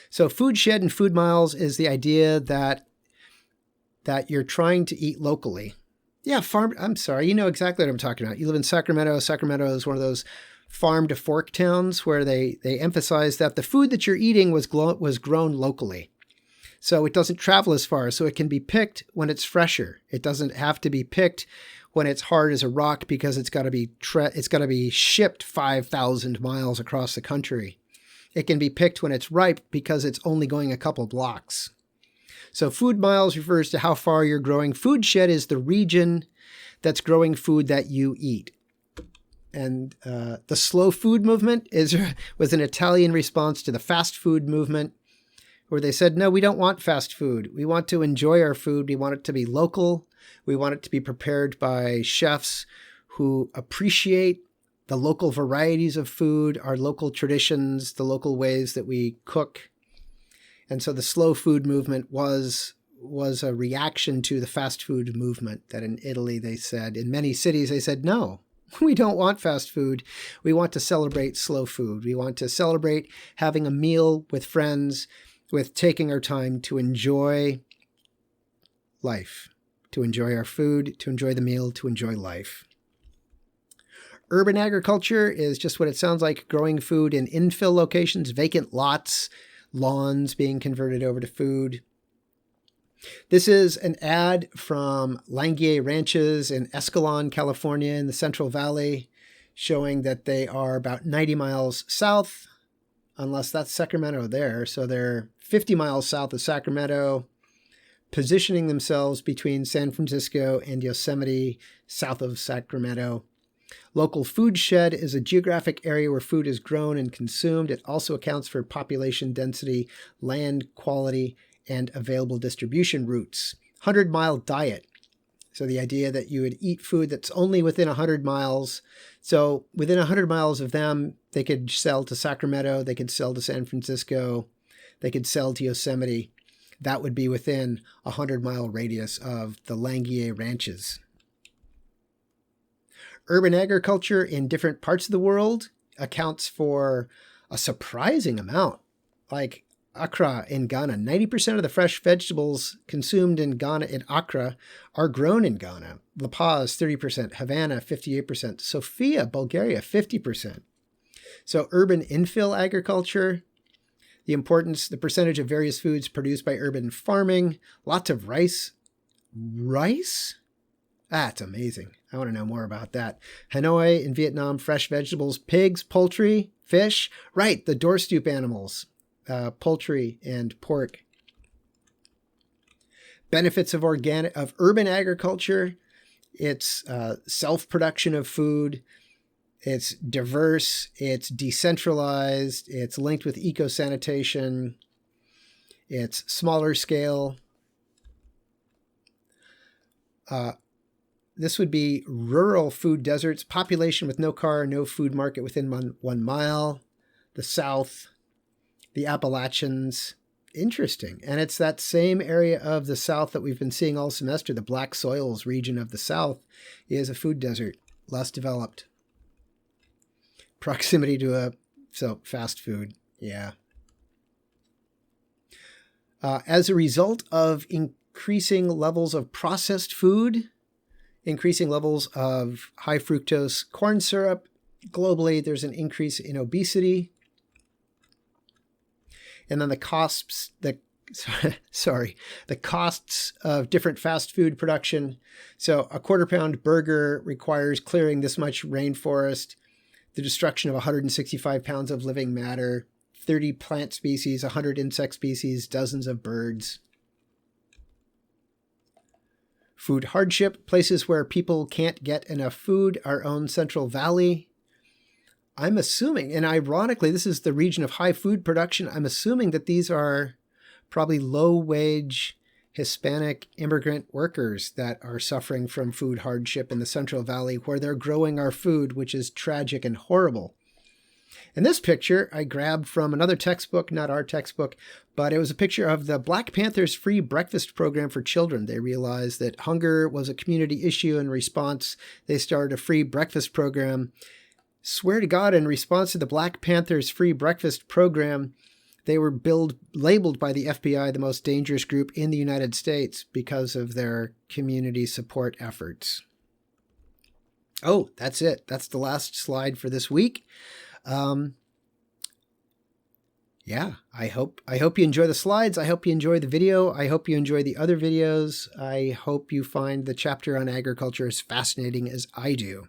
So food shed and food miles is the idea that you're trying to eat locally. Yeah, I'm sorry, you know exactly what I'm talking about. You live in Sacramento. Sacramento is one of those farm to fork towns where they emphasize that the food that you're eating was grown locally. So it doesn't travel as far, so it can be picked when it's fresher. It doesn't have to be picked when it's hard as a rock because it's got to be shipped 5,000 miles across the country. It can be picked when it's ripe because it's only going a couple blocks. So food miles refers to how far you're growing. Food shed is the region that's growing food that you eat. And the slow food movement was an Italian response to the fast food movement, where they said, no, we don't want fast food. We want to enjoy our food. We want it to be local. We want it to be prepared by chefs who appreciate the local varieties of food, our local traditions, the local ways that we cook. And so the slow food movement was a reaction to the fast food movement that in Italy, they said, in many cities, they said, no, we don't want fast food. We want to celebrate slow food. We want to celebrate having a meal with friends, with taking our time to enjoy life, to enjoy our food, to enjoy the meal, to enjoy life. Urban agriculture is just what it sounds like, growing food in infill locations, vacant lots, lawns being converted over to food. This is an ad from Langier Ranches in Escalon, California in the Central Valley, showing that they are about 90 miles south, unless that's Sacramento there. So they're 50 miles south of Sacramento, positioning themselves between San Francisco and Yosemite, south of Sacramento. Local food shed is a geographic area where food is grown and consumed. It also accounts for population density, land quality, and available distribution routes. 100-mile diet. So the idea that you would eat food that's only within 100 miles. So within 100 miles of them, they could sell to Sacramento, they could sell to San Francisco, they could sell to Yosemite. That would be within a 100-mile radius of the Langier ranches. Urban agriculture in different parts of the world accounts for a surprising amount. Like Accra in Ghana, 90% of the fresh vegetables consumed in Ghana, in Accra, are grown in Ghana. La Paz, 30%. Havana, 58%. Sofia, Bulgaria, 50%. So urban infill agriculture, the percentage of various foods produced by urban farming, lots of rice. Rice? That's amazing. I want to know more about that. Hanoi in Vietnam, fresh vegetables, pigs, poultry, fish. Right, the doorstoop animals, poultry and pork. Benefits of urban agriculture. It's self-production of food. It's diverse. It's decentralized. It's linked with eco-sanitation. It's smaller scale. This would be rural food deserts, population with no car, no food market within 1 mile, the South, the Appalachians. Interesting. And it's that same area of the South that we've been seeing all semester. The Black Soils region of the South is a food desert, less developed. Proximity to fast food. Yeah. As a result of increasing levels of processed food, increasing levels of high fructose corn syrup, globally, there's an increase in obesity. And then the costs of different fast food production. So a quarter-pound burger requires clearing this much rainforest, the destruction of 165 pounds of living matter, 30 plant species, 100 insect species, dozens of birds. food hardship, places where people can't get enough food, our own Central Valley. I'm assuming, and ironically, this is the region of high food production. I'm assuming that these are probably low-wage Hispanic immigrant workers that are suffering from food hardship in the Central Valley, where they're growing our food, which is tragic and horrible. And this picture I grabbed from another textbook, not our textbook, but it was a picture of the Black Panthers' free breakfast program for children. They realized that hunger was a community issue. In response, they started a free breakfast program. Swear to God, in response to the Black Panthers' free breakfast program, they were labeled by the FBI the most dangerous group in the United States because of their community support efforts. Oh, that's it. That's the last slide for this week. Yeah, I hope you enjoy the slides. I hope you enjoy the video. I hope you enjoy the other videos. I hope you find the chapter on agriculture as fascinating as I do.